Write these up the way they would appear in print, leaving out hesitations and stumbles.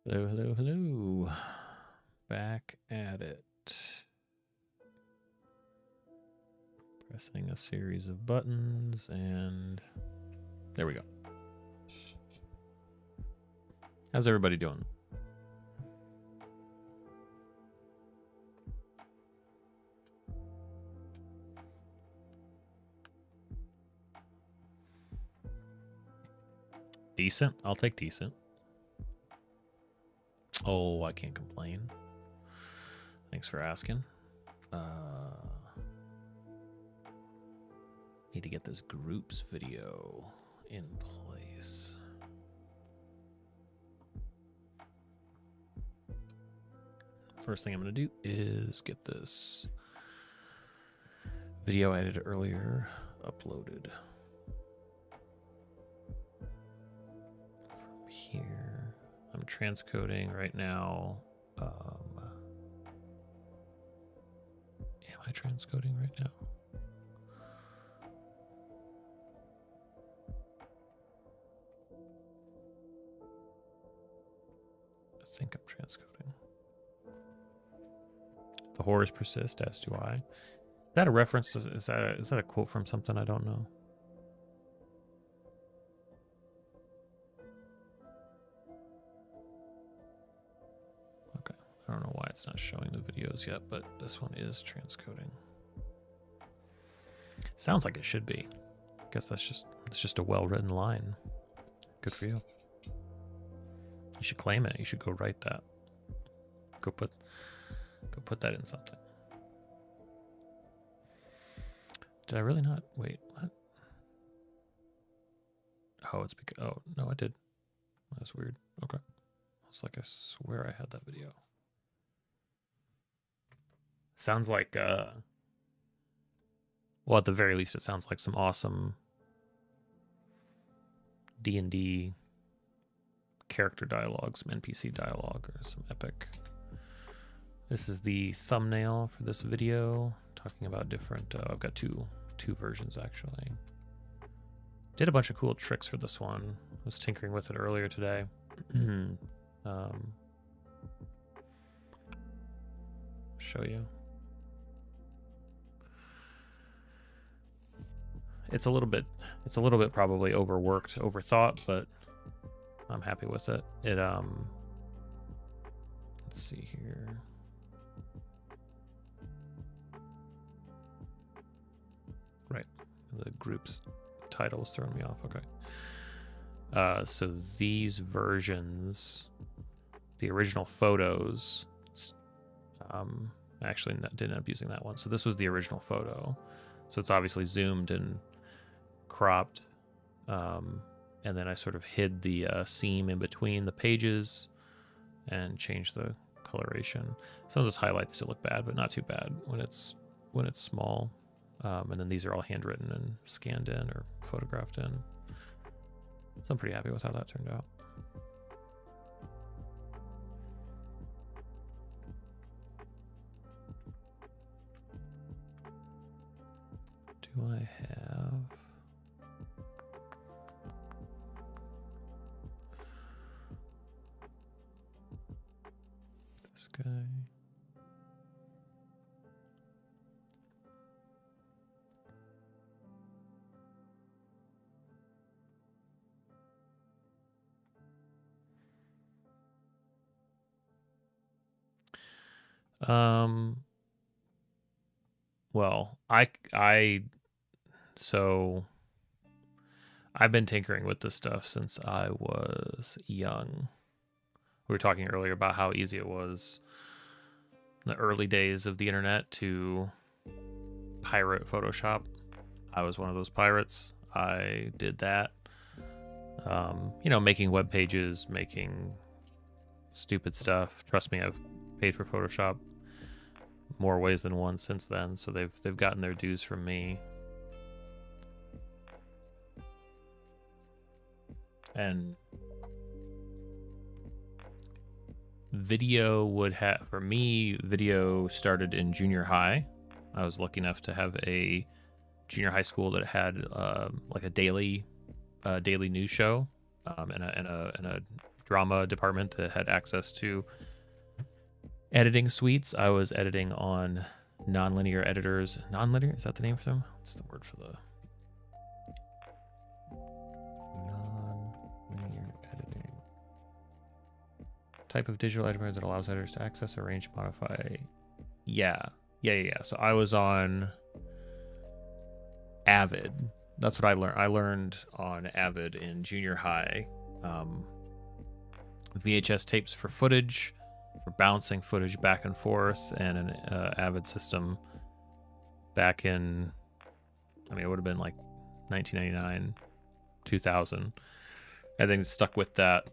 Hello, hello, hello. Back at it. Pressing a series of buttons and there we go. How's everybody doing? Decent? I'll take decent. Oh, I can't complain. Thanks for asking. Need to get this groups video in place. First thing I'm going to do is get this video I edited earlier uploaded. From here, I'm transcoding right now. Am I transcoding right now? I think I'm transcoding. The horrors persist, as do I. Is that a reference? Is that a quote from something I don't know? Okay, I don't know why it's not showing the videos yet, but this one is transcoding. Sounds like it should be. I guess it's just a well-written line. Good for you. You should claim it. You should go write that. Go put that in something. Did I really not? Wait, what? Oh, it's because, oh, no, I did. That's weird. Okay. It's like I swear I had that video. Sounds like, well, at the very least, it sounds like some awesome D&D character dialogue, some NPC dialogue, or some epic. This is the thumbnail for this video, talking about different, I've got two versions actually. Did a bunch of cool tricks for this one. I was tinkering with it earlier today. Show you. It's a little bit probably overworked, overthought, but I'm happy with it. It let's see here. Right, the group's title was throwing me off. Okay. So these versions, the original photos, I actually didn't end up using that one. So this was the original photo. So it's obviously zoomed and cropped. And then I sort of hid the seam in between the pages and changed the coloration. Some of those highlights still look bad, but not too bad when it's small. And then these are all handwritten and scanned in or photographed in. So I'm pretty happy with how that turned out. Do I have... this guy? Well, so I've been tinkering with this stuff since I was young. We were talking earlier about how easy it was in the early days of the internet to pirate Photoshop. I was one of those pirates. I did that. You know, making web pages, making stupid stuff. Trust me, I've paid for Photoshop more ways than one since then, so they've gotten their dues from me. And video would have, for me, video started in junior high. I was lucky enough to have a junior high school that had like a daily news show and a drama department that had access to editing suites. I was editing on nonlinear editors. Nonlinear, is that the name for them? What's the word for the nonlinear editing? Type of digital editor that allows editors to access, arrange, modify. Yeah. So I was on Avid. That's what I learned. I learned on Avid in junior high. VHS tapes for footage, for bouncing footage back and forth, and an Avid system back in, I mean, it would have been like 1999, 2000. I think stuck with that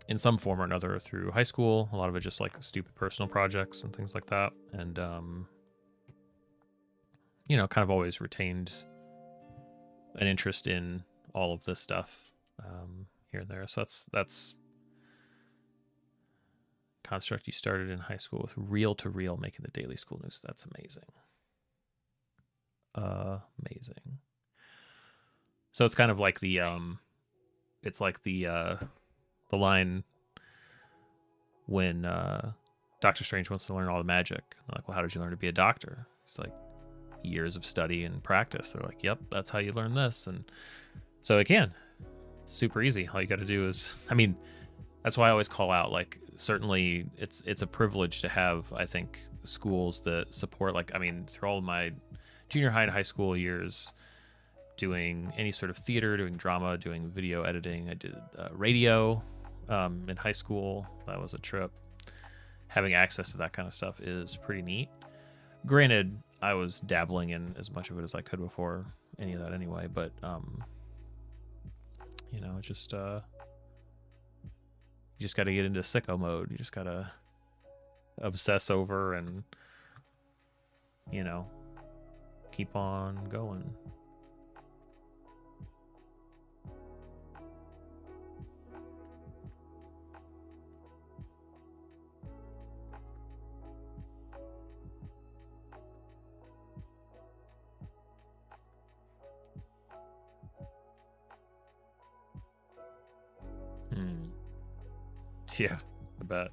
in some form or another through high school. A lot of it just like stupid personal projects and things like that. And, kind of always retained an interest in all of this stuff here and there. So that's construct you started in high school with reel-to-reel making the daily school news. That's amazing. Amazing. So it's kind of like the line when Doctor Strange wants to learn all the magic. I'm like, well, how did you learn to be a doctor? It's like years of study and practice. They're like, yep, that's how you learn this. And so it's super easy. All you got to do is, I mean, that's why I always call out, like, certainly it's a privilege to have, I think, schools that support, like, I mean, through all of my junior high and high school years, doing any sort of theater, doing drama, doing video editing. I did radio in high school. That was a trip. Having access to that kind of stuff is pretty neat. Granted, I was dabbling in as much of it as I could before any of that anyway, but just you just got to get into sicko mode. You just got to obsess over and keep on going. Yeah, I bet.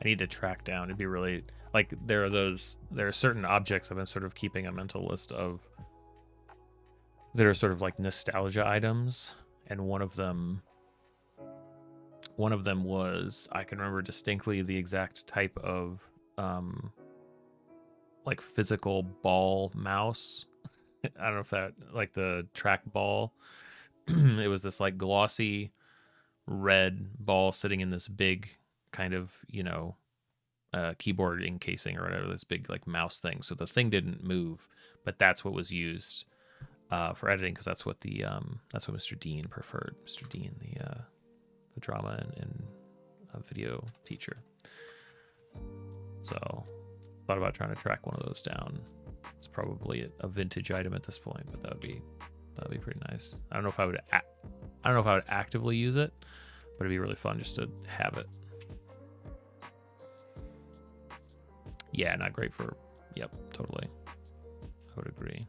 I need to track down. It'd be really, like, there are certain objects I've been sort of keeping a mental list of that are sort of like nostalgia items, and one of them was, I can remember distinctly the exact type of like physical ball mouse. I don't know if that, like the track ball. It was this like glossy red ball sitting in this big kind of, keyboard encasing or whatever, this big like mouse thing. So the thing didn't move, but that's what was used for editing, because that's what Mr. Dean preferred. Mr. Dean, the drama and video teacher. So thought about trying to track one of those down. It's probably a vintage item at this point, but that'd be pretty nice. I don't know if I would actively use it, but it'd be really fun just to have it. Yeah, not great for. Yep, totally. I would agree.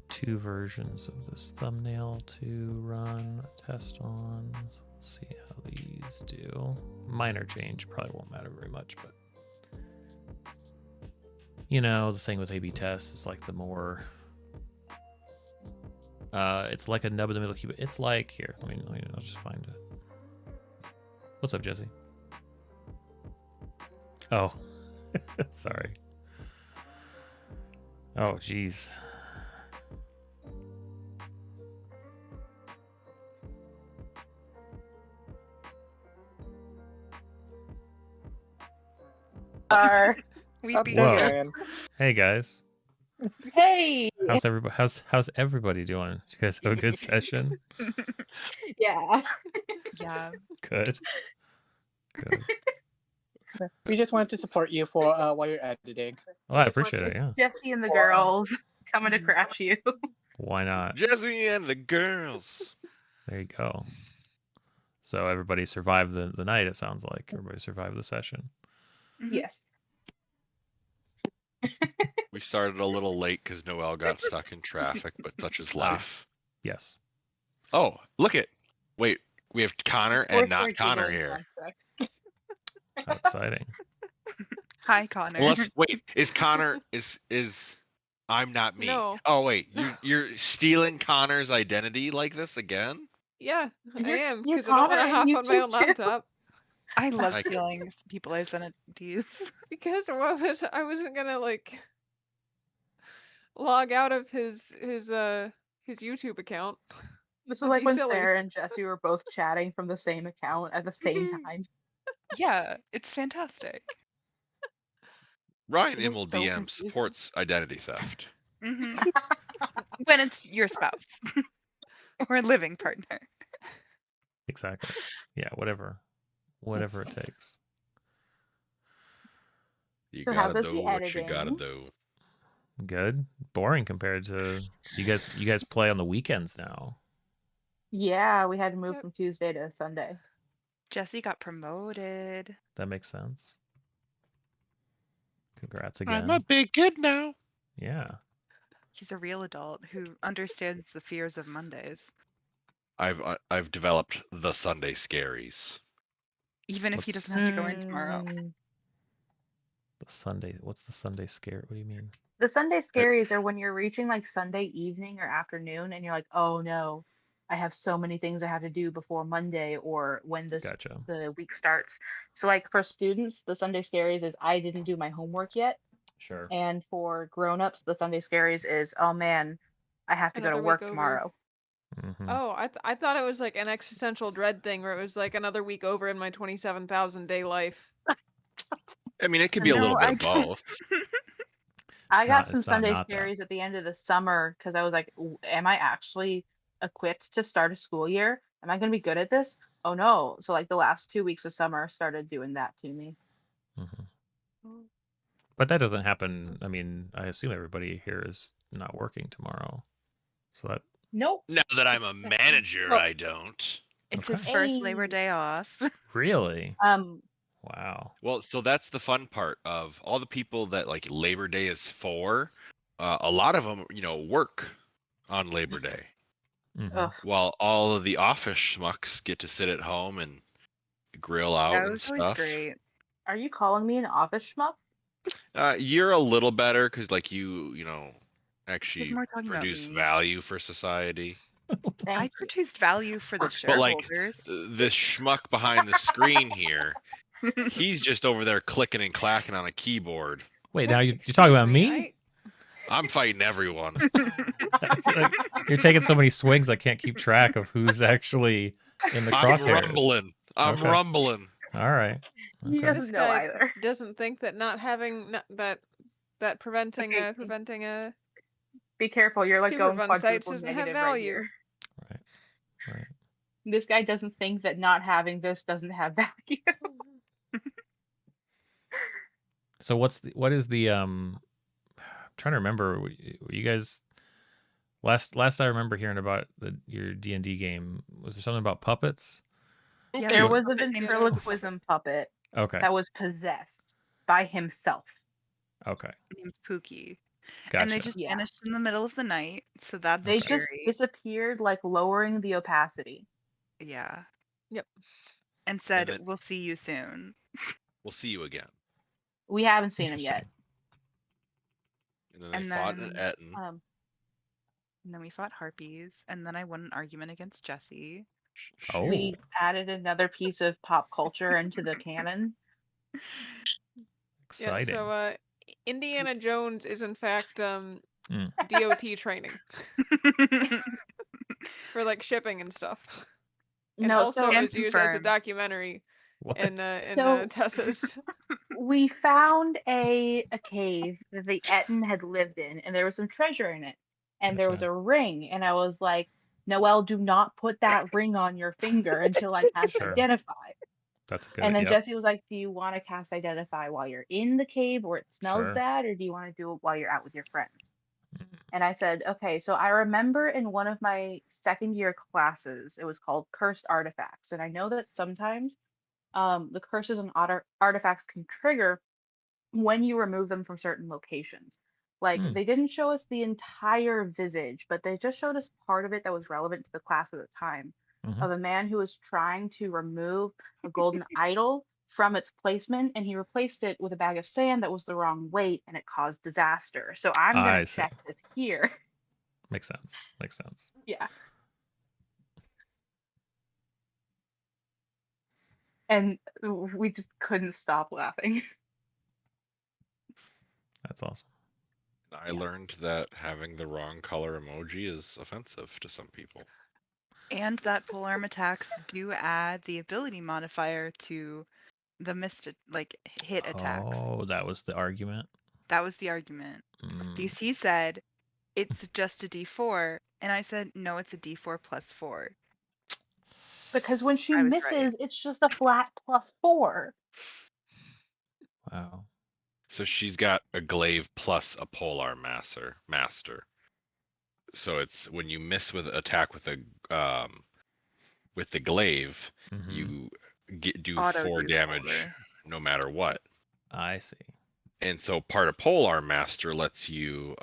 Two versions of this thumbnail to run a test on. Let's see how these do. Minor change, probably won't matter very much, but the thing with A/B tests is like the more It's like a nub in the middle of keyboard. It's like here. I'll just find it. What's up, Jesse? Oh, sorry. Oh, jeez. We Up beat Whoa. you. there, Hey guys, Hey. how's everybody? How's everybody doing? Did you guys have a good session? Yeah. Yeah. Good. Good. we just wanted to support you for while you're editing. Oh, I appreciate it. Yeah. Jesse and the girls coming to crash you. Why not? Jesse and the girls. There you go. So everybody survived the night. It sounds like everybody survived the session. Yes. We started a little late because Noel got stuck in traffic, but such is life. Yes. Oh, look it. Wait, we have Connor and not Connor here. How exciting. Hi, Connor. Well, wait, is Connor is I'm not me. No. Oh wait, you're stealing Connor's identity like this again? Yeah, I am, you're because I don't want to Connor hop and on my own YouTube too. laptop. I love Like- stealing people's identities. Because I wasn't gonna like log out of his YouTube account. This is That'd like be when silly. Sarah and Jesse were both chatting from the same account at the same time. Yeah, it's fantastic. Ryan It is Immel so DM confusing. supports identity theft. hmm When it's your spouse or a living partner. Exactly. Yeah. Whatever it takes. You So how gotta does do the what you gotta editing? do. Good. Boring compared to. So you guys play on the weekends now. Yeah, we had to move Yep. from Tuesday to Sunday. Jesse got promoted. That makes sense. Congrats again. I'm a big kid now. Yeah. He's a real adult who understands the fears of Mondays, I've developed the Sunday scaries. even if he What's- doesn't have to go in tomorrow. The Sunday. What's the Sunday scare? What do you mean? The Sunday scaries are when you're reaching like Sunday evening or afternoon and you're like, oh no, I have so many things I have to do before Monday or when Gotcha. the week starts. So like for students, the Sunday scaries is I didn't do my homework yet. Sure. And for grown-ups, the Sunday scaries is, oh man, I have to go Another to week work over. tomorrow. Mm-hmm. Oh, I thought it was like an existential dread thing where it was like another week over in my 27,000 day life. I mean, it could be a No, little bit I of don't. both. I got not- some it's not Sunday not that. scaries at the end of the summer because I was like, am I actually equipped to start a school year? Am I going to be good at this? Oh no. So like the last 2 weeks of summer started doing that to me. Mm-hmm. But that doesn't happen. I mean, I assume everybody here is not working tomorrow. So that Nope. Now that I'm a manager, Well- I don't. It's Okay. his first Labor Hey. Day off. really. Wow. Well, so that's the fun part of all the people that like Labor Day is for. A lot of them, work on Labor Day, Mhm. Ugh. while all of the office schmucks get to sit at home and grill out That and was always stuff. great. Are you calling me an office schmuck? You're a little better because, like, you actually more talking about produce me. value for society. I Thank you. produced value for the But like shareholders. this schmuck behind the screen here, he's just over there clicking and clacking on a keyboard. Wait, now you're talking about me? I- I'm fighting everyone. Like, you're taking so many swings, I can't keep track of who's actually in the I'm crosshairs. rumbling. I'm Okay. rumbling. All right. He Okay. doesn't This know guy either. doesn't think that not having that preventing Okay. preventing a Be careful. You're like going Superfund sites quadruple doesn't have negative right value. here. Right. Right. This guy doesn't think that not having this doesn't have value. So what is the I'm trying to remember. Were you guys last I remember hearing about your D&D game, was there something about puppets? Yeah, There there's was a puppet named ventriloquism puppet Okay. that was possessed by himself. Okay. named Pookie. Gotcha. And they just Yeah. vanished in the middle of the night, so that's They scary. just disappeared, like lowering the opacity. Yeah. Yep. And said, then- "We'll see you soon." We'll see you again. We haven't seen him yet. Interesting. And then they And fought in then, Eton. And then we fought harpies, and then I won an argument against Jesse. Oh. We added another piece of pop culture into the canon. Yeah, Exciting. so Indiana Jones is in fact Mm. DOT training for like shipping and stuff. And No, also so is used as a confirmed. documentary What? So- Tessa's. we found a cave that the Etten had lived in, and there was some treasure in it. And there was Gotcha. a ring, and I was like, Noelle, do not put that ring on your finger until I cast Sure. Identify. That's a good. And then yep. Jesse was like, do you want to cast Identify while you're in the cave where it smells Sure. bad, or do you want to do it while you're out with your friends? Mm. And I said, okay. So I remember in one of my second year classes, it was called Cursed Artifacts. And I know that sometimes the curses and artifacts can trigger when you remove them from certain locations. Like Hmm. they didn't show us the entire visage, but they just showed us part of it that was relevant to the class at the time Mhm. of a man who was trying to remove a golden idol from its placement, and he replaced it with a bag of sand that was the wrong weight, and it caused disaster. So I'm I gonna see. check this here. Makes sense. Makes sense. Yeah. And we just couldn't stop laughing. That's awesome. I learned that having the wrong color emoji is offensive to some people. And that polearm attacks do add the ability modifier to the missed hit attacks. Oh, that was the argument. That was the argument. Mm. Because he said it's just a D4, and I said no, it's a D4 plus 4. Because when she I was misses, right. it's just a flat +4. Wow. So she's got a glaive plus a polar master. So it's when you miss with attack with the glaive, Mhm. you do Auto 4 do damage polar. no matter what. I see. And so part of polar master lets you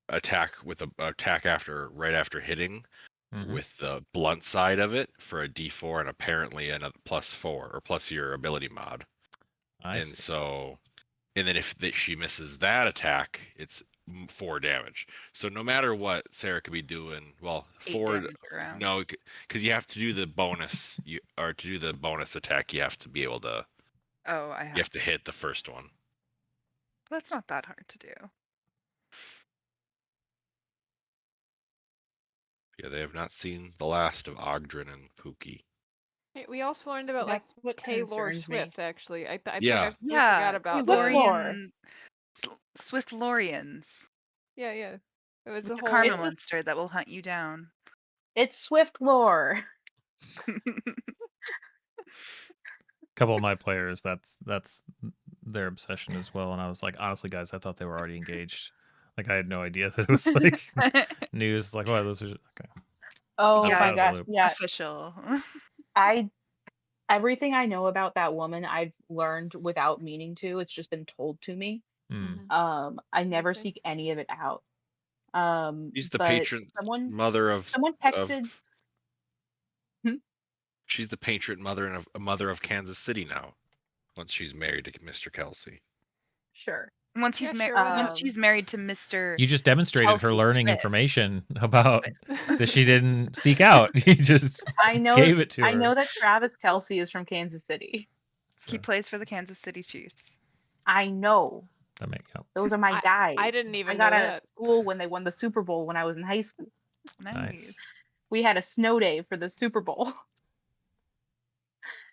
attack with a attack right after hitting Mhm. with the blunt side of it for a D4 and apparently another +4 or plus your ability mod. I And see. so, and then if she misses that attack, it's 4 damage. So no matter what Sarah could be doing, well, 8 4 damage around. no, because you have to do the bonus, to do the bonus attack, you have to be able to. Oh, I You have. have to hit the first one. That's not that hard to do. Yeah, they have not seen the last of Ogdrin and Pookie. Hey, we also learned about That's like what Taylor concerns me. Swift. Actually, I think Yeah. I forgot about Swift that. lore. Swift Lorians. Yeah, yeah. It was With a the whole. karma It's a- monster that will hunt you down. It's Swift lore. Couple of my players, that's their obsession as well. And I was like, honestly, guys, I thought they were already engaged. Like I had no idea that it was like news. Like, oh, those are okay. Oh Yeah, my out of the gosh, loop. yeah. Official. Everything I know about that woman, I've learned without meaning to. It's just been told to me. Mm. I never see. seek any of it out. She's the but patron someone mother of texted. She's the patron mother and a mother of Kansas City now. Once she's married to Mr. Kelsey. Sure. Once Yeah, he's sure, married, why once not? she's married to Mr. You just demonstrated her Kelsey learning Swift. information about that she didn't seek out. You just I know. gave it to her. I know that Travis Kelsey is from Kansas City. He plays for the Kansas City Chiefs. I know. That make up. Those are my guys. I didn't even I got know out of that. school when they won the Super Bowl when I was in high school. Nice. We had a snow day for the Super Bowl.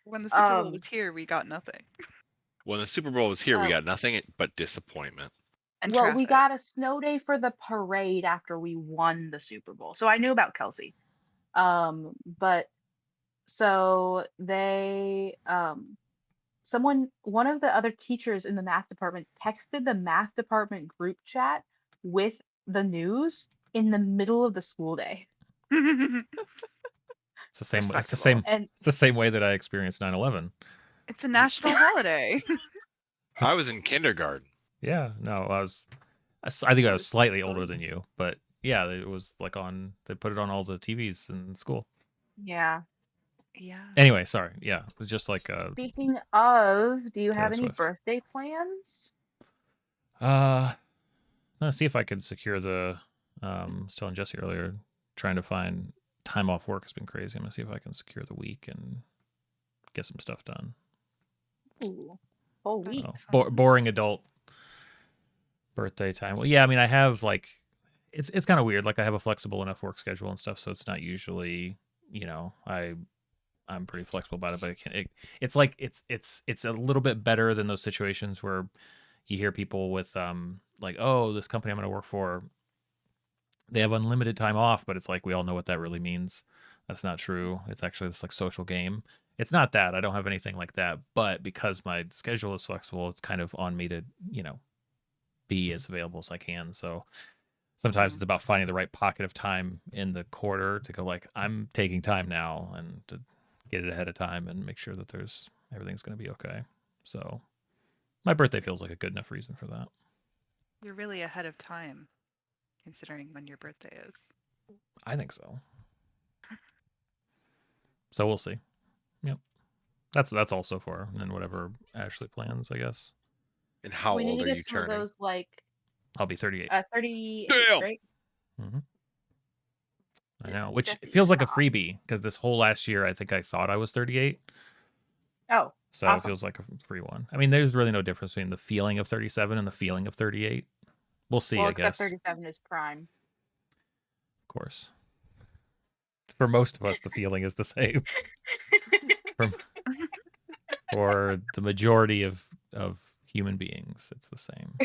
When the Super Bowl was here, we got nothing. When the Super Bowl was here, we Oh. got nothing but disappointment. And Well, traffic. we got a snow day for the parade after we won the Super Bowl. So I knew about Kelsey. But so they one of the other teachers in the math department texted the math department group chat with the news in the middle of the school day. It's the same. It's the Respectable. same. And It's the same way that I experienced 9/11. It's a national holiday. I was in kindergarten. Yeah. No, I think I was slightly older than you, but yeah, it was like on. They put it on all the TVs in school. yeah. Yeah. Anyway, sorry. Yeah, it was just like Speaking of, do you have Taylor any Swift. birthday plans? not see if I could secure the. I was telling Jesse earlier, trying to find time off work has been crazy. I'm gonna see if I can secure the week and get some stuff done. Ooh, whole That'd week. be So, fun. boring adult birthday time. Well, yeah, I mean, I have like, it's kind of weird. Like, I have a flexible enough work schedule and stuff, so it's not usually, I'm pretty flexible about it. But it's like it's a little bit better than those situations where you hear people with like, oh, this company I'm going to work for, they have unlimited time off, but it's like we all know what that really means. That's not true. It's actually this like social game. It's not that. I don't have anything like that, but because my schedule is flexible, it's kind of on me to, be as available as I can. So sometimes it's about finding the right pocket of time in the quarter to go like, I'm taking time now, and to get it ahead of time and make sure that everything's going to be okay. So my birthday feels like a good enough reason for that. You're really ahead of time, considering when your birthday is. I think so. So we'll see. Yep. That's all so far. And then whatever Ashley plans, I guess. And how We need old to are get you some of turning? those like I'll be 38. 38, Damn! right? Mm-hmm. I know, Yeah, which Jesse, feels like a stop. freebie because this whole last year I think I thought I was 38. Oh, So awesome. it feels like a free one. I mean, there's really no difference between the feeling of 37 and the feeling of 38. We'll see, well, I except guess. 37 is prime. Of course. For most of us, the feeling is the same. For the majority of human beings, it's the same.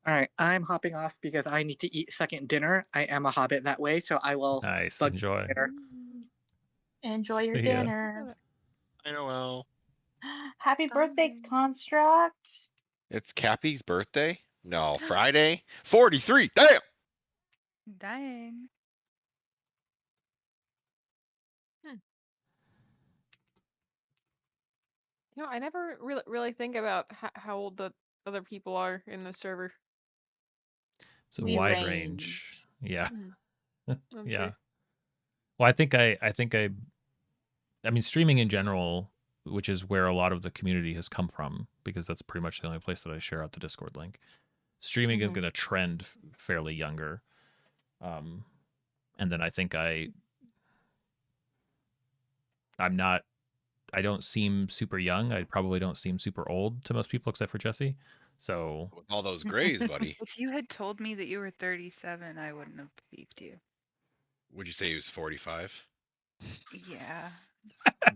All right, I'm hopping off because I need to eat second dinner. I am a hobbit that way, so I will Nice. bug Enjoy. dinner. Enjoy your See ya. dinner. I know. Well, Happy birthday, Bye. Construct. it's Cappy's birthday. No, Friday. 43. Damn. Dying. I never really think about how old the other people are in the server. It's a We wide range. range. Yeah. I'm Yeah. sure. Well, I mean, streaming in general, which is where a lot of the community has come from, because that's pretty much the only place that I share out the Discord link. Streaming is Mhm. going to trend fairly younger. And then I think I don't seem super young. I probably don't seem super old to most people except for Jesse. So With all those grays, buddy. If you had told me that you were 37, I wouldn't have believed you. Would you say he was 45? Yeah.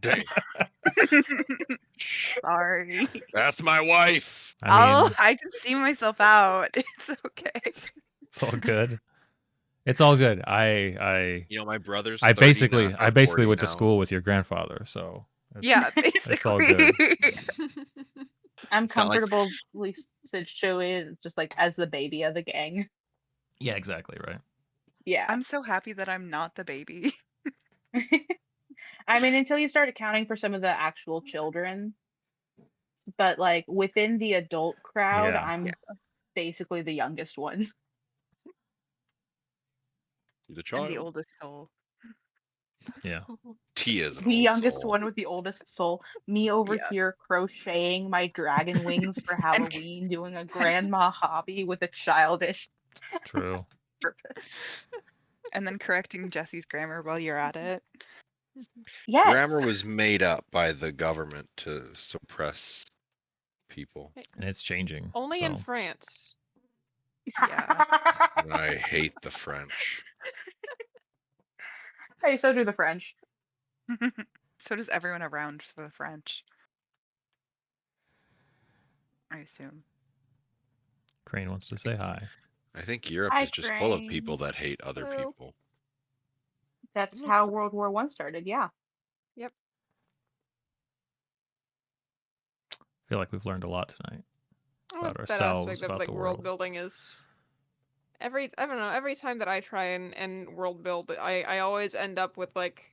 Dang. Sorry. That's my wife. I mean, I can see myself out. It's okay. it's all good. It's all good. I You know, my brother's. I 30 basically now, I or basically 40 went to now. school with your grandfather, so Yeah, basically. it's all good. I'm It's not like- comfortable showing just like as the baby of the gang. Yeah, exactly, right. Yeah. I'm so happy that I'm not the baby. I mean, until you start accounting for some of the actual children, but like within the adult crowd, Yeah. I'm basically the youngest one. You're the And child. the oldest soul. Yeah. T is an The old youngest soul. one with the oldest soul. Me over Yeah. here crocheting my dragon wings for Halloween, doing a grandma hobby with a childish True. purpose. And then correcting Jesse's grammar while you're at it. Yes. Grammar was made up by the government to suppress people. And it's changing. Only in so. France. Yeah. And I hate the French. Hey, so do the French. So does everyone around for the French. I assume. Crane wants to say hi. I think Europe Hi, is just full of Crane. people that hate other Hello. people. That's how World War One started. Yeah. I feel like we've learned a lot tonight. About That ourselves, aspect of about like the world world. building is I don't know, every time that I try and world build, I always end up with like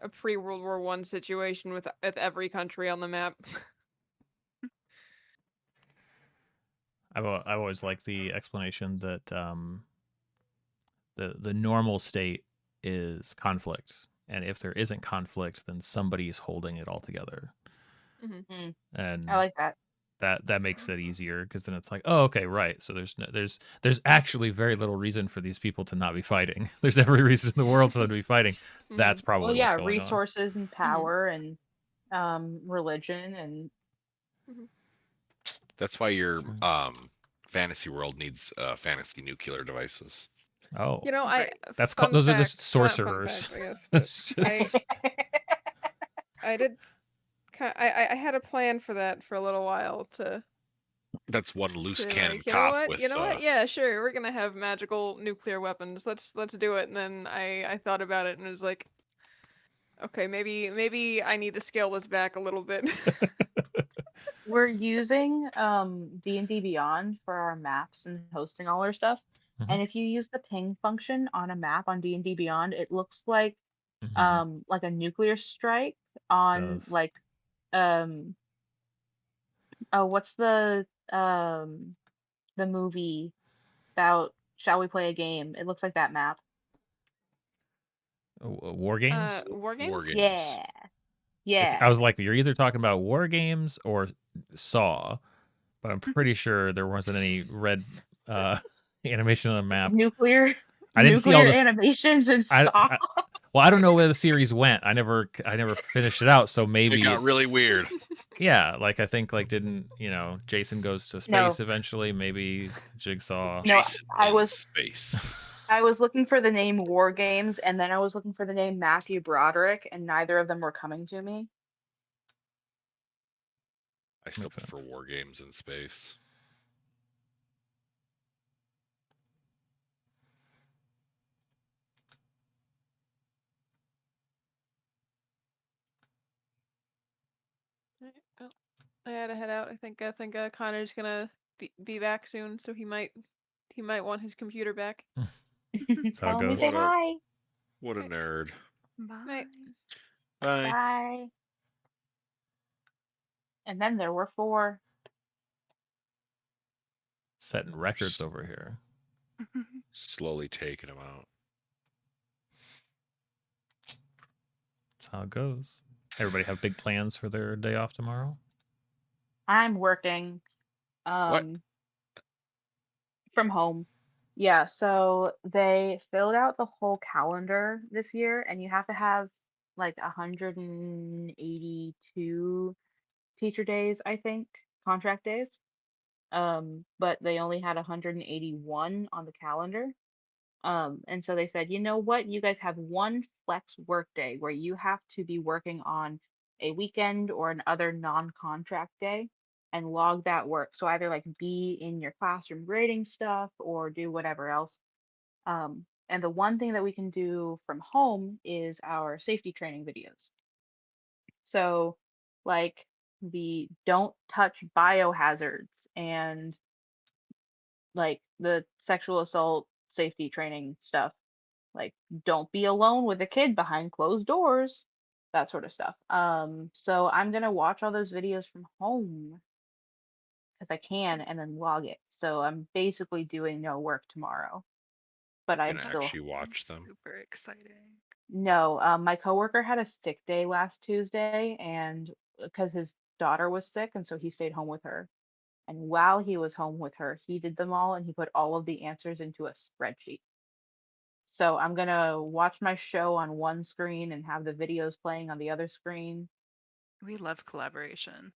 a pre-World War One situation with every country on the map. I've always liked the explanation that the normal state is conflict, and if there isn't conflict, then somebody's holding it all together. Mhm. And I like that. that makes it easier because then it's like, oh, okay, right. So there's actually very little reason for these people to not be fighting. There's every reason in the world for them to be fighting. That's Mhm. probably Well, what's yeah, going on. resources and power and religion and That's why your Sure. fantasy world needs fantasy nuclear devices. Oh, You know, Right. that's fun those are the fact, not fun sorcerers. fact, I guess, but It's I just I did I had a plan for that for a little while to That's one loose cannon like, you know cop what? with You know what? Yeah, sure. We're gonna have magical nuclear weapons. Let's do it. And then I thought about it and was like, okay, maybe I need to scale this back a little bit. we're using D&D Beyond for our maps and hosting all our stuff. Mhm. And if you use the ping function on a map on D&D Beyond, it looks like a nuclear strike on does. like oh, what's the movie about Shall We Play a Game? It looks like that map. War games. War games? war games. Yeah. I Yeah. was like, you're either talking about war games or Saw, but I'm pretty sure there wasn't any red animation on the map. Nuclear I didn't see all nuclear this. animations and Saw. Well, I don't know where the series went. I never finished it out. So It maybe got really weird. yeah, like I think like didn't Jason goes to No. space eventually? Maybe Jigsaw. No, Jason I in was space. I was looking for the name War Games, and then I was looking for the name Matthew Broderick, and neither of them were coming to me. I still Makes prefer sense. war games in space. Oh, I had to head out. I think Connor's gonna be back soon, so he might want his computer back. That's how it Tell him we goes. say What a- hi. What a Right. nerd. Bye. Bye. Bye. And then there were 4. Setting records over here. Slowly taking them out. That's how it goes. Everybody have big plans for their day off tomorrow? I'm working What? from home. Yeah, so they filled out the whole calendar this year, and you have to have like 182 teacher days, I think, contract days. But they only had 181 on the calendar. And so they said, you know what? You guys have one flex work day where you have to be working on a weekend or another non-contract day and log that work. So either like be in your classroom grading stuff or do whatever else. And the one thing that we can do from home is our safety training videos. So like the don't touch biohazards and like the sexual assault safety training stuff. Like don't be alone with a kid behind closed doors, that sort of stuff. So I'm gonna watch all those videos from home because I can and then log it. So I'm basically doing no work tomorrow. But You I'm can still actually watch them. Super exciting. no. My coworker had a sick day last Tuesday, and because his daughter was sick, and so he stayed home with her. And while he was home with her, he did them all and he put all of the answers into a spreadsheet. So I'm gonna watch my show on one screen and have the videos playing on the other screen. We love collaboration.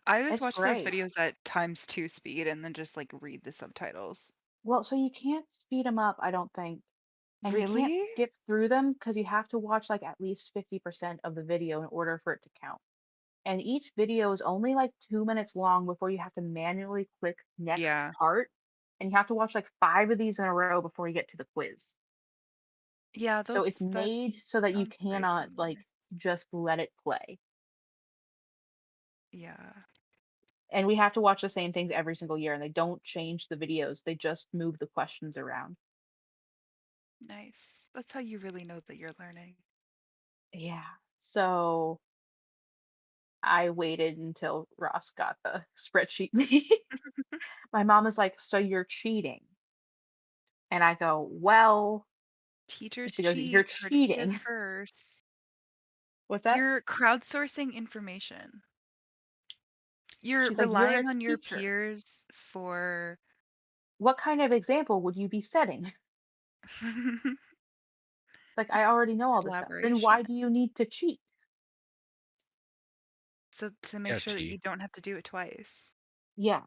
I always It's watch those great. videos at ×2 speed and then just like read the subtitles. Well, so you can't speed them up, I don't think. And you can't Really? skip through them because you have to watch like at least 50% of the video in order for it to count. And each video is only like 2 minutes long before you have to manually click next Yeah. part. And you have to watch like 5 of these in a row before you get to the quiz. Yeah, So it's that made so that you sounds very cannot similar. like just let it play. Yeah. And we have to watch the same things every single year, and they don't change the videos. They just move the questions around. Nice. That's how you really know that you're learning. Yeah. So I waited until Ross got the spreadsheet. My mom is like, "So you're cheating?" And I go, "Well," Teachers she goes, "You're cheat. Heard it here cheating." first. What's that? You're crowdsourcing information. You're She's like, "You're a relying on your teacher. peers for What kind of example would you be setting?" It's like, "I already know all this stuff. Then collaboration. why do you need to cheat?" So to make Yeah, sure that you T. don't have to do it twice. Yeah.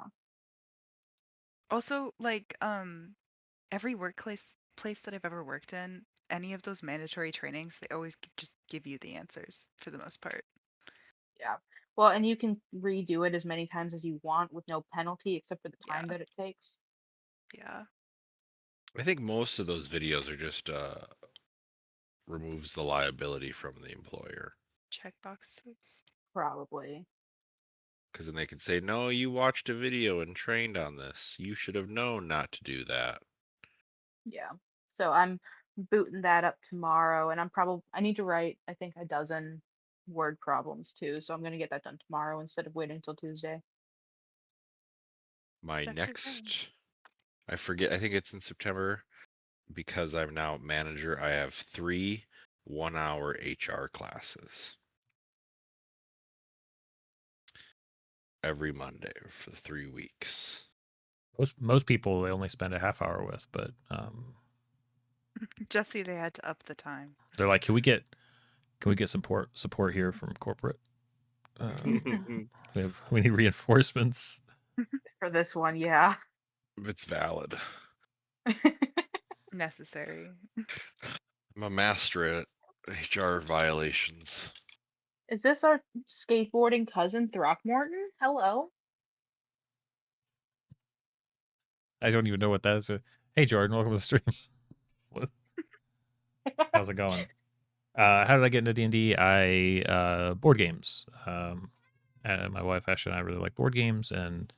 Also, like, every place that I've ever worked in, any of those mandatory trainings, they always just give you the answers for the most part. Yeah. Well, and you can redo it as many times as you want with no penalty except for the Yeah. time that it takes. Yeah. I think most of those videos are just removes the liability from the employer. Checkboxes. Probably. Because then they can say, no, you watched a video and trained on this. You should have known not to do that. Yeah. So I'm booting that up tomorrow, and I need to write, I think, a dozen word problems too. So I'm gonna get that done tomorrow instead of waiting until Tuesday. My It's actually fun. next, I forget, I think it's in September. Because I'm now manager, I have 3 1-hour HR classes every Monday for 3 weeks. Most people they only spend a half hour with, but Jesse, they had to up the time. they're like, can we get support here from corporate? We need reinforcements. For this one, yeah. It's valid. Necessary. I'm a master at HR violations. Is this our skateboarding cousin Throckmorton? Hello. I don't even know what that is. But, hey, Jordan, welcome to the stream. How's it going? How did I get into D&D? Board games. My wife Ashley and I really like board games, and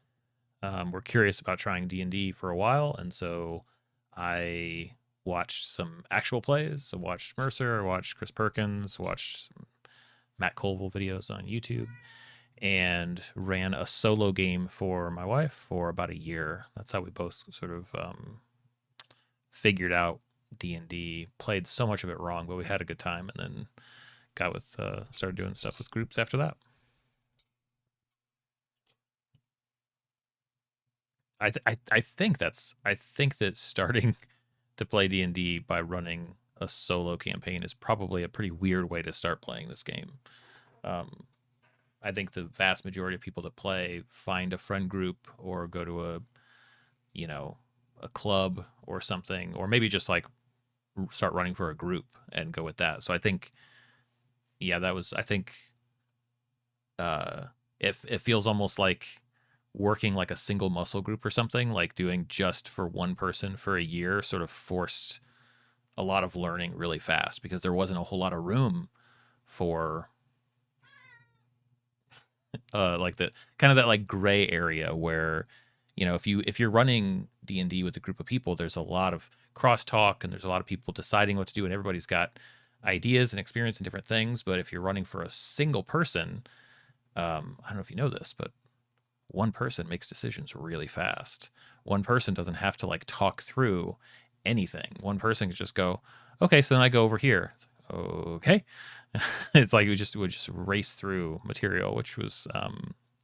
we're curious about trying D&D for a while, and so I watched some actual plays. I watched Mercer, I watched Chris Perkins, watched some Matt Colville videos on YouTube, and ran a solo game for my wife for about a year. That's how we both sort of figured out D&D. Played so much of it wrong, but we had a good time, and then started doing stuff with groups after that. I think that starting to play D&D by running a solo campaign is probably a pretty weird way to start playing this game. I think the vast majority of people that play find a friend group or go to a club or something, or maybe just like start running for a group and go with that. So I think, it feels almost like working like a single muscle group or something, like doing just for one person for a year sort of forced a lot of learning really fast because there wasn't a whole lot of room for like the kind of that like gray area where, if you're running D&D with a group of people, there's a lot of crosstalk and there's a lot of people deciding what to do, and everybody's got ideas and experience in different things. But if you're running for a single person, I don't know if you know this, but one person makes decisions really fast. One person doesn't have to like talk through anything. One person can just go, okay, so then I go over here. Okay. It's like we would just race through material, which was,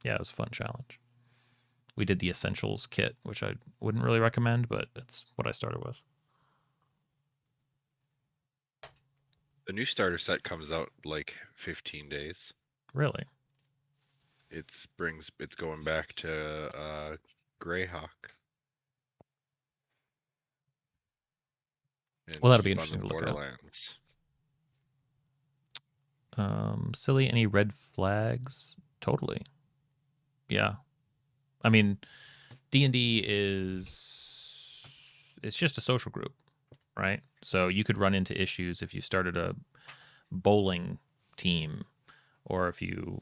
it was a fun challenge. We did the Essentials kit, which I wouldn't really recommend, but it's what I started with. The new starter set comes out like 15 days. Really? It's going back to Greyhawk. Well, that'll be Keep on interesting the to look at. Borderlands. Silly, any red flags? Totally. Yeah. I mean, D&D it's just a social group, right? So you could run into issues if you started a bowling team or if you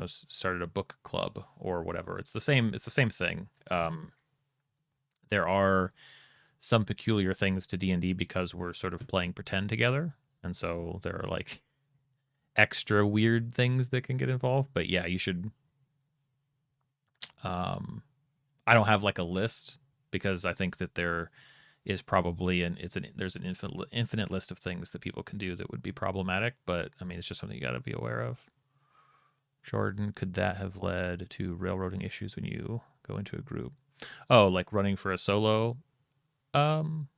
started a book club or whatever. It's the same thing. There are some peculiar things to D&D because we're sort of playing pretend together, and so there are like extra weird things that can get involved. But yeah, you should I don't have like a list because I think that there is probably there's an infinite list of things that people can do that would be problematic, but I mean it's just something you got to be aware of. Jordan, could that have led to railroading issues when you go into a group? Oh, like running for a solo? Um,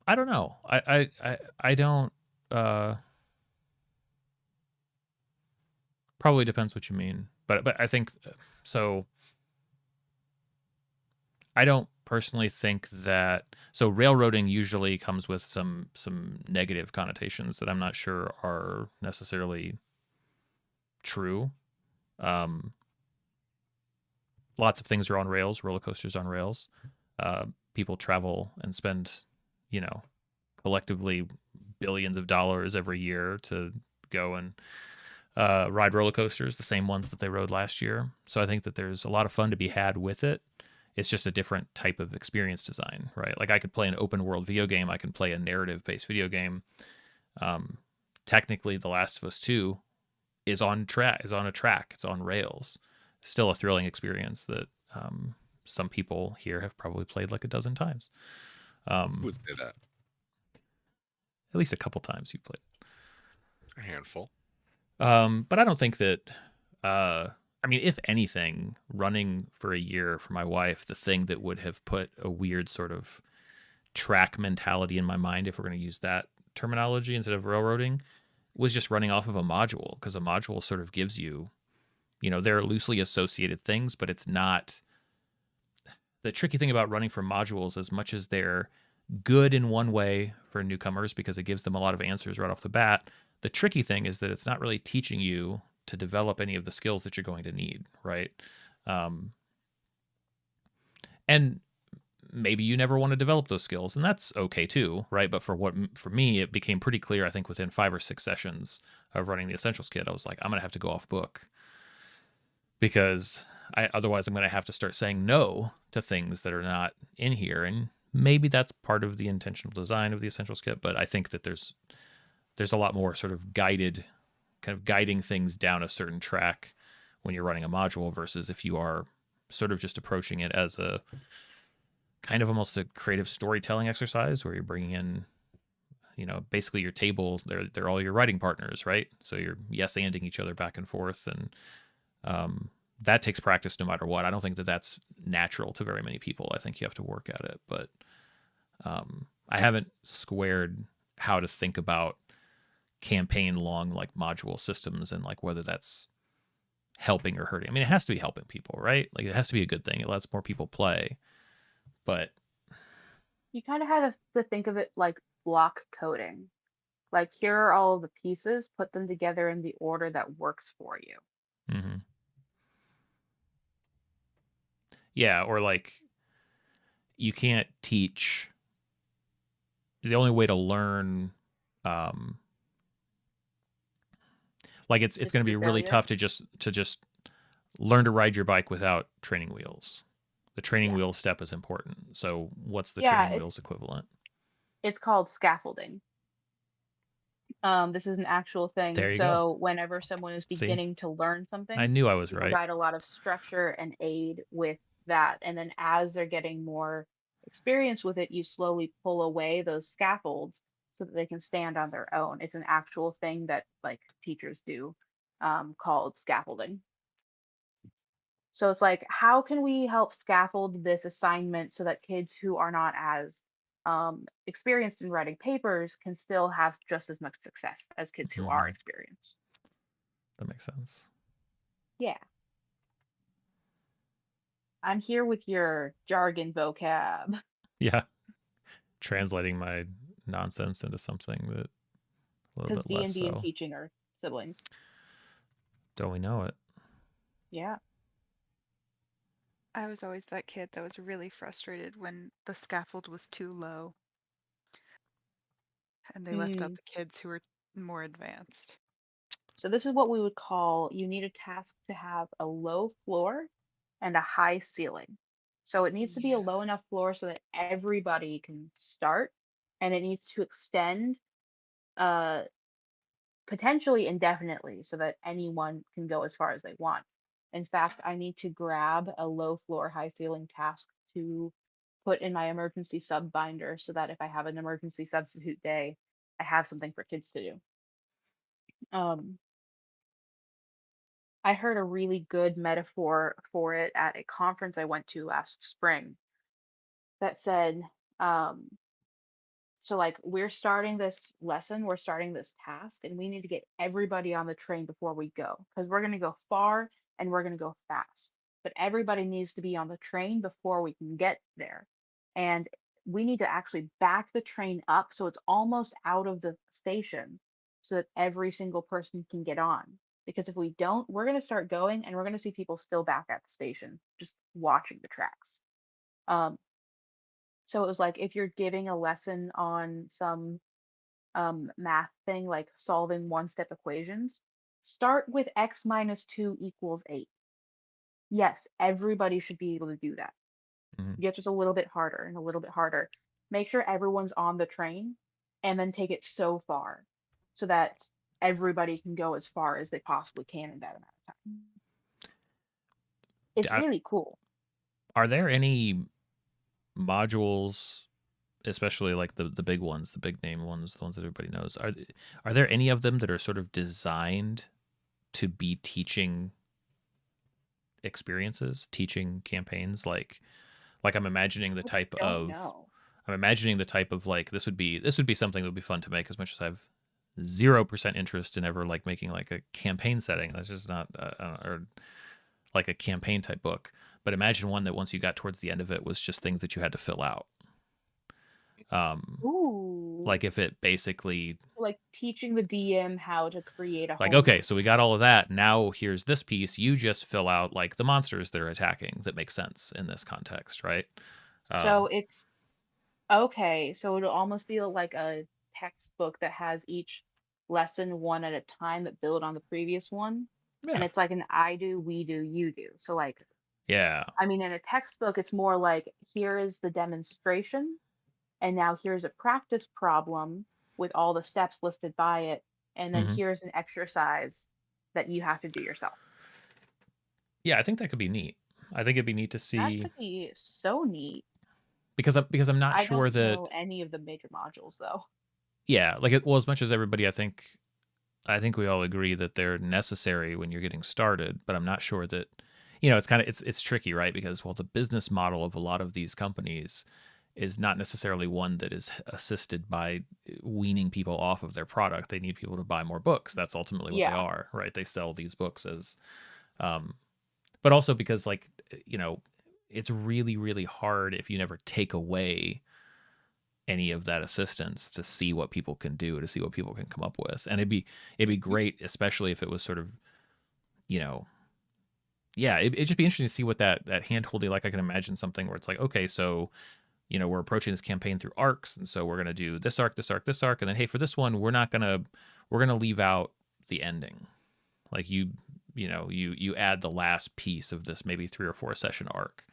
I don't know. I don't. Probably depends what you mean, but I think so. I don't personally think that. So railroading usually comes with some negative connotations that I'm not sure are necessarily true. Um, Lots of things are on rails. Roller coasters on rails. People travel and spend, you know, collectively billions of dollars every year to go and ride roller coasters, the same ones that they rode last year. So I think that there's a lot of fun to be had with it. It's just a different type of experience design, right? Like I could play an open world video game. I can play a narrative based video game. Technically, The Last of Us 2 is on a track. It's on rails. Still a thrilling experience that some people here have probably played like a dozen times. Who would say that? At least a couple times you've played. A handful. But I don't think that. I mean, if anything, running for a year for my wife, the thing that would have put a weird sort of track mentality in my mind, if we're going to use that terminology instead of railroading, was just running off of a module, because a module sort of gives you, they're loosely associated things, but it's not. The tricky thing about running from modules, as much as they're good in one way for newcomers because it gives them a lot of answers right off the bat, the tricky thing is that it's not really teaching you to develop any of the skills that you're going to need, right? And maybe you never want to develop those skills, and that's okay too, right? But for me, it became pretty clear, I think, within 5 or 6 sessions of running the Essentials Kit, I was like, I'm going to have to go off book, because otherwise I'm going to have to start saying no to things that are not in here. And maybe that's part of the intentional design of the Essentials Kit, but I think that there's a lot more sort of guiding things down a certain track when you're running a module, versus if you are sort of just approaching it as a kind of almost a creative storytelling exercise where you're bringing in, basically your table, they're all your writing partners, right? So you're yes-anding each other back and forth, and that takes practice no matter what. I don't think that that's natural to very many people. I think you have to work at it, but I haven't squared how to think about campaign long like module systems and like whether that's helping or hurting. I mean, it has to be helping people, right? Like it has to be a good thing. It lets more people play. But You kind of had to think of it like block coding. Like, here are all of the pieces, put them together in the order that works for you. mm-hmm. Yeah, or like you can't teach. The only way to learn, like it's going to be really tough to just learn to ride your bike without training wheels. The training wheel step is important. So what's the training wheels equivalent? It's called scaffolding. This is an actual thing. There you so go. whenever someone is beginning to learn something, I knew I was you right. provide a lot of structure and aid with that. And then as they're getting more experience with it, you slowly pull away those scaffolds so that they can stand on their own. It's an actual thing that like teachers do, called scaffolding. So it's like, how can we help scaffold this assignment so that kids who are not as experienced in writing papers can still have just as much success as kids who are experienced? That makes sense. Yeah. I'm here with your jargon vocab. Yeah. Translating my nonsense into something that a little bit less so. Because D&D and teaching are siblings. Don't we know it? Yeah. I was always that kid that was really frustrated when the scaffold was too low and they left out the kids who were more advanced. So this is what we would call, you need a task to have a low floor and a high ceiling. So it needs to be a low enough floor so that everybody can start, and it needs to extend potentially indefinitely so that anyone can go as far as they want. In fact, I need to grab a low floor, high ceiling task to put in my emergency sub binder so that if I have an emergency substitute day, I have something for kids to do. I heard a really good metaphor for it at a conference I went to last spring that said, um, so like we're starting this lesson, we're starting this task, and we need to get everybody on the train before we go because we're going to go far and we're going to go fast. But everybody needs to be on the train before we can get there. And we need to actually back the train up so it's almost out of the station so that every single person can get on. Because if we don't, we're going to start going and we're going to see people still back at the station just watching the tracks. Um, so it was like if you're giving a lesson on some math thing like solving one-step equations, start with x minus 2 equals 8. Yes, everybody should be able to do that. Mhm. Get just a little bit harder and a little bit harder. Make sure everyone's on the train and then take it so far so that everybody can go as far as they possibly can in that amount of time. It's I- really cool. Are there any modules, especially like the big ones, the big name ones, the ones that everybody knows? Are there any of them that are sort of designed to be teaching experiences, teaching campaigns? Like I'm imagining the type Don't of know. I'm imagining the type of like this would be something that would be fun to make, as much as I've 0% interest in ever like making like a campaign setting. That's just not or like a campaign type book. But imagine one that once you got towards the end of it was just things that you had to fill out. Ooh. Like if it basically So like teaching the DM how to create a like, home okay, so we got all of that. Now here's this piece. You just fill out like the monsters that are attacking that make sense in this context, right? So it's okay. So it'll almost be like a textbook that has each lesson one at a time that build on the previous one. And Yeah. it's like an I do, we do, you do. So like, Yeah. I mean, in a textbook, it's more like here is the demonstration, and now here's a practice problem with all the steps listed by it, and then Mhm. here's an exercise that you have to do yourself. Yeah, I think that could be neat. I think it'd be neat to That see could be so neat. because I'm not I sure don't that know any of the major modules though. yeah, like well, as much as everybody, I think we all agree that they're necessary when you're getting started, but I'm not sure that it's kind of it's tricky, right? Because well, the business model of a lot of these companies is not necessarily one that is assisted by weaning people off of their product. They need people to buy more books. That's ultimately what they Yeah. are, right? They sell these books as but also because like it's really really hard if you never take away any of that assistance to see what people can do, to see what people can come up with. And it'd be great, especially if it was sort of yeah, it'd just be interesting to see what that hand holding, like I can imagine something where it's like, okay, so we're approaching this campaign through arcs, and so we're gonna do this arc, this arc, this arc, and then hey, for this one we're gonna leave out the ending. Like you add the last piece of this maybe 3 or 4 session arc,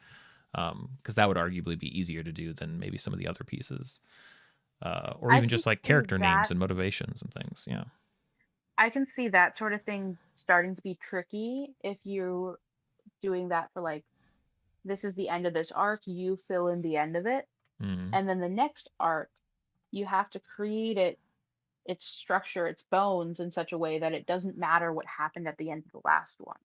because that would arguably be easier to do than maybe some of the other pieces, or I even can just like see character names that. and motivations and things. Yeah. I can see that sort of thing starting to be tricky if you're doing that for like, this is the end of this arc, you fill in the end of it. Mhm. And then the next arc, you have to create its structure, its bones in such a way that it doesn't matter what happened at the end of the last one.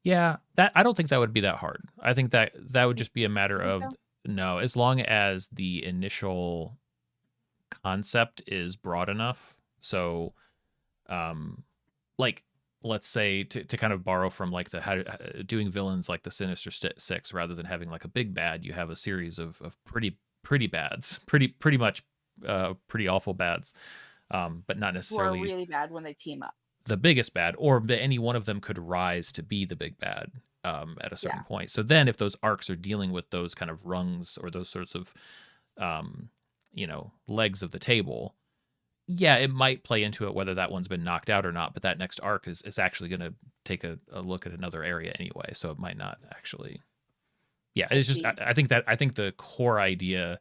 Yeah, that I don't think that would be that hard. I think that would just be a matter You think of so? no, as long as the initial concept is broad enough. So, like let's say to kind of borrow from like the doing villains like the Sinister Six, rather than having like a big bad, you have a series of pretty bads, pretty much pretty awful bads, but not Who are necessarily really bad when they team up. the biggest bad, or any one of them could rise to be the big bad at a certain Yeah. point. So then if those arcs are dealing with those kind of rungs or those sorts of legs of the table, yeah, it might play into it whether that one's been knocked out or not, but that next arc is actually going to take a look at another area anyway, so it might not actually. Yeah, it's just see. I think the core idea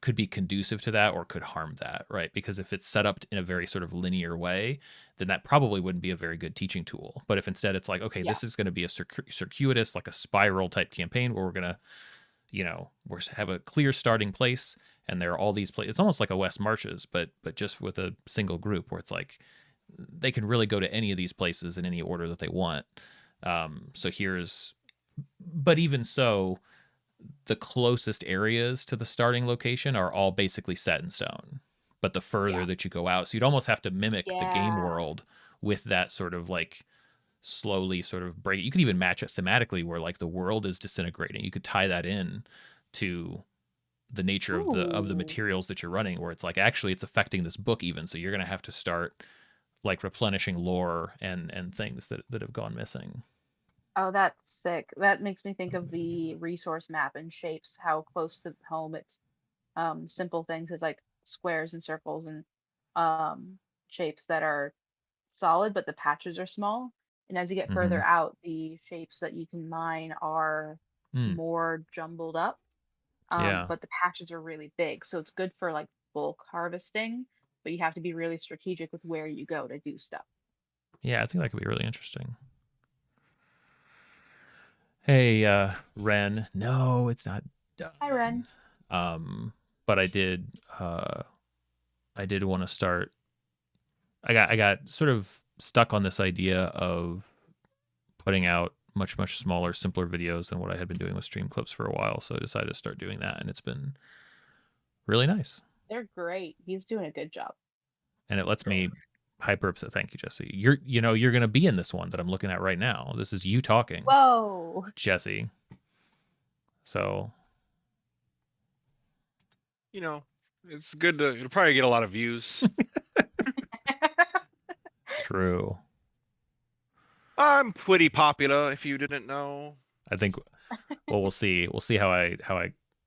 could be conducive to that or could harm that, right? Because if it's set up in a very sort of linear way, then that probably wouldn't be a very good teaching tool. But if instead it's like, okay, Yeah. this is going to be a circuitous, like a spiral type campaign where we're going to, we have a clear starting place, and there are all these places. It's almost like a West Marches, but just with a single group where it's like, they can really go to any of these places in any order that they want. So but even so, the closest areas to the starting location are all basically set in stone. But the further Yeah. that you go out, so you'd almost have to mimic the game Yeah. world with that sort of like slowly sort of break. You could even match it thematically where like the world is disintegrating. You could tie that in to the nature of the Ooh. materials that you're running, where it's like actually it's affecting this book even. So you're gonna have to start like replenishing lore and things that have gone missing. Oh, that's sick. That makes me think of the resource map and shapes, how close to home it's simple things as like squares and circles and shapes that are solid, but the patches are small. And as you get Mm-hmm. further out, the shapes that you can mine are more jumbled up, Yeah. but the patches are really big. So it's good for like bulk harvesting, but you have to be really strategic with where you go to do stuff. Yeah, I think that could be really interesting. Hey, Ren. No, it's not done. Hi, Ren. But I did want to start. I got sort of stuck on this idea of putting out much smaller, simpler videos than what I had been doing with stream clips for a while. So I decided to start doing that, and it's been really nice. They're great. He's doing a good job. And it lets me hyper upset. Thank you, Jesse. You're going to be in this one that I'm looking at right now. This is you talking. Whoa, Jesse. So, It's good to. It'll probably get a lot of views. true. I'm pretty popular, if you didn't know. I think. Well, we'll see. We'll see how I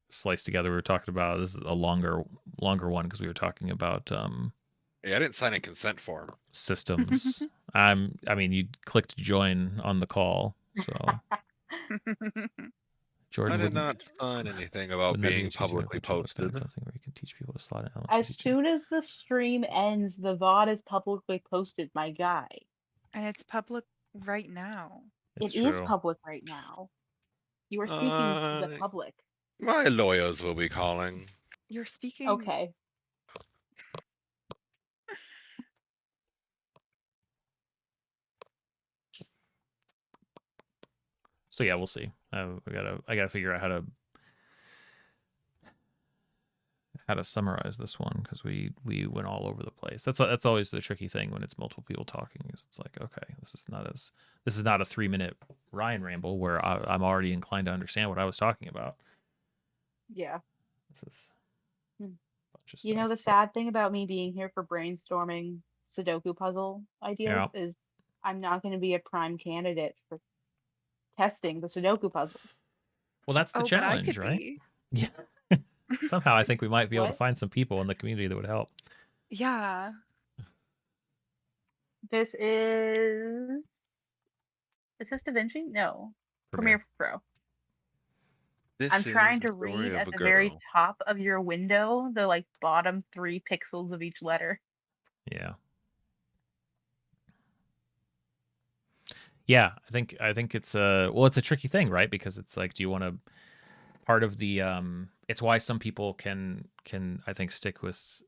slice together. We were talking about this is a longer one because we were talking about Yeah, I didn't sign a consent form. systems. I mean, you clicked join on the call, so Jordan I did wouldn't- not sign anything about wouldn't that be being a teaching publicly virtual book? posted. That's something where you can teach people to slot in. as soon as the stream ends, the VOD is publicly posted, my guy. And it's public right now. It's It is true. public right now. You are speaking to the public. My lawyers will be calling. You're speaking. Okay. So yeah, we'll see. I gotta figure out how to summarize this one because we went all over the place. That's always the tricky thing when it's multiple people talking. Is it's like, okay, this is not a 3-minute Ryan ramble where I'm already inclined to understand what I was talking about. Yeah. This is Hmm. a bunch of You know, stuff, the sad thing about me being here for brainstorming Sudoku puzzle ideas is I'm not going to be a prime candidate for testing the Sudoku puzzle. Well, that's the challenge, but I could right? be. Yeah. Somehow I think we might be able to What? find some people in the community that would help. Yeah. This is this Da Vinci? No. Premiere Pro. This I'm is trying the to story read of at a the very girl. top of your window, the like bottom 3 pixels of each letter. Yeah. Yeah, I think it's it's a tricky thing, right? Because it's like, do you want to part of the it's why some people can I think stick with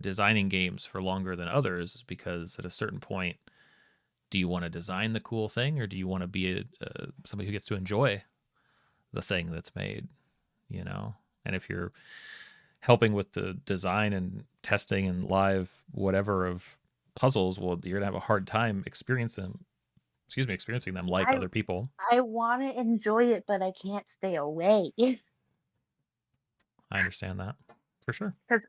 designing games for longer than others, is because at a certain point, do you want to design the cool thing or do you want to be somebody who gets to enjoy the thing that's made, And if you're helping with the design and testing and live whatever of puzzles, well, you're gonna have a hard time experiencing them like other people. I want to enjoy it, but I can't stay away. I understand that for sure. Because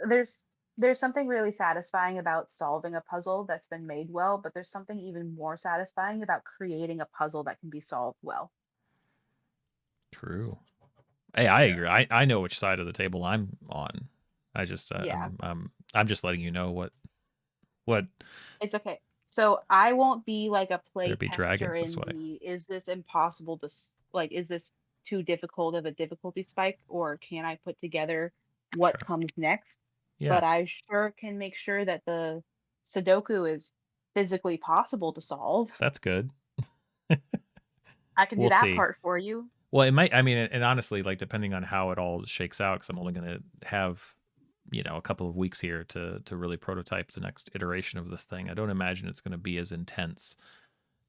there's something really satisfying about solving a puzzle that's been made well, but there's something even more satisfying about creating a puzzle that can be solved well. True. Hey, I agree. I know which side of the table I'm on. I just Yeah. I'm just letting you know what It's okay. So I won't be like a play There be tester dragons this in way. the is this impossible to is this too difficult of a difficulty spike, or can I put together what Sure. comes next? Yeah. But I sure can make sure that the Sudoku is physically possible to solve. That's good. I can do We'll that see. part for you. Well, it might. I mean, and honestly, like depending on how it all shakes out, because I'm only going to have a couple of weeks here to really prototype the next iteration of this thing. I don't imagine it's going to be as intense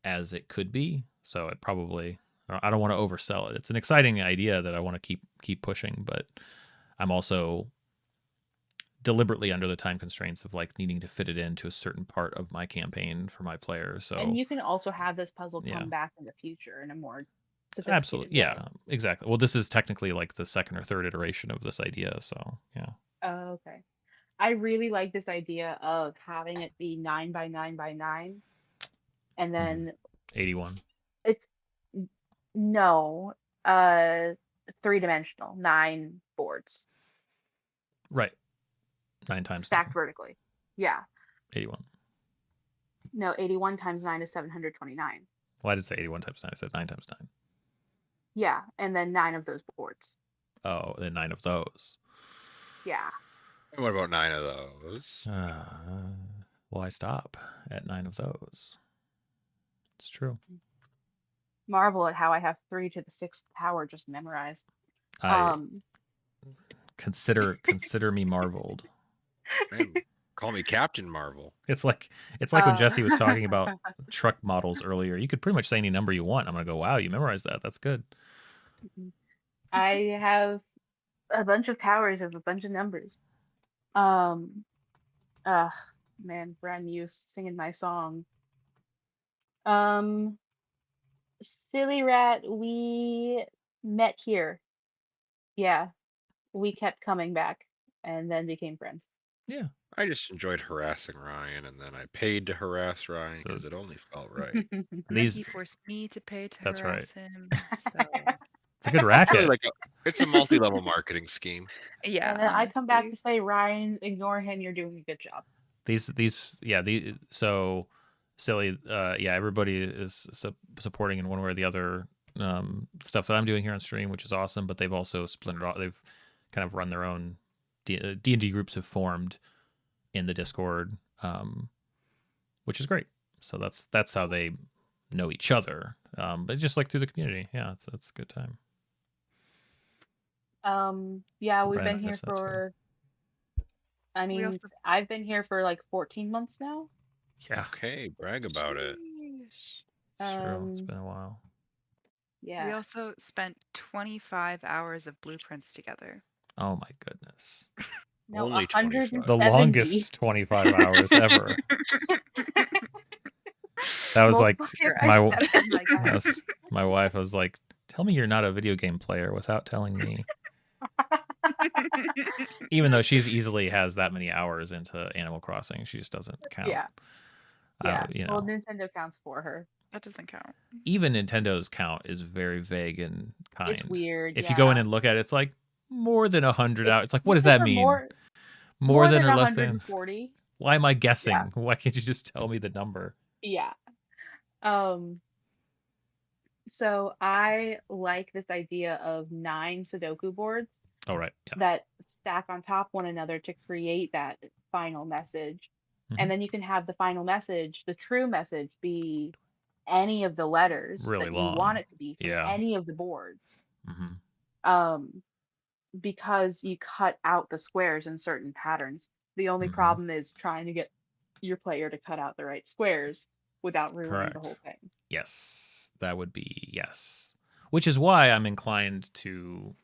as it could be. So it probably, I don't want to oversell it. It's an exciting idea that I want to keep pushing, but I'm also deliberately under the time constraints of like needing to fit it into a certain part of my campaign for my players. So And you can also have this puzzle Yeah. come back in the future in a more sophisticated absolutely, way. yeah, exactly. Well, this is technically like the second or third iteration of this idea. So yeah, Oh, okay. I really like this idea of having it be 9 by 9 by 9, and then 81. it's no, 3-dimensional, 9 boards Right. 9 times stacked 9. vertically. Yeah. 81. No, 81 times 9 is 729. Well, I did say 81 times 9. I said 9 times 9. Yeah, and then 9 of those boards. Oh, then 9 of those. Yeah. And what about 9 of those? Well, I stop at 9 of those. It's true. Marvel at how I have 3 to the 6th power just memorized. I consider me marveled. Man, call me Captain Marvel. It's like when Jesse was talking about truck models earlier. You could pretty much say any number you want. I'm gonna go, wow, you memorized that. That's good. I have a bunch of powers of a bunch of numbers. Man, brand new singing my song. Silly Rat, we met here. Yeah, we kept coming back and then became friends. Yeah. I just enjoyed harassing Ryan, and then I paid to harass Ryan So- because it only felt right. And These- then he forced me to pay to That's harass right. him. So, It's a good Really racket. like it's a multi-level marketing scheme. yeah. And then I come back to honestly. say, Ryan, ignore him. You're doing a good job. So silly. Everybody is supporting in one way or the other stuff that I'm doing here on stream, which is awesome. But they've also splintered off. They've kind of run their own D&D groups have formed in the Discord, which is great. So that's how they know each other. But just like through the community, yeah, it's a good time. Yeah, we've Brandon been here does that too. for. I mean, also- I've been here for like 14 months now. Yeah, Okay, brag about it. Sheesh. it's true. It's Um, been a while. Yeah. We also spent 25 hours of blueprints together. Oh my goodness. No, Only 25. 170. The longest 25 hours ever. That was like Multiple year my I stepped in like that. yes, my wife was like, "Tell me you're not a video game player without telling me." Even though she's easily has that many hours into Animal Crossing, she just doesn't count. Yeah. Yeah. You Well, know, Nintendo counts for her. That doesn't count. even Nintendo's count is very vague and kind. It's weird. If you go in yeah. and look at it, it's like more than 100 It's hours. It's like, what does that either mean? More, More than or less than? 140. Why am I guessing? Yeah. Why can't you just tell me the number? Yeah. So I like this idea of 9 Sudoku boards Oh, right. Yes. that stack on top one another to create that final message. Mhm. And then you can have the final message, the true message, be any of the letters Really that long. you want it to be from Yeah. any of the boards. Mhm. Because you cut out the squares in certain patterns. The only Mhm. problem is trying to get your player to cut out the right squares without ruining the whole thing. Yes, that would be yes. Which is why I'm inclined to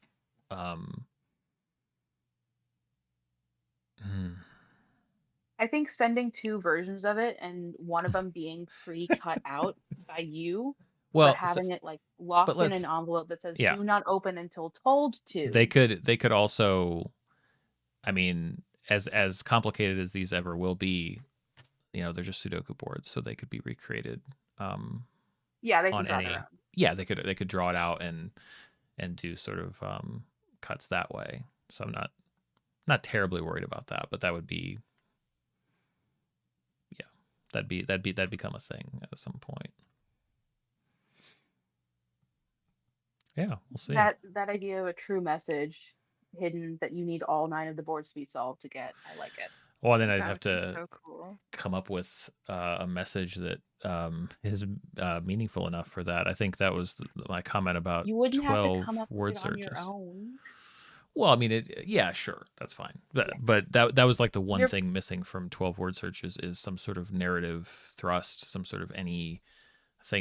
I think sending 2 versions of it and one of them being pre-cut out by you, well, but having it like locked but in an let's- envelope that says yeah. do not open until told to. they could also, I mean, as complicated as these ever will be, they're just Sudoku boards, so they could be recreated. Yeah, they on can draw any- their own. Yeah, they could draw it out and do sort of cuts that way. So I'm not terribly worried about that, but that would be, yeah, that'd become a thing at some point. Yeah, we'll see. That idea of a true message hidden that you need all 9 of the boards to be solved to get. I like it. Well, then I'd That have would be to so cool. come up with a message that is meaningful enough for that. I think that was my comment about You wouldn't have to 12 come up word with it on your searches. own. Well, I mean, yeah, sure, that's fine. Yeah. But that was like the one You're- thing missing from 12 word searches is some sort of narrative thrust, some sort of anything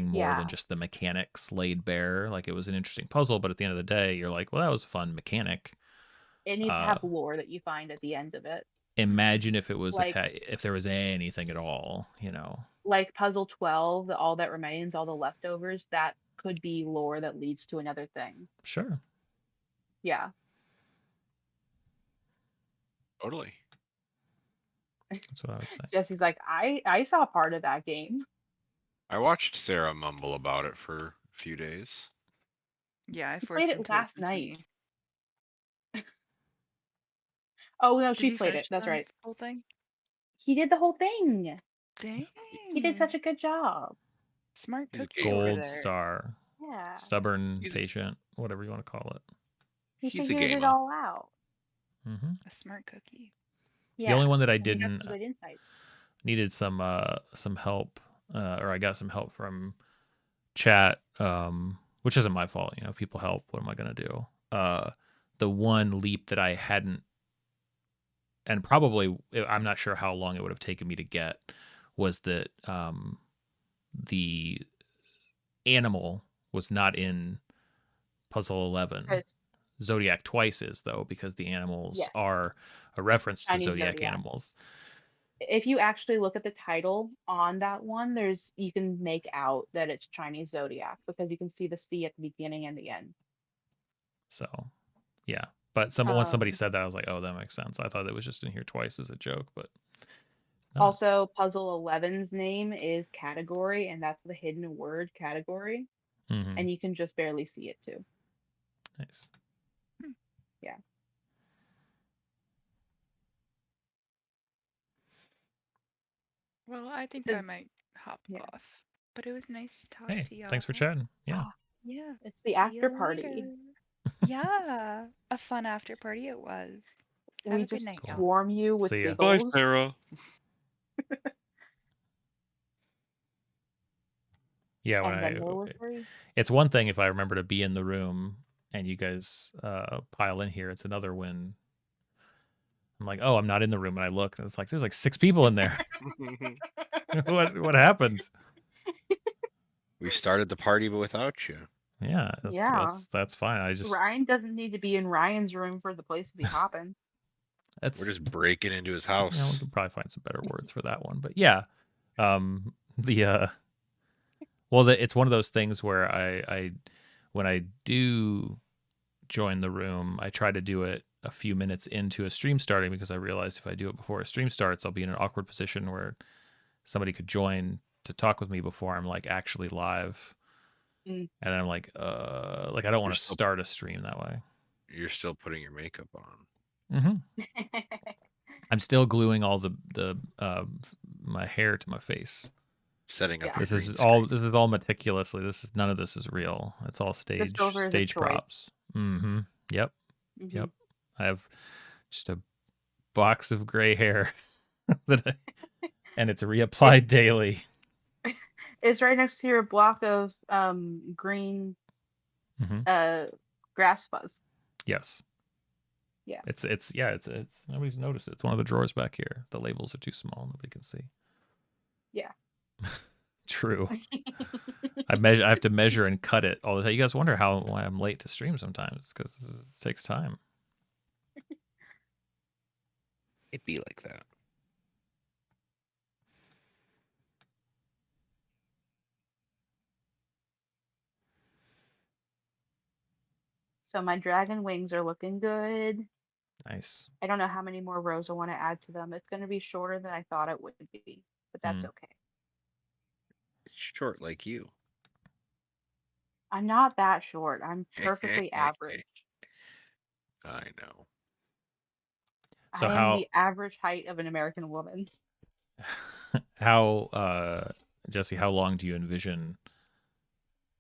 more than Yeah. just the mechanics laid bare. Like, it was an interesting puzzle, but at the end of the day, you're like, well, that was a fun mechanic. It needs to have lore that you find at the end of it. Imagine if it was Like- if there was anything at all, you know. Like puzzle 12, all that remains, all the leftovers, that could be lore that leads to another thing. Sure. Yeah. Totally. That's what I would say. Jesse's like, I saw part of that game. I watched Sarah mumble about it for a few days. Yeah, I He forced played him it to last listen to night. me. Oh no, Did she you played finish it. That's the right. whole thing? He did the whole thing. Dang. He did such a good job. smart He's a cookie over Gold there. star, Yeah. stubborn, He's- patient, whatever you want to call it. He He's a figured it gamer. all out. Hmm. A smart cookie. Yeah. The only one that I and he got didn't some good insight. needed some help, or I got some help from chat, which isn't my fault. You know, people help. What am I gonna do? The one leap that I hadn't, and probably I'm not sure how long it would have taken me to get, was that the animal was not in puzzle 11. Good. Zodiac twice is, though, because the animals Yes. are a reference to Chinese Zodiac Zodiac. animals. If you actually look at the title on that one, you can make out that it's Chinese Zodiac because you can see the C at the beginning and the end. So, yeah. But once somebody Um, said that, I was like, oh, that makes sense. I thought it was just in here twice as a joke, but it's not. Also, puzzle 11's name is category, and that's the hidden word category, Mhm. and you can just barely see it too. Nice. Yeah. Well, I think So- I might hop yeah. off. But it was nice to talk Hey, to y'all. thanks for chatting. Yeah. Yeah. It's the See after you party. later. Yeah. A fun after party it was. Have We a good just night, y'all. swarm you with See ya. giggles. Sarah. Yeah, when And then there were 3. it's one thing if I remember to be in the room and you guys pile in here. It's another when I'm like, oh, I'm not in the room, and I look and it's like there's like 6 people in there. what happened? We started the party, but without you. Yeah, Yeah. that's fine. I just Ryan doesn't need to be in Ryan's room for the place to be hopping. that's We're just breaking into his you know, we house. could probably find some better words for that one, but yeah, it's one of those things where I when I do join the room, I try to do it a few minutes into a stream starting because I realized if I do it before a stream starts, I'll be in an awkward position where somebody could join to talk with me before I'm like actually live. Mm. And then I'm like I don't want to still- start a stream that way. You're still putting your makeup on. Mm-hmm. I'm still gluing all the my hair to my face. Setting up Yeah. your This is green all meticulously. None of this is real. It's all stage silver is a choice. props. Mm-hmm. Yep. Mhm. Yep. I have just a box of gray hair and it's reapplied daily. It's right next to your block of green Mhm. grass fuzz. Yes. Yeah. It's nobody's noticed it. It's one of the drawers back here. The labels are too small. Nobody can see. Yeah. True. I have to measure and cut it all the time. You guys wonder why I'm late to stream sometimes because it takes time. It'd be like that. So my dragon wings are looking good. Nice. I don't know how many more rows I want to add to them. It's going to be shorter than I thought it would be, but that's okay. It's short like you. I'm not that short. I'm perfectly average. I know. So I am how the average height of an American woman. Jesse, how long do you envision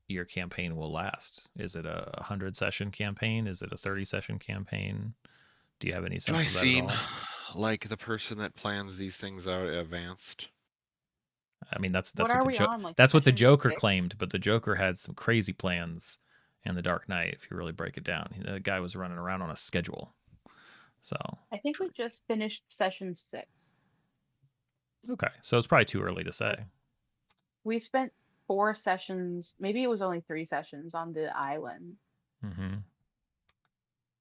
your campaign will last? Is it a 100 session campaign? Is it a 30 session campaign? Do you have any Do sense I of that seem at all? like the person that plans these things out advanced? I mean, that's What what are the we on? Like that's what the session Joker 6? claimed, but the Joker had some crazy plans, and The Dark Knight, if you really break it down. The guy was running around on a schedule. So, I think we just finished session 6. okay. So it's probably too early to say. We spent 4 sessions, maybe it was only 3 sessions on the island, Mm-hmm.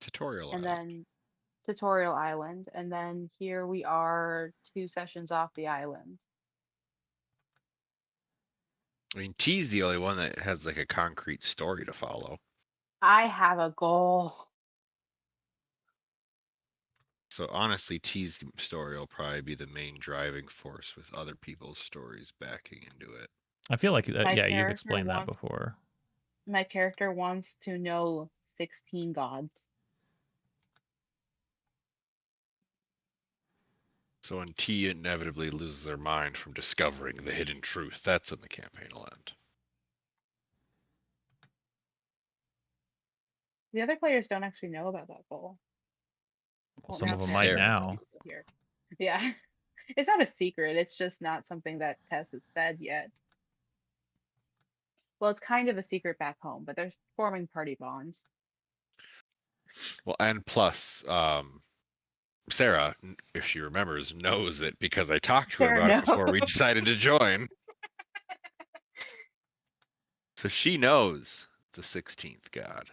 Tutorial and island. then tutorial island, and then here we are 2 sessions off the island. I mean, T's the only one that has like a concrete story to follow. I have a goal. So honestly, T's story will probably be the main driving force with other people's stories backing into it. I feel like, My yeah, you've character explained that wants- before. My character wants to know 16 gods. So when T inevitably loses their mind from discovering the hidden truth, that's when the campaign will end. The other players don't actually know about that goal. Well, some of not them many might Sarah. now. people here. Yeah. It's not a secret. It's just not something that Tess has said yet. Well, it's kind of a secret back home, but they're forming party bonds. Well, and plus, Sarah, if she remembers, knows it because I talked to her Sarah about it before we knows. decided to join. So she knows the 16th god.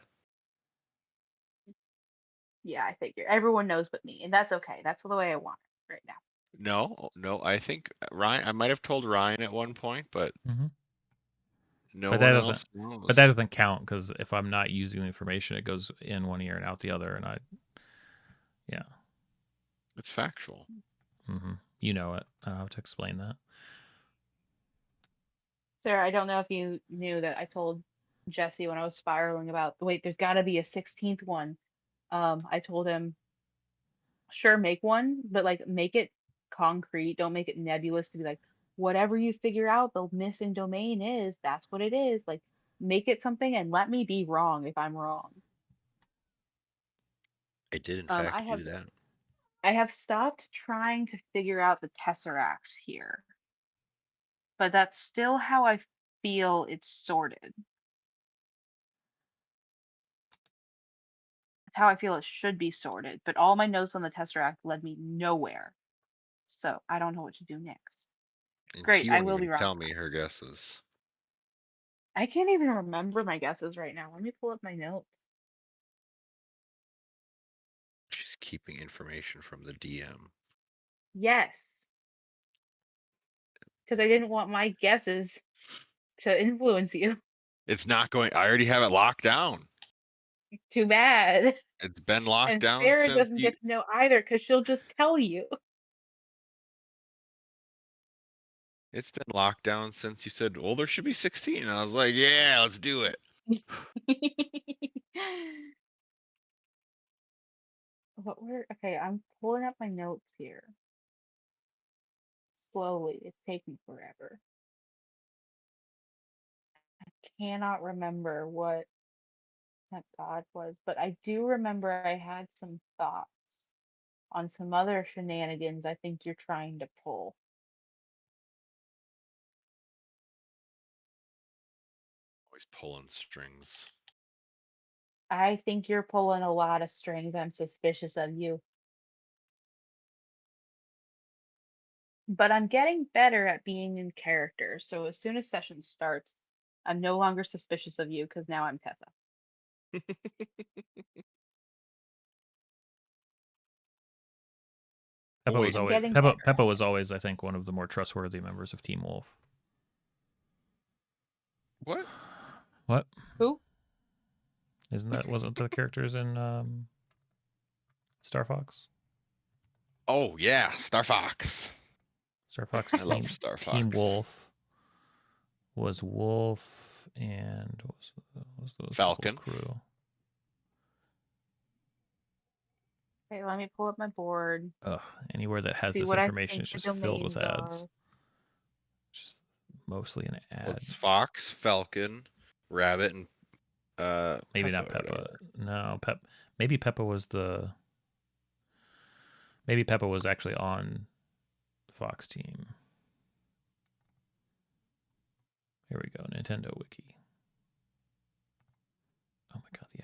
Yeah, I figure everyone knows but me, and that's okay. That's the way I want it right now. No, I think Ryan. I might have told Ryan at one point, but Mhm. no But one that else doesn't- knows. But that doesn't count because if I'm not using the information, it goes in one ear and out the other, and yeah. It's factual. Mm-hmm. You know it. I don't have to explain that. Sarah, I don't know if you knew that I told Jesse when I was spiraling about, wait, there's got to be a 16th one. I told him, sure, make one, but like make it concrete. Don't make it nebulous to be like, whatever you figure out the missing domain is, that's what it is. Like, make it something and let me be wrong if I'm wrong. I did, in I fact, have do that. I have stopped trying to figure out the tesseract here, but that's still how I feel it's sorted. It's how I feel it should be sorted, but all my notes on the tesseract led me nowhere. So I don't know what to do next. And Great, T I won't will even be wrong. tell me her guesses. I can't even remember my guesses right now. Let me pull up my notes. She's keeping information from the DM. Yes. Because I didn't want my guesses to influence you. It's not going. I already have it locked down. Too bad. It's been locked And down Sarah since doesn't you. get to know either because she'll just tell you. It's been locked down since you said, "Well, there should be 16." And I was like, "Yeah, let's do it." Okay, I'm pulling up my notes here. Slowly, it's taking forever. I cannot remember what that god was, but I do remember I had some thoughts on some other shenanigans I think you're trying to pull. Always pulling strings. I think you're pulling a lot of strings. I'm suspicious of you. But I'm getting better at being in character. So as soon as session starts, I'm no longer suspicious of you because now I'm Tessa. Peppa wait. was I'm always getting better. Peppa was always, I think, one of the more trustworthy members of Team Wolf. What? What? Who? Wasn't the characters in Star Fox? Oh yeah, Star Fox. Star Fox I love Star Team Fox. Wolf was Wolf and what was the whole Falcon. crew? Okay, let me pull up my board. Ugh, anywhere that has See this what I information is think just the filled with domains ads. are. It's just mostly an ad. Well, it's Fox, Falcon, Rabbit, and Maybe not Peppa. Peppa. No, maybe Peppa was Maybe Peppa was actually on the Fox team. Here we go, Nintendo Wiki.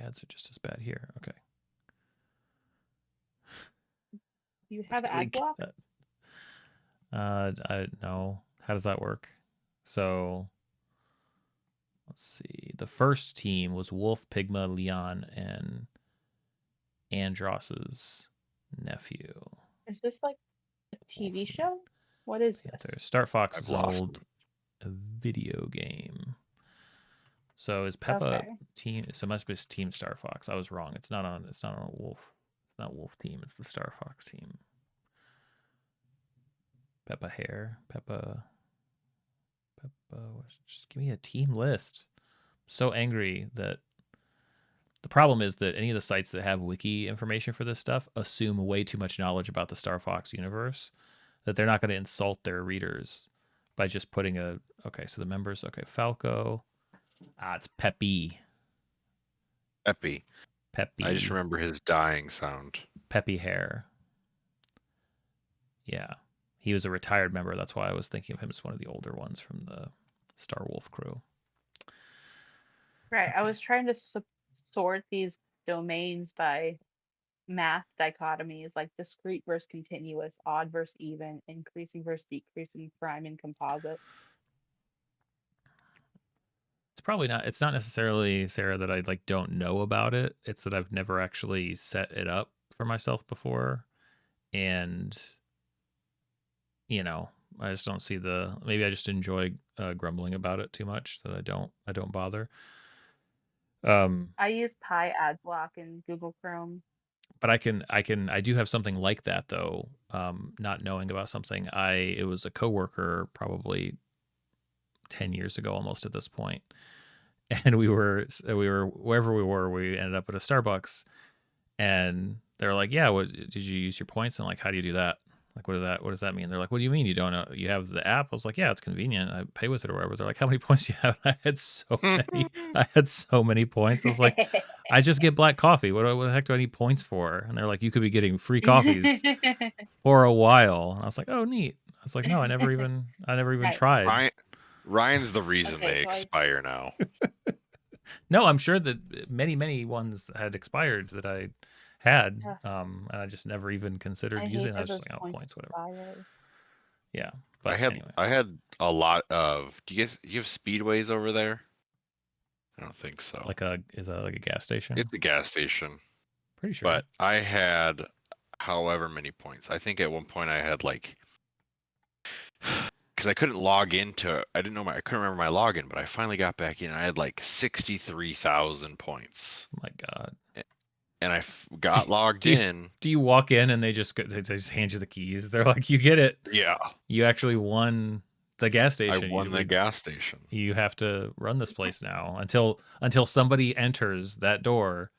ads are just as bad here. Okay. Do you have Daily ad block? I no. How does that work? So let's see. The first team was Wolf, Pigma, Leon, and Andros's nephew. Is this like a TV show? What is Panther. this? Star Fox I've is lost old a video game. So is Peppa Okay. team? So it must be Team Star Fox. I was wrong. It's not on. It's not on a Wolf. It's not Wolf team. It's the Star Fox team. Peppa Hair. Peppa. Just give me a team list. I'm so angry that the problem is that any of the sites that have wiki information for this stuff assume way too much knowledge about the Star Fox universe that they're not going to insult their readers by just putting a okay. So the members. Okay, Falco. It's Peppy. Peppy. Peppy. I just remember his dying sound. Peppy Hair. Yeah. He was a retired member. That's why I was thinking of him as one of the older ones from the Star Wolf crew. Right. I Okay. was trying to sort these domains by math dichotomies, like discrete versus continuous, odd versus even, increasing versus decreasing, prime and composite. It's probably not. It's not necessarily, Sarah, that I like don't know about it. It's that I've never actually set it up for myself before, and I just don't see the. Maybe I just enjoy grumbling about it too much that I don't bother. I use Pi ad block in Google Chrome. But I do have something like that though. Not knowing about something, it was a coworker probably 10 years ago, almost at this point, and we were wherever we ended up at a Starbucks, and they're like, "Yeah, what did you use your points?" And I'm like, "How do you do that? Like, what does that mean?" They're like, "What do you mean you don't know? You have the app?" I was like, "Yeah, it's convenient. I pay with it or whatever." They're like, "How many points do you have?" I had so many. I had so many points. I was like, "I just get black coffee. What the heck do I need points for?" And they're like, "You could be getting free coffees for a while." And I was like, "Oh, neat." I was like, "No, I never even Right. tried." Ryan's the reason Okay, they so I- expire now. No, I'm sure that many ones had expired that I had, Ugh. and I just never even considered I using hate it. I that was just those like, "Oh, points, whatever." expire. Yeah, I but had anyway, I had a lot of. You have speedways over there? I don't think so. is that like a gas station? It's a gas station, Pretty sure. but I had however many points. I think at one point I had like because I couldn't log into. I didn't know I couldn't remember my login, but I finally got back in. I had like 63,000 points, Oh my God. and I got logged Do you, in. do you walk in and they just hand you the keys? They're like, "You get it. Yeah, You actually won the gas I station. won the gas station. You have to run this place now until somebody enters that door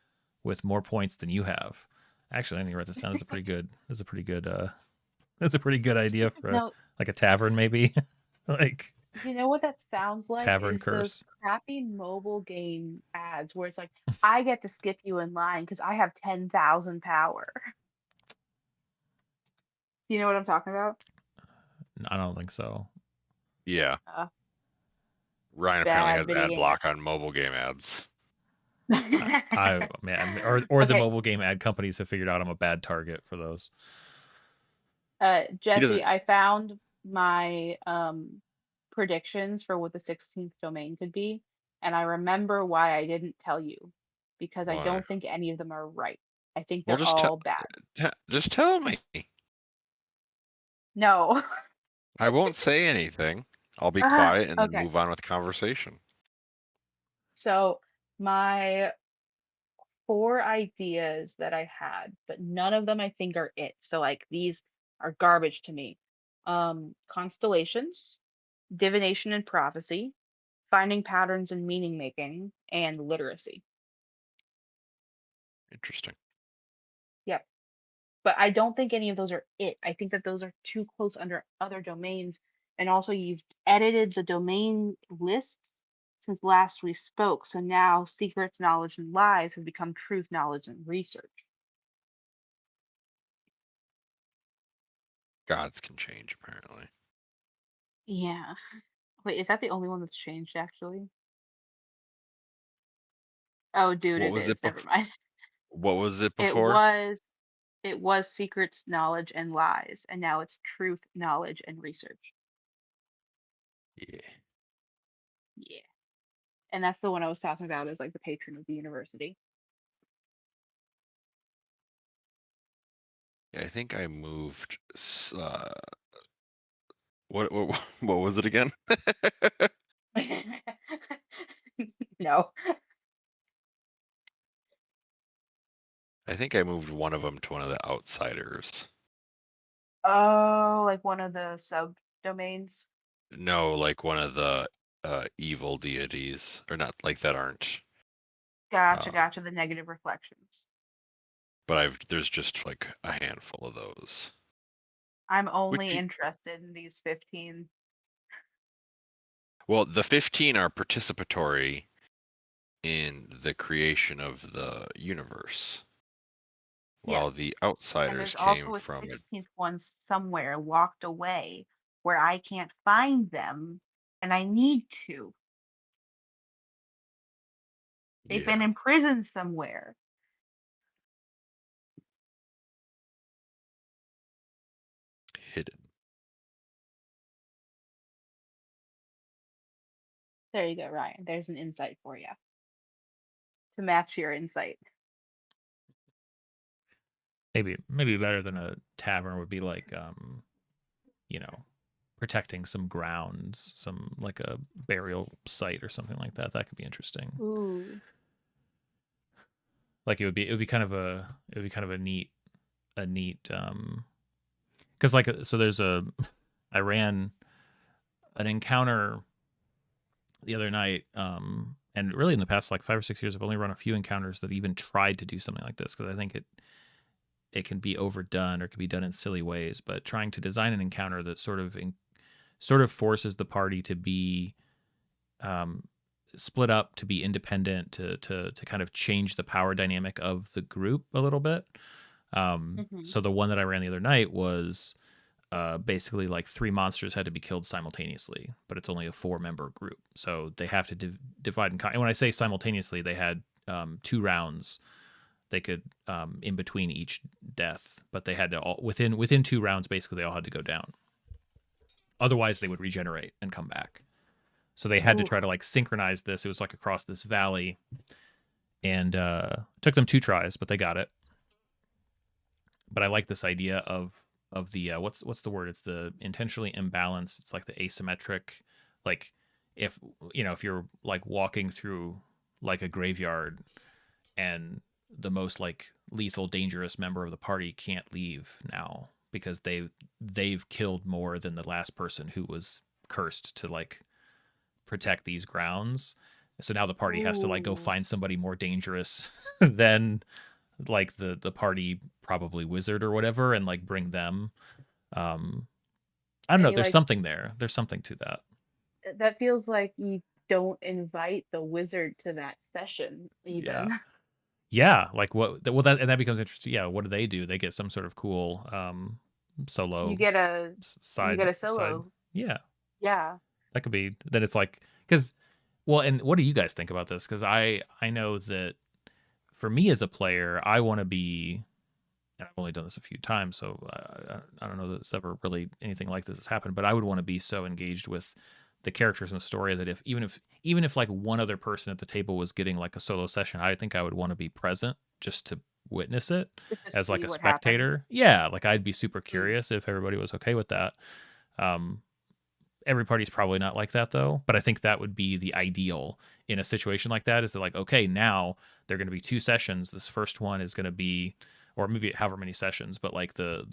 with more points than you have." Actually, I need to write this down. That's a pretty good. That's a pretty good idea for No, like a tavern, maybe. Like you know what that sounds like tavern is those curse. crappy mobile game ads where it's like, I get to skip you in line because I have 10,000 power. You know what I'm talking about? I don't think so. Yeah, Uh, Ryan apparently bad has video ad game block on mobile game ads. Man, or the Okay. mobile game ad companies have figured out I'm a bad target for those. Jesse, doesn't- I found my predictions for what the 16th domain could be, and I remember why I didn't tell you because I Why? don't think any of them are right. I think Well, they're all bad. just tell me. No. I won't say anything. I'll be Ah, quiet and then okay. move on with the conversation. So my 4 ideas that I had, but none of them I think are it. So like these are garbage to me. Constellations, divination and prophecy, finding patterns and meaning making, and literacy. Interesting. Yep. But I don't think any of those are it. I think that those are too close under other domains. And also you've edited the domain lists since last we spoke. So now secrets, knowledge, and lies has become truth, knowledge, and research. Gods can change, apparently. Yeah. Wait, is that the only one that's changed actually? Oh, dude, What it was is. it Never before? mind. What was it It before? was it was secrets, knowledge, and lies, and now it's truth, knowledge, and research. Yeah. Yeah. And that's the one I was talking about as like the patron of the university. Yeah, I think I moved. What was it again? No. I think I moved one of them to one of the outsiders. Oh, like one of the subdomains. No, like one of the evil deities, or not like that aren't. Gotcha, Uh, gotcha. The negative reflections. but there's just like a handful of those. I'm Which only interested in these 15. Well, the 15 are participatory in the creation of the universe, Yes. while the And outsiders there's came also a from it. 16th one somewhere locked away where I can't find them and I need to. They've been Yeah, imprisoned somewhere. hidden. There you go, Ryan. There's an insight for you to match your insight. Maybe better than a tavern would be like you know, protecting some grounds, some like a burial site or something like that. That could be interesting. Ooh. Like it would be kind of a neat because like so there's a I ran an encounter the other night and really in the past like 5 or 6 years I've only run a few encounters that even tried to do something like this because I think it can be overdone or can be done in silly ways, but trying to design an encounter that sort of forces the party to be um, split up, to be independent, to kind of change the power dynamic of the group a little bit. Hmm. So the one that I ran the other night was basically like 3 monsters had to be killed simultaneously, but it's only a 4-member group, so they have to divide and conquer. And when I say simultaneously, they had 2 rounds. They could in between each death, but they had to all within 2 rounds. Basically, they all had to go down. Otherwise, they would regenerate and come back. So they had to Ooh. try to like synchronize this. It was like across this valley, and took them 2 tries, but they got it. But I like this idea of the what's the word? It's the intentionally imbalanced. It's like the asymmetric, like if if you're like walking through like a graveyard and the most like lethal dangerous member of the party can't leave now because they've killed more than the last person who was cursed to like protect these grounds. So now the party has to like go Ooh. find somebody more dangerous than like the party probably wizard or whatever and like bring them. I don't know, Any there's like something there. There's something to that. that feels like you don't invite the wizard to that session Yeah. even. Yeah, like that becomes interesting. Yeah, what do? They get some sort of cool You solo get a side. solo. Yeah, Yeah. that could be. Then it's like because well, and what do you guys think about this? Because I know that for me as a player, I want to be, and I've only done this a few times, so I don't know that it's ever really anything like this has happened. But I would want to be so engaged with the characters in the story that even if like one other person at the table was getting like a solo session, I think I would want to be present just to witness it To just as like see a what happens. spectator. Yeah, like I'd be super Mm. curious if everybody was okay with that. Um, every party's probably not like that though, but I think that would be the ideal in a situation like that. Is that like okay, now they're going to be 2 sessions. This first one is going to be, or maybe however many sessions, but like the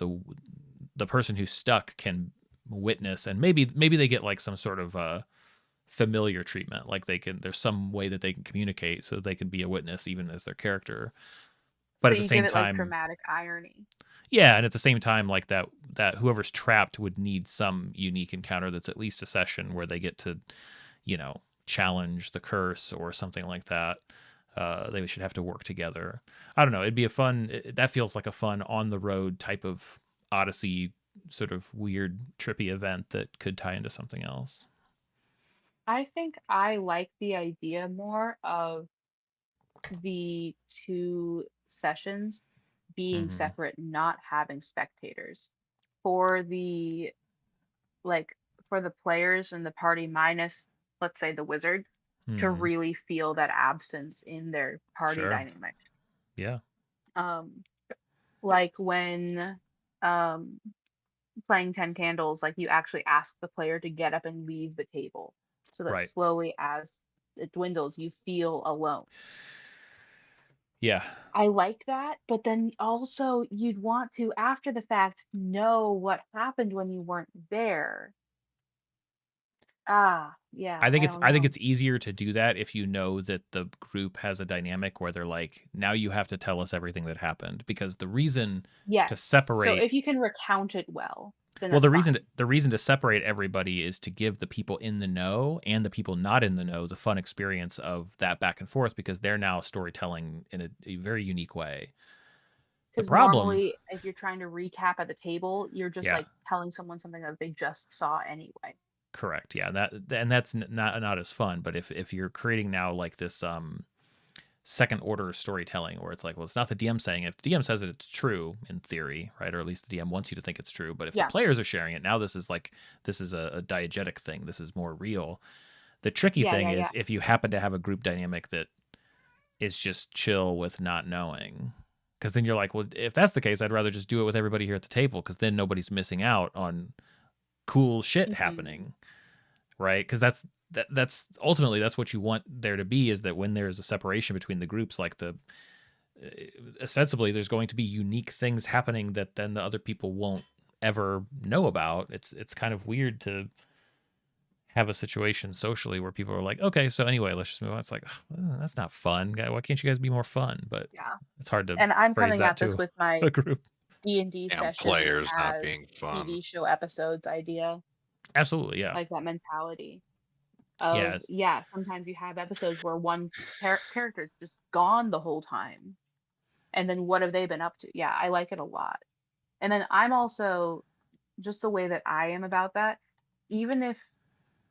person who's stuck can witness, and maybe they get like some sort of familiar treatment, like there's some way that they can communicate so they can be a witness even as their character, but So at the you give same it like time dramatic irony. yeah, and at the same time like that whoever's trapped would need some unique encounter that's at least a session where they get to challenge the curse or something like that. They should have to work together. I don't know, it'd be a fun that feels like a fun on the road type of Odyssey sort of weird trippy event that could tie into something else. I think I like the idea more of the 2 sessions being Mhm. separate, not having spectators. For the like for the players in the party minus, let's say, the wizard, to Mhm. really feel that absence in their party Sure. dynamic. Yeah. Like when um playing 10 candles, like you actually ask the player to get up and leave the table, so that Right. slowly as it dwindles, you feel alone. Yeah. I like that, but then also you'd want to, after the fact, know what happened when you weren't there. Yeah, I think I it's don't I think know. it's easier to do that if you know that the group has a dynamic where they're like, now you have to tell us everything that happened, because the reason Yes. to So separate if you can recount it well, then well that's the reason to separate everybody is to give the people in the know and the people not in the know the fun experience of that back and forth, because they're now storytelling in a very unique way. The because problem, normally if you're trying to recap at the table, you're just yeah, like telling someone something that they just saw anyway. correct, yeah, that's not as fun. But if you're creating now like this second order storytelling where it's like, well, it's not the DM saying it. If the DM says it, it's true in theory, right? Or at least the DM wants you to think it's true. But if the Yeah. players are sharing it, now this is a diegetic thing. This is more real. The tricky Yeah, thing yeah, yeah. is if you happen to have a group dynamic that is just chill with not knowing. Because then you're like, well, if that's the case, I'd rather just do it with everybody here at the table, because then nobody's missing out on cool shit Mhm. happening, right? Because that's ultimately that's what you want there to be, is that when there's a separation between the groups, like ostensibly there's going to be unique things happening that then the other people won't ever know about. It's kind of weird to have a situation socially where people are like, okay, so anyway, let's just move on. It's like, that's not fun. Why can't you guys be more fun? But Yeah. it's hard to And I'm phrase coming that at this to with my a group. D&D And sessions players not as being fun. TV show episodes idea, Absolutely, yeah. like that mentality Yeah, of, yeah, sometimes you have episodes where one character's just gone the whole time. And then what have they been up to? Yeah, I like it a lot. And then I'm also just the way that I am about that, even if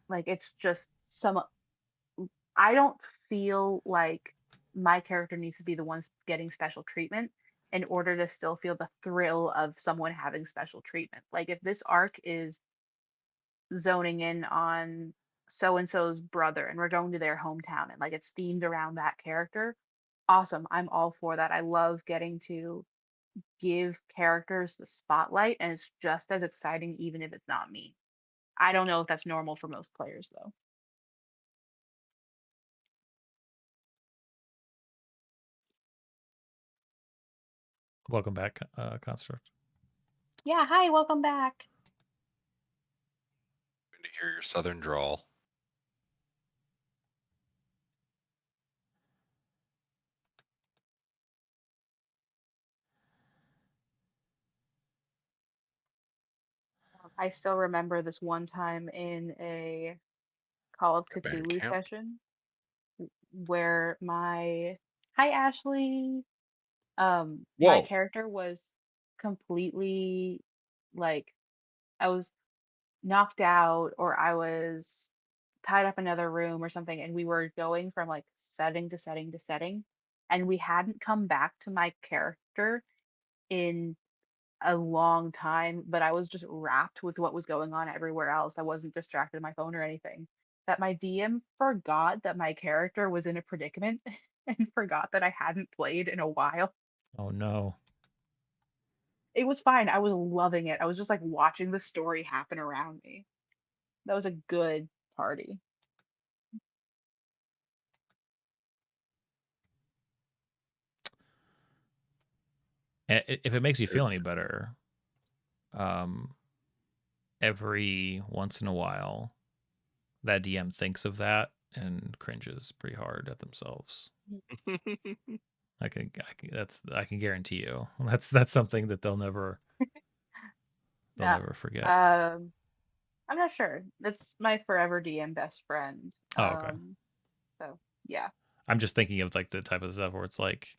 like it's just some, I don't feel like my character needs to be the one getting special treatment in order to still feel the thrill of someone having special treatment. Like if this arc is zoning in on so and so's brother and we're going to their hometown and like it's themed around that character, awesome. I'm all for that. I love getting to give characters the spotlight, and it's just as exciting even if it's not me. I don't know if that's normal for most players though. welcome back, Construct. Yeah, hi, welcome back. Good to hear your southern drawl. I still remember this one time in a Call of Band Cthulhu camp. session where my hi Ashley, my Whoa. character was completely like I was knocked out or I was tied up in another room or something, and we were going from like setting to setting to setting, and we hadn't come back to my character in a long time, but I was just wrapped with what was going on everywhere else. I wasn't distracted by my phone or anything. That my DM forgot that my character was in a predicament and forgot that I hadn't played in a while. Oh no. It was fine. I was loving it. I was just like watching the story happen around me. That was a good party. If it makes you feel any better, um, every once in a while, that DM thinks of that and cringes pretty hard at themselves. I can guarantee you. That's something that they'll never Yeah. forget. I'm not sure. That's my forever DM best friend. Oh, okay. So yeah. I'm just thinking of like the type of stuff where it's like,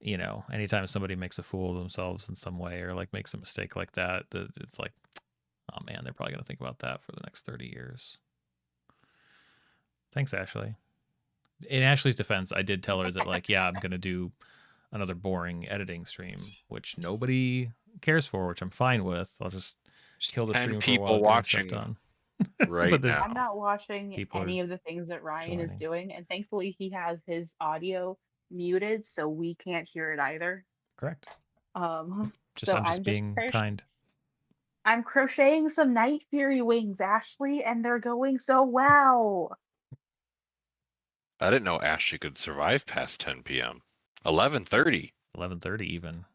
anytime somebody makes a fool of themselves in some way or like makes a mistake like that, it's like, oh man, they're probably gonna think about that for the next 30 years. Thanks, Ashley. in Ashley's defense, I did tell her that like, yeah, I'm gonna do another boring editing stream, which nobody cares for, which I'm fine with. I'll just kill the 10 stream for a people while, getting stuff watching done. right But the now. I'm not watching people any are of the things that Ryan is joining. doing, and thankfully he has his audio muted, so we can't hear it either. Correct. I'm I'm just just being kind. I'm crocheting some Night Fury wings, Ashley, and they're going so well. I didn't know Ashley could survive past 10 p.m. 11:30. 11:30 even.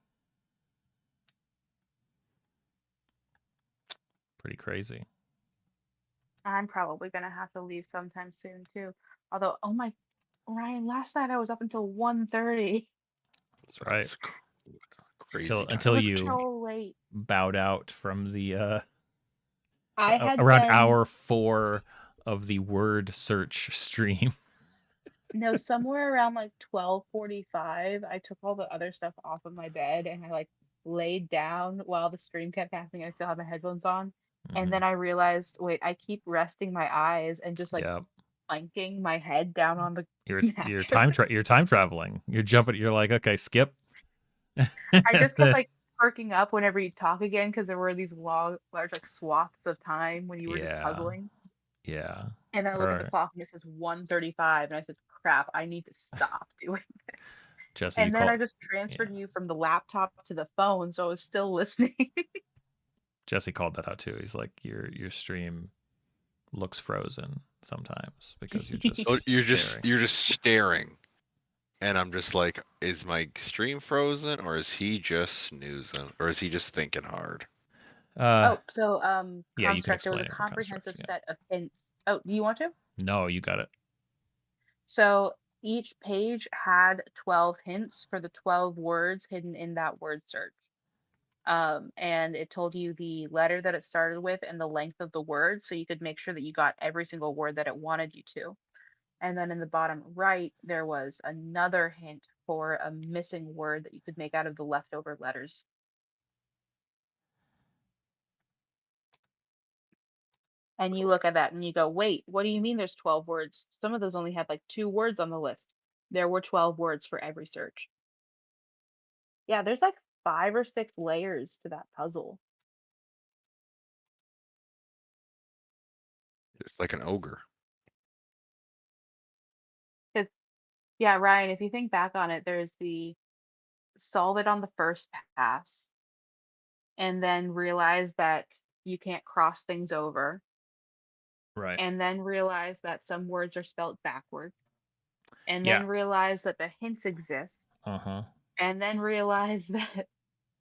Pretty crazy. I'm probably gonna have to leave sometime soon too. Although, oh my, Ryan, last night I was up until 1:30. That's right. That's crazy. Until It was you so late. bowed out from the I had around been, hour 4 of the word search stream. no, somewhere around like 12:45. I took all the other stuff off of my bed and I like laid down while the stream kept happening. I still have my headphones on. And then I realized, wait, I keep resting my eyes and just like Yep. planking my head down on the You're mattress. you're time traveling. You're jumping. You're like, okay, skip. I just kept like perking up whenever you talk again because there were these large like swaths of time when you were just Yeah. puzzling. Yeah. And then I look at the Alright. clock and it says 1:35, and I said, "Crap, I need to stop doing this." Jesse, And then I just transferred you from the laptop to the phone, so I was still listening. Jesse called that out too. He's like, your stream looks frozen sometimes because you're just So you're staring. just staring. And I'm just like, is my stream frozen or is he just snoozing or is he just thinking hard? Yeah, you can Construct, there was explain a it for comprehensive Construct, set of hints. Oh, do you want to? No, you got it. So each page had 12 hints for the 12 words hidden in that word search. And it told you the letter that it started with and the length of the word, so you could make sure that you got every single word that it wanted you to. And then in the bottom right, there was another hint for a missing word that you could make out of the leftover letters. And you look at that and you go, wait, what do you mean there's 12 words? Some of those only had like 2 words on the list. There were 12 words for every search. Yeah, there's like 5 or 6 layers to that puzzle. It's like an ogre. Because, yeah, Ryan, if you think back on it, there's the solve it on the first pass and then realize that you can't cross things over. Right. And then realize that some words are spelled backward. And Yeah. then realize that the hints exist. And then realize that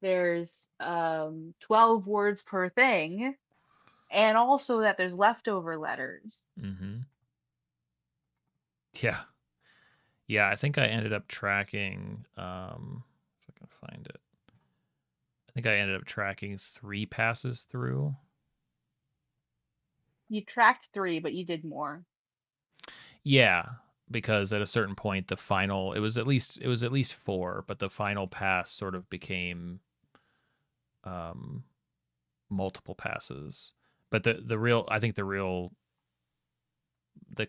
there's 12 words per thing, and also that there's leftover letters. Yeah, I think I ended up tracking if I can find it. I think I ended up tracking 3 passes through. You tracked 3, but you did more. Yeah, because at a certain point the final it was at least 4, but the final pass sort of became multiple passes. But the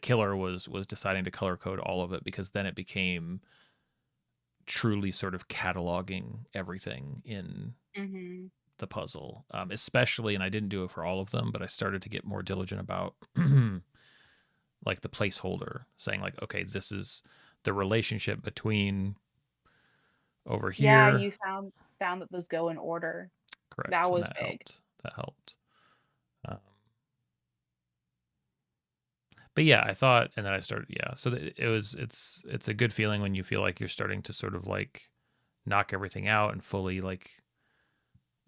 killer was deciding to color code all of it, because then it became truly sort of cataloging everything in the puzzle, especially, and I didn't do it for all of them, but I started to get more diligent about like the placeholder, saying like, okay, this is the relationship between over here. Yeah, you found that those go in order. Correct. That was that big. That helped. But yeah, I thought, and then I started. Yeah, so it's a good feeling when you feel like you're starting to sort of like knock everything out and fully like,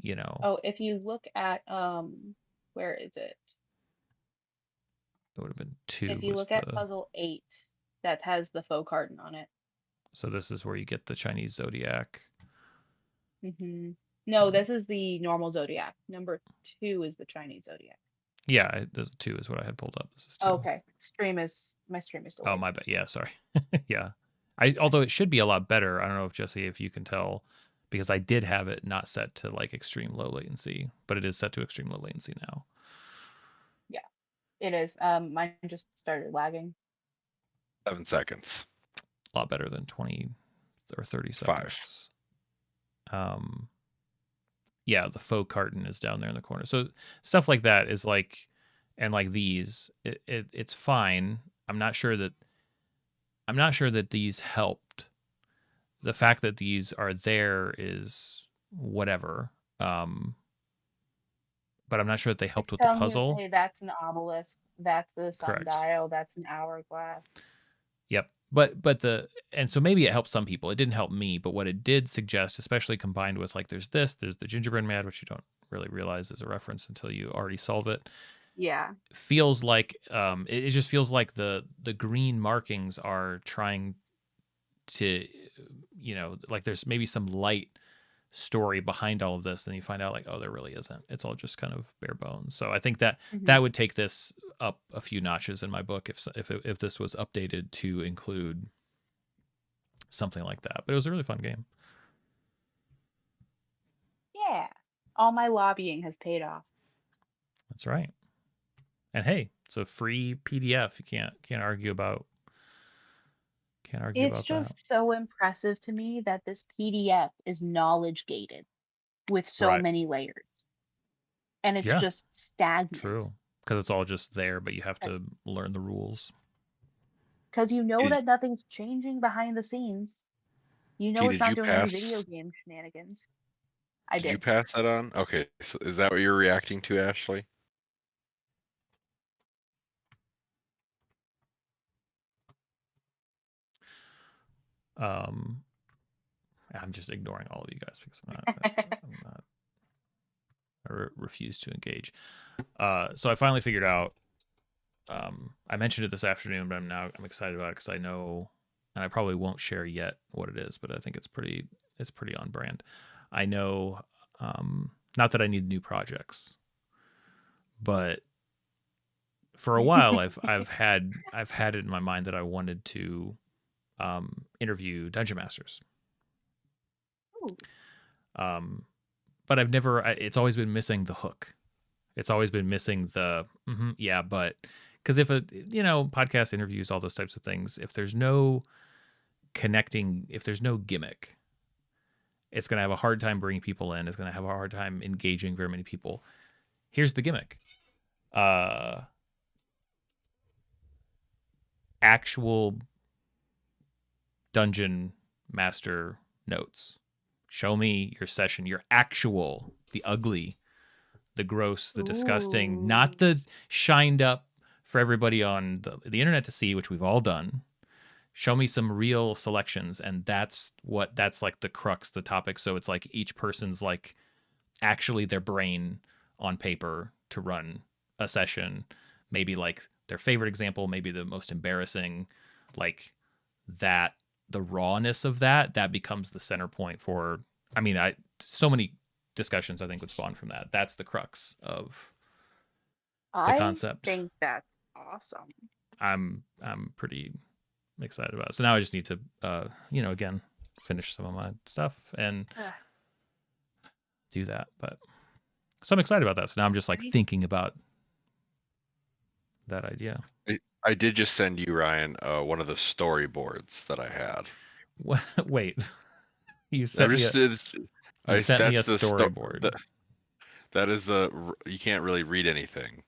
you know. Oh, if you look at where is it? It would have been 2. If you look at puzzle 8, that has the faux carton on it. So this is where you get the Chinese zodiac. No, this is the normal zodiac. Number 2 is the Chinese zodiac. Yeah, this 2 is what I had pulled up. This is 2. Okay, my stream is delayed. Oh, my bad. Yeah, sorry. Yeah, although it should be a lot better. I don't know if Jesse, if you can tell, because I did have it not set to like extreme low latency, but it is set to extreme low latency now. Yeah, it is. Mine just started lagging. 7 seconds. A lot better than 20 or 30 5. seconds. Yeah, the faux carton is down there in the corner. So stuff like that is like, and like these, it's fine. I'm not sure that these helped. The fact that these are there is whatever. But I'm not sure that they helped It's with the telling you, puzzle. hey, that's an obelisk, that's the Correct. sundial, that's an hourglass. Yep. And so maybe it helped some people. It didn't help me, but what it did suggest, especially combined with like there's the gingerbread man, which you don't really realize is a reference until you already solve it. Yeah. Feels like it just feels like the green markings are trying to, like there's maybe some light story behind all of this, and you find out like, oh, there really isn't. It's all just kind of bare bones. So I think that that would take this up a few notches in my book if this was updated to include something like that. But it was a really fun game. Yeah. All my lobbying has paid off. That's right. And hey, it's a free PDF. You can't argue about. It's just so impressive to me that this PDF is knowledge gated with so Right. many layers. And it's Yeah. just stagnant. True. Because it's all just there, but you have to learn the rules. Because you know that nothing's changing behind the scenes. You know it's not doing any video game shenanigans. Did you pass that on? Okay, so is that what you're reacting to, Ashley? I'm just ignoring all of you guys because I refuse to engage. So I finally figured out. I mentioned it this afternoon, but I'm excited about it because I know, and I probably won't share yet what it is, but I think it's pretty on brand. I know, not that I need new projects, but for a while I've had it in my mind that I wanted to interview dungeon masters. Ooh. But I've never. It's always been missing the hook. It's always been missing the yeah, but because if podcast interviews, all those types of things, if there's no connecting, if there's no gimmick, it's going to have a hard time bringing people in. It's going to have a hard time engaging very many people. Here's the gimmick. Actual dungeon master notes. Show me your session, your actual, the ugly, the gross, the disgusting, not the shined up for everybody on the internet to see, which we've all done. Show me some real selections, and that's like the crux, the topic. So it's like each person's like actually their brain on paper to run a session, maybe like their favorite example, maybe the most embarrassing, like that, the rawness of that becomes the center point for, so many discussions I think would spawn from that. That's the crux of the concept. I think that's awesome. I'm pretty excited about it. So now I just need to, again, finish some of my stuff and do that. But so I'm excited about that. So now I'm just like thinking about that idea. I did just send you, Ryan, one of the storyboards that I had. Wait, you sent me a storyboard. That is you can't really read anything,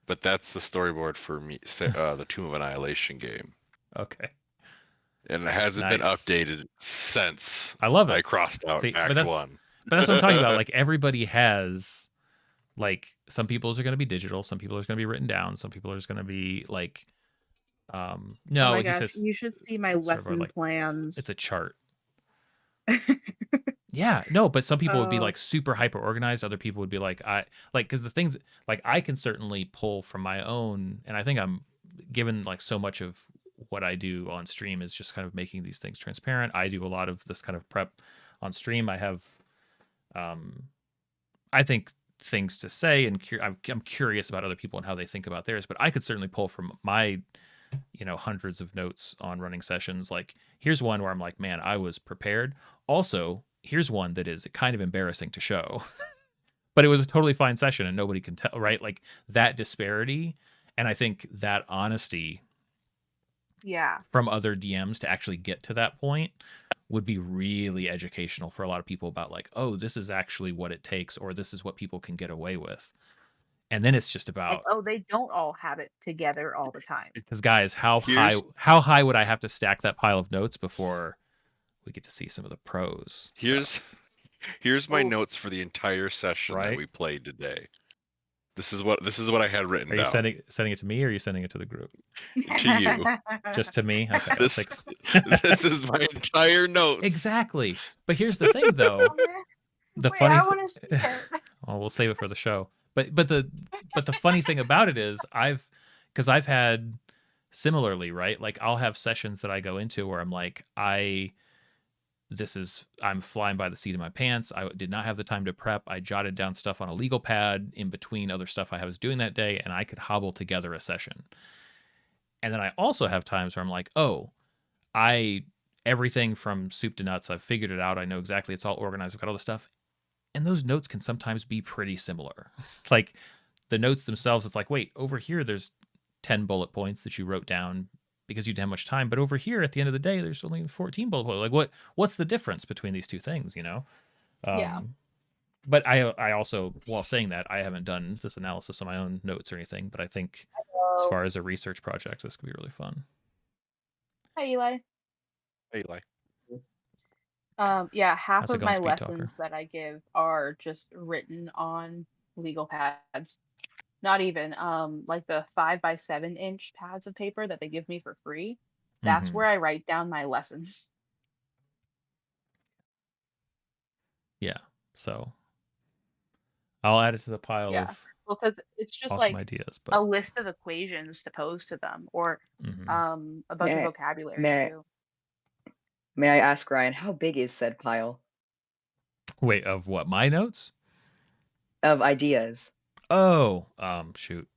but that's the storyboard for me, the Tomb of Annihilation game. Okay. And it hasn't been updated since. I love it. I crossed out Act 1. But that's what I'm talking about. Like everybody has, like some people's are going to be digital, some people are going to be written down, some people are just going to be like, no. Oh my gosh, you should see my lesson plans. It's a chart. Yeah, no, but some people would be like super hyper organized. Other people would be like, because the things like I can certainly pull from my own, and I think I'm given like so much of what I do on stream is just kind of making these things transparent. I do a lot of this kind of prep on stream. I have, I think, things to say, and I'm curious about other people and how they think about theirs. But I could certainly pull from my, hundreds of notes on running sessions. Like here's one where I'm like, man, I was prepared. Also, here's one that is kind of embarrassing to show, but it was a totally fine session and nobody can tell, right? Like that disparity. And I think that honesty Yeah. from other DMs to actually get to that point would be really educational for a lot of people about like, oh, this is actually what it takes, or this is what people can get away with. And then it's just Like, about, oh, they don't all have it together all the time. because guys, how Here's high would I have to stack that pile of notes before we get to see some of the pros here's stuff, here's my Ooh. notes for the entire session that Right? we played today. This is what I had written Are you down. sending it to me, or are you sending it to the group? To you. Just to me? Okay, I'll This take. this is my entire notes. Exactly. But here's the thing, though. The Wait, funny I want to see it. well, we'll save it for the show. But the funny thing about it is I've had similarly, right? Like I'll have sessions that I go into where I'm like, I'm flying by the seat of my pants. I did not have the time to prep. I jotted down stuff on a legal pad in between other stuff I was doing that day, and I could hobble together a session. And then I also have times where I'm like, oh, everything from soup to nuts, I've figured it out. I know exactly, it's all organized. I've got all the stuff. And those notes can sometimes be pretty similar. Like the notes themselves, it's like, wait, over here, there's 10 bullet points that you wrote down because you didn't have much time. But over here, at the end of the day, there's only 14 bullet points. Like what's the difference between these two things, you know? Yeah. But I also, while saying that, I haven't done this analysis on my own notes or anything. But I think as far as a research project, this could be really fun. Hi, Eli. Hey, Eli. Yeah, half How's it of going, my Speed lessons Talker? that I give are just written on legal pads. Not even like the 5x7 inch pads of paper that they give me for free. That's Mhm. where I write down my lessons. Yeah. So I'll add it to the pile Yeah. of Well, because it's just awesome like ideas. a But list of equations to pose to them, or mhm. a bunch of May vocabulary may too. may I ask Ryan, how big is said pile Wait, of what? My notes? of ideas? Oh, shoot.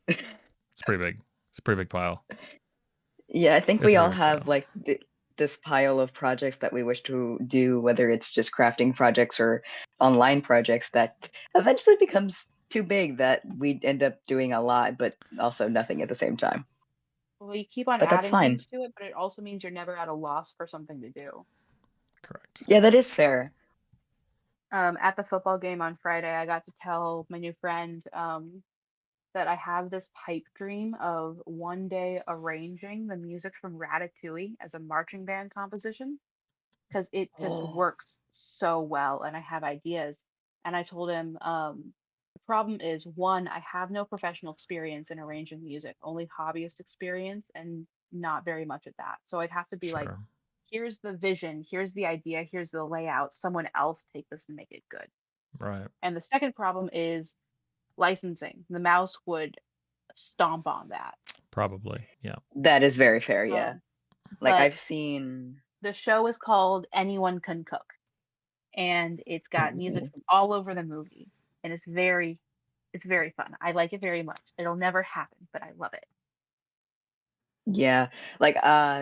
It's pretty big. It's a pretty big pile. Yeah, I think It's we a all very big have pile. like this pile of projects that we wish to do, whether it's just crafting projects or online projects that eventually becomes too big that we end up doing a lot, but also nothing at the same time. Well, you keep on But that's adding fine. things to it, but it also means you're never at a loss for something to do. Correct. Yeah, that is fair. At the football game on Friday, I got to tell my new friend that I have this pipe dream of one day arranging the music from Ratatouille as a marching band composition because it just works so well and I have ideas. And I told him the problem is one, I have no professional experience in arranging music, only hobbyist experience and not very much at that. So I'd have to be like, Sure. here's the vision, here's the idea, here's the layout, someone else take this and make it good. Right. And the second problem is licensing. The mouse would stomp on that. Probably. Yeah. That is very fair, yeah. Like But I've seen the show is called Anyone Can Cook, and it's got music from all over the movie, and it's very fun. I like it very much. It'll never happen, but I love it. yeah, like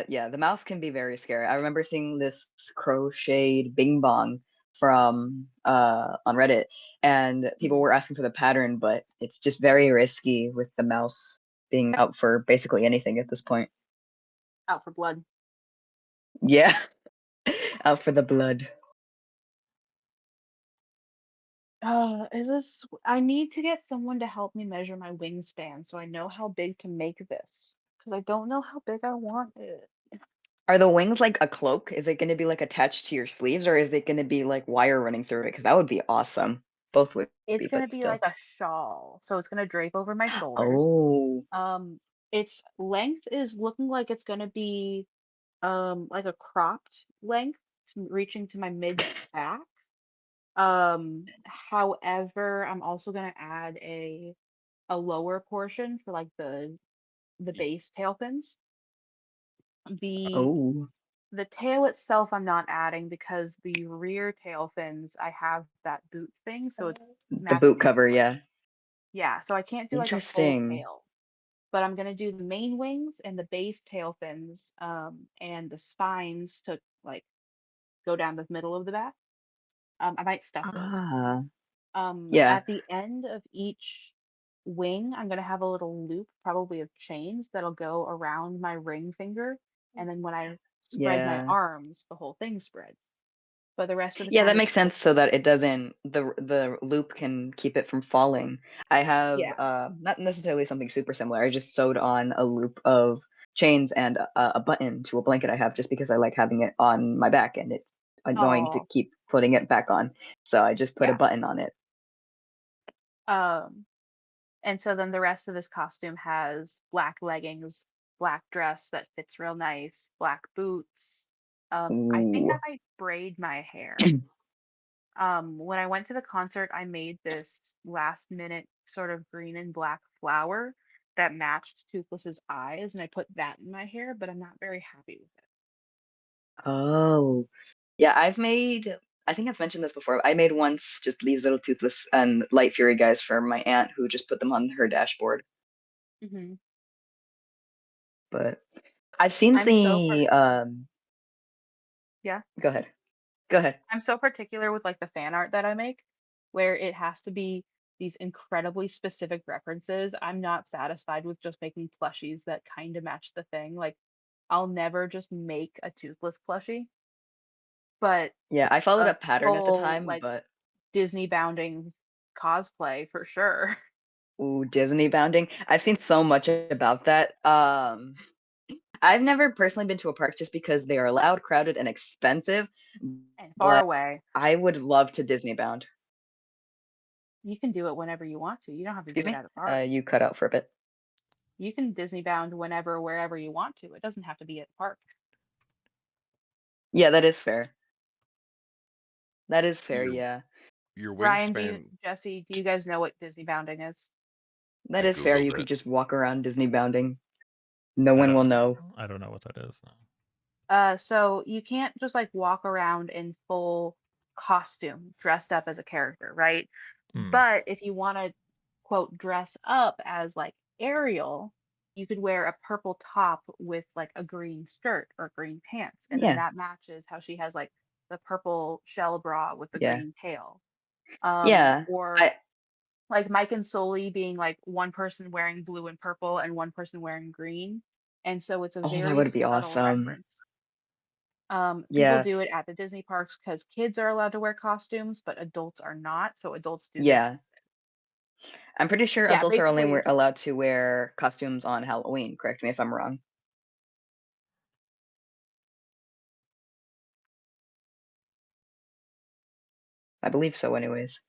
yeah, the mouse can be very scary. I remember seeing this crocheted bing bong from on Reddit, and people were asking for the pattern, but it's just very risky with the mouse being out for basically anything at this point. Out for blood. Yeah. Out for the blood. Is this? I need to get someone to help me measure my wingspan so I know how big to make this because I don't know how big I want it. Are the wings like a cloak? Is it going to be like attached to your sleeves, or is it going to be like wire running through it? Because that would be awesome. Both would It's be, gonna but be still. like a shawl, so it's gonna drape over my shoulders. Oh. Its length is looking like it's gonna be like a cropped length reaching to my mid back. However, I'm also gonna add a lower portion for like the base tail fins. The Oh. the tail itself I'm not adding because the rear tail fins I have that boot thing, so it's The boot matching my cover, foot. yeah. Yeah, so I can't do like a full Interesting. tail. But I'm gonna do the main wings and the base tail fins, and the spines to like go down the middle of the back. I might stuff those. Ah. Yeah. At the end of each wing, I'm gonna have a little loop, probably of chains, that'll go around my ring finger, and then when I spread my Yeah. arms, the whole thing spreads. But the rest of the Yeah, time, that it's makes sense still so that it doesn't the loop can keep it from falling. I have yeah, not necessarily something super similar. I just sewed on a loop of chains and a button to a blanket I have just because I like having it on my back and it's annoying to oh keep putting it back on. So I just put a yeah. button on it. Um, and so then the rest of this costume has black leggings, black dress that fits real nice, black boots. I think I Ooh. might braid my hair. When I went to the concert, I made this last minute sort of green and black flower that matched Toothless's eyes, and I put that in my hair, but I'm not very happy with it. Oh. Yeah, I think I've mentioned this before. I made once just these little Toothless and Light Fury guys for my aunt who just put them on her dashboard. Hmm. But I've seen I'm so the yeah, go ahead. Go ahead. I'm so particular with like the fan art that I make, where it has to be these incredibly specific references. I'm not satisfied with just making plushies that kind of match the thing. Like, I'll never just make a Toothless plushie, but Yeah, I followed a a pattern at the full time, like but Disney bounding cosplay for sure. ooh, Disney bounding. I've seen so much about that. I've never personally been to a park just because they are loud, crowded, and expensive, And far but away. I would love to Disney bound. You can do it whenever you want to. You don't have to Excuse do it me? at a park. You cut out for a bit. You can Disney bound whenever, wherever you want to. It doesn't have to be at the park. Yeah, that is fair. That is fair, Your yeah. your Ryan, wingspan. Jesse, do you guys know what Disney bounding is? That I is fair. googled You could it. just walk around Disney bounding. No I one will don't. know. I don't know what that is. No. So you can't just like walk around in full costume, dressed up as a character, right? Hmm. But if you want to quote dress up as like Ariel, you could wear a purple top with like a green skirt or green pants, and then Yeah, that matches how she has like the purple shell bra with the yeah, green tail. yeah. Or I like Mike and Sully being like one person wearing blue and purple and one person wearing green. And so it's a Oh, that very would be subtle awesome. reference. People Yeah, do it at the Disney parks because kids are allowed to wear costumes, but adults are not. So adults do this. yeah. I'm pretty sure Yeah, adults are only basically, allowed to wear costumes on Halloween. Correct me if I'm wrong. I believe so, anyways.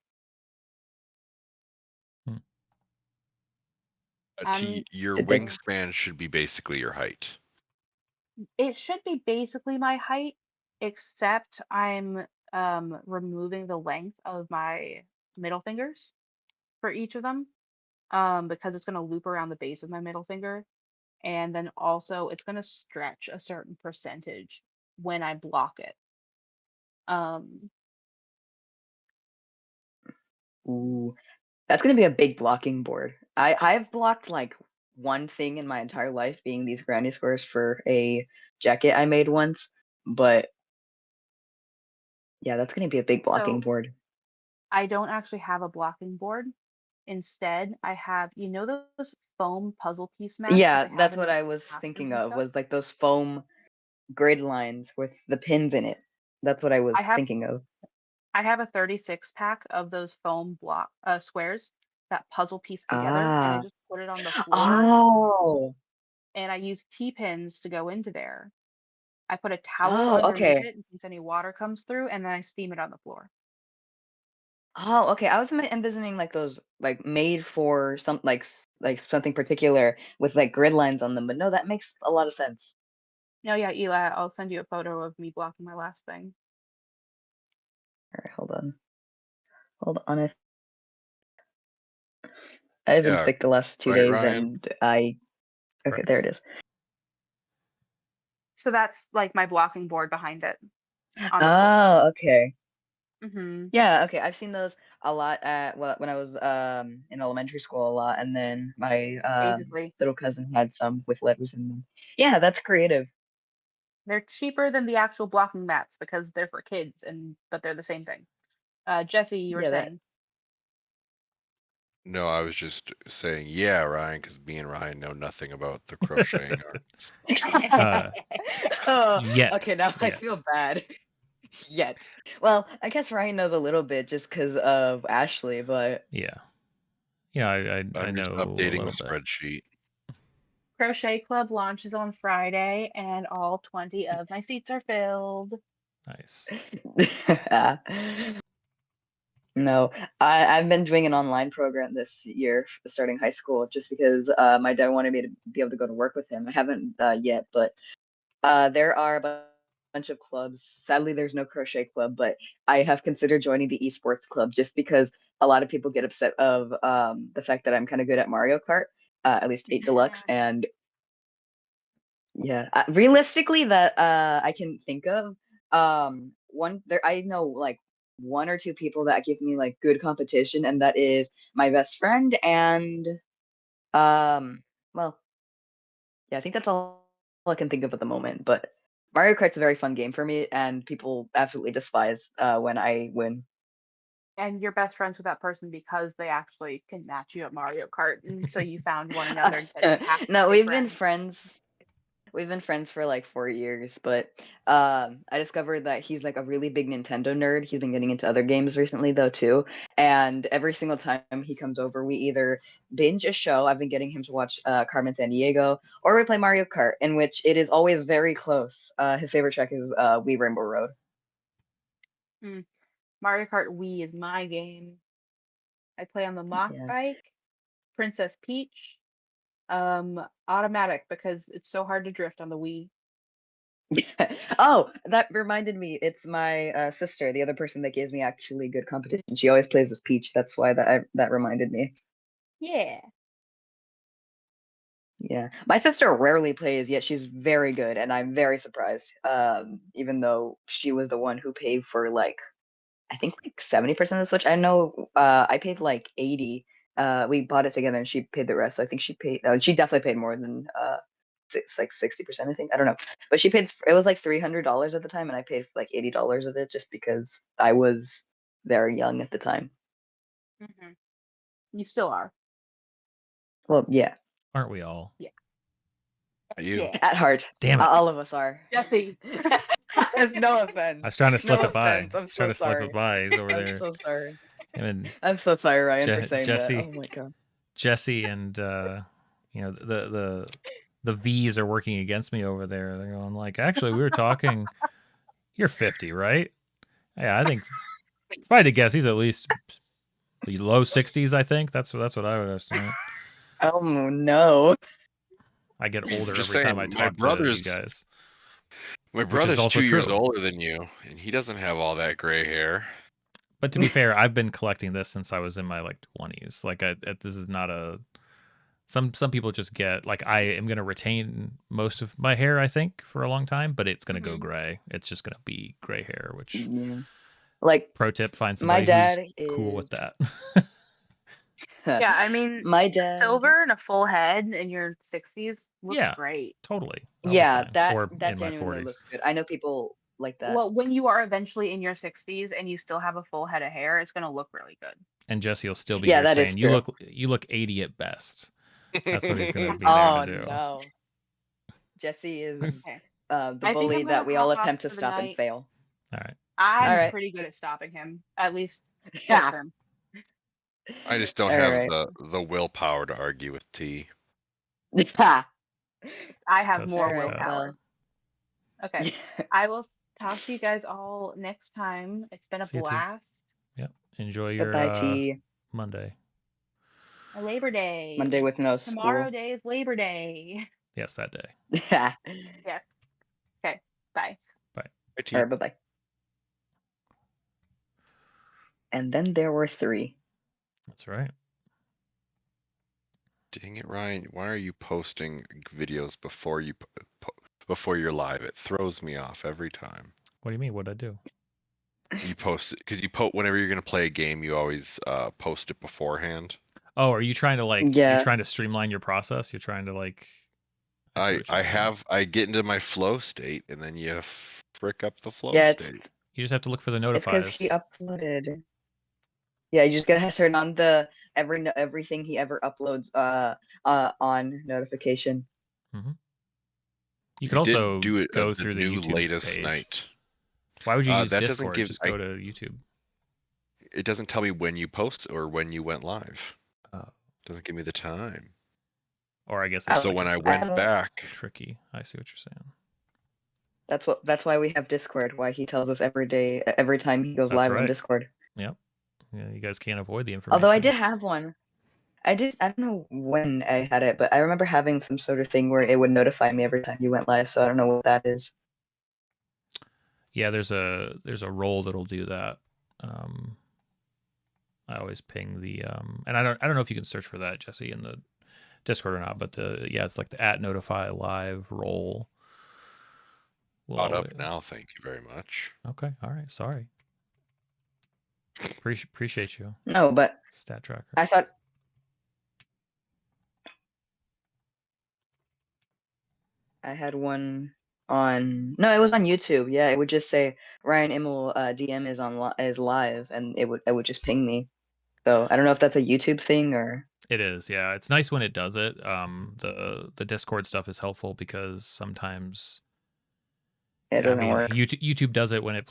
Hmm. Your Did they? wingspan should be basically your height. it should be basically my height, except I'm removing the length of my middle fingers for each of them because it's going to loop around the base of my middle finger. And then also it's going to stretch a certain percentage when I block it. Um, Ooh, that's gonna be a big blocking board. I've blocked like one thing in my entire life, being these granny squares for a jacket I made once. But yeah, that's gonna be a big blocking so board. I don't actually have a blocking board. Instead, I have, you know, those foam puzzle piece mats that Yeah, they have that's in what like I was classrooms thinking and of, stuff. was like those foam grid lines with the pins in it. That's what I was I have thinking of. I have a 36 pack of those foam block squares that puzzle piece together, and I Ah. just put it on the floor, Oh. and I use T-pins to go into there. I put a towel Oh, underneath okay. it in case any water comes through, and then I steam it on the floor. Oh, okay. I was envisioning like those like made for some like something particular with like grid lines on them, but no, that makes a lot of sense. No, yeah, Eli, I'll send you a photo of me blocking my last thing. All right, hold on. Hold on. I've been Yeah, sick the last 2 days Ryan? and I okay, there it Right. is. So that's like my blocking board behind it on the floor. Oh, okay. Hmm. Yeah, okay. I've seen those a lot at when I was in elementary school a lot, and then my Basically, little cousin had some with letters in them. Yeah, that's creative. they're cheaper than the actual blocking mats because they're for kids, and but they're the same thing. Jesse, you were Yeah, that saying. No, I was just saying, yeah, Ryan, because me and Ryan know nothing about the crocheting arts. Oh, Yet. okay, now I feel bad. Yet. Well, I guess Ryan knows a little bit just because of Ashley, but Yeah. Yeah, I I'm just know a updating little the bit. spreadsheet. Crochet Club launches on Friday, and all 20 of my seats are filled. Nice. no, I've been doing an online program this year, starting high school, just because my dad wanted me to be able to go to work with him. I haven't yet, but there are a bunch of clubs. Sadly, there's no crochet club, but I have considered joining the esports club just because a lot of people get upset of the fact that I'm kind of good at Mario Kart, at least 8 Deluxe, and yeah, realistically, that I can think of one there. I know like 1 or 2 people that give me like good competition, and that is my best friend and well, yeah, I think that's all I can think of at the moment. But Mario Kart's a very fun game for me, and people absolutely despise when I win. And you're best friends with that person because they actually can match you at Mario Kart, and so you found one another. And said, "You have to No, stay we've been friends." friends. We've been friends for like 4 years, but I discovered that he's like a really big Nintendo nerd. He's been getting into other games recently though too. And every single time he comes over, we either binge a show. I've been getting him to watch Carmen Sandiego, or we play Mario Kart, in which it is always very close. His favorite track is Wii Rainbow Road. Mario Kart Wii is my game. I play on the Mach Yeah. Bike, Princess Peach, automatic because it's so hard to drift on the Wii. Oh, that reminded me. It's my sister, the other person that gives me actually good competition. She always plays as Peach. That's why that reminded me. Yeah. Yeah, my sister rarely plays, yet she's very good, and I'm very surprised. Even though she was the one who paid for like, I think like 70% of the Switch. I know I paid like 80. We bought it together, and she paid the rest. So I think she paid. She definitely paid more than like 60%. I think, I don't know, but she paid. It was like $300 at the time, and I paid like $80 of it just because I was very young at the time. Mm-hmm. You still are. Well, yeah, Aren't we all? Yeah. You. Yeah. at heart, Damn it. all of us are. Jesse. There's no offense. I was trying to slip No it by. offense, I'm I was trying so to slip sorry. it by. He's over I'm there. so sorry. And I'm so sorry, Ryan, for saying Jesse, that. Oh my god. Jesse and you know, the V's are working against me over there. They're going like, actually, we were talking. You're 50, right? Yeah, I think. If I had to guess, he's at least low 60s. I think that's what I would estimate. Oh no. I get older Just every time saying, I my talk to you brother's- guys. My Which is brother's also 2 years true. older than you, and he doesn't have all that gray hair. But to be fair, I've been collecting this since I was in my like 20s. Like this is not a. Some people just get like, I am gonna retain most of my hair, I think, for a long time, but it's gonna go gray. It's just gonna be gray hair. Which, Yeah. Like, pro tip: find my somebody dad who's cool with is that. Yeah, I mean, my dad. silver and a full head in your 60s looks Yeah. great. Totally. I'll be Yeah, fine. that Or that in my genuinely 40s. looks good. I know people like that. Well, when you are eventually in your 60s and you still have a full head of hair, it's gonna look really good. And Jesse will still be Yeah, here that is saying, true. you look 80 at best. That's what he's gonna be Oh there to do. no. Jesse is Okay. the I think I'm bully gonna that we all hop off attempt to for the stop and night. fail. All right. I'm Alright. pretty good at stopping him, at least Yeah. short term. I just don't Alright. have the willpower to argue with T. I have Does more take that. willpower. Okay. I will talk to you guys all next time. It's been a See you, T. blast. Yep. Enjoy your Goodbye, T. Monday. My Labor Day. Monday with no school. Tomorrow day is Labor Day. Yes, that day. Yeah. Yes. Okay. Bye. Hi, T. Alright, bye-bye. And then there were 3. That's right. Dang it, Ryan! Why are you posting videos before you're live? It throws me off every time. What do you mean? What'd I do? You post it because whenever you're gonna play a game, you always post it beforehand. Oh, are you trying to like? Yeah. You're trying to streamline your process. You're trying to like. see what you're doing. I get into my flow state, and then you frick up the flow Yeah, state. You just have to look for the It's because notifiers. he uploaded. Yeah, you just gotta turn on the everything he ever uploads on notification. You could also did do it go as the through the new YouTube latest page. night. Why would you use that doesn't Discord? give- Just go to YouTube. It doesn't tell me when you post or when you went live. Oh. Doesn't give me the time. Or I guess So when I went back, tricky. I see what you're saying. That's why we have Discord. Why he tells us every time he goes That's live on right. Discord. Yep. Yeah, you guys can't avoid the information. Although I did have one. I don't know when I had it, but I remember having some sort of thing where it would notify me every time you went live, so I don't know what that is. Yeah, there's a role that'll do that. I always ping the and I don't know if you can search for that, Jesse, in the Discord or not, but it's like the @notify live role. Caught up now, thank you very much. Okay, all right, sorry. Appreciate you. No, but Stat tracker. I thought I had one on. No, it was on YouTube. Yeah, it would just say Ryan Immel DM is live, and it would just ping me. So I don't know if that's a YouTube thing or. It is, yeah. It's nice when it does it. The Discord stuff is helpful because sometimes it doesn't work. YouTube does it when it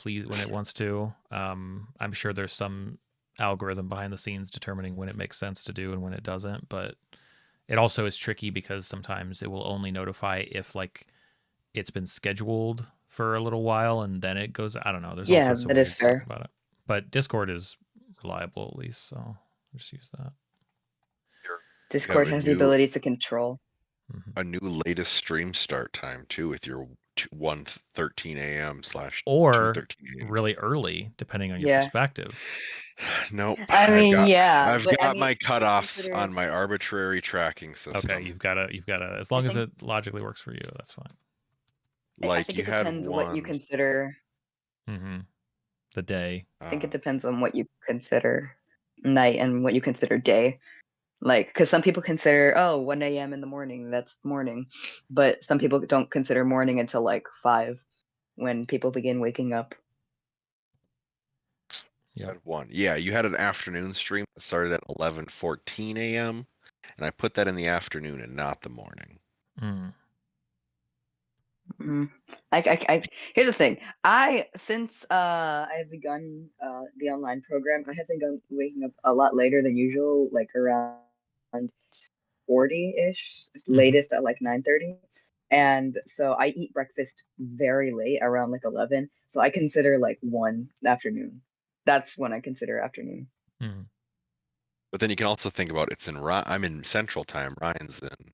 wants to. I'm sure there's some algorithm behind the scenes determining when it makes sense to do and when it doesn't, but it also is tricky because sometimes it will only notify if like it's been scheduled for a little while and then it goes. I don't know. There's all sorts of weird stuff about it. But Discord is reliable at least, so I'll just use that. Discord has the ability to control. A new latest stream start time too, with your 1:13 a.m. / or 2:13 a.m. really early, depending on your perspective. Nope. I mean, I've got my cutoffs on my arbitrary tracking system. Okay, you've got to. As long as it logically works for you, that's fine. I think it depends what you consider. The day. I think it depends on what you consider night and what you consider day. Like, because some people consider 1 a.m. in the morning, that's morning, but some people don't consider morning until like 5 when people begin waking up. You had one. Yeah, you had an afternoon stream that started at 11:14 a.m. and I put that in the afternoon and not the morning. Here's the thing. Since I have begun the online program, I have been waking up a lot later than usual, like around 40-ish, latest at like 9:30. And so I eat breakfast very late, around like 11. So I consider like 1 afternoon. That's when I consider afternoon. But then you can also think about I'm in Central Time. Ryan's in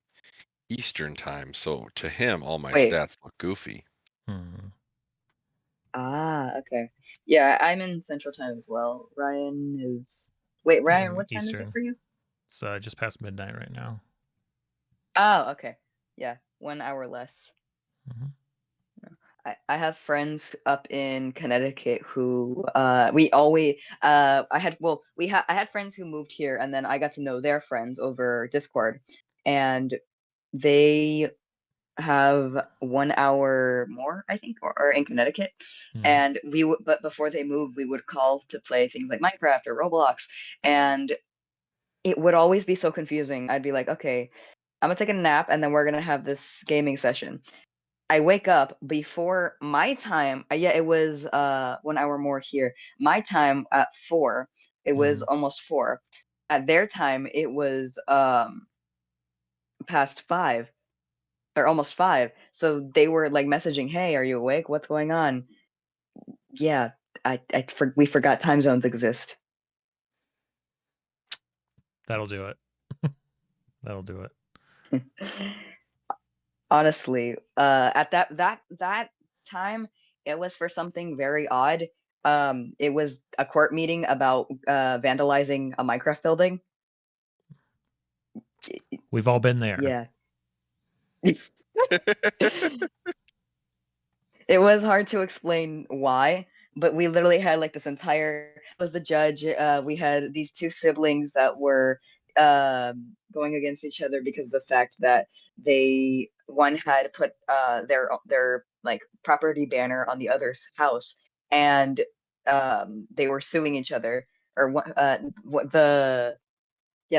Eastern Time. So to him, all my stats look goofy. Okay. Yeah, I'm in Central Time as well. Ryan is. Wait, Ryan, what time Eastern. is it for you? It's just past midnight right now. Oh, okay. Yeah, 1 hour less. I have friends up in Connecticut who I had friends who moved here, and then I got to know their friends over Discord, and they have 1 hour more, I think, or in Connecticut. And but before they moved, we would call to play things like Minecraft or Roblox, and it would always be so confusing. I'd be like, okay, I'm gonna take a nap, and then we're gonna have this gaming session. I wake up before my time. It was 1 hour more here. My time at 4. It was almost 4. At their time, it was past 5 or almost 5. So they were like messaging, "Hey, are you awake? What's going on?" Yeah, we forgot time zones exist. That'll do it. That'll do it. Honestly, at that time, it was for something very odd. It was a court meeting about vandalizing a Minecraft building. We've all been there. Yeah. It was hard to explain why, but we literally had like this entire was the judge. We had these 2 siblings that were going against each other because of the fact that one had put their like property banner on the other's house, and they were suing each other, or what the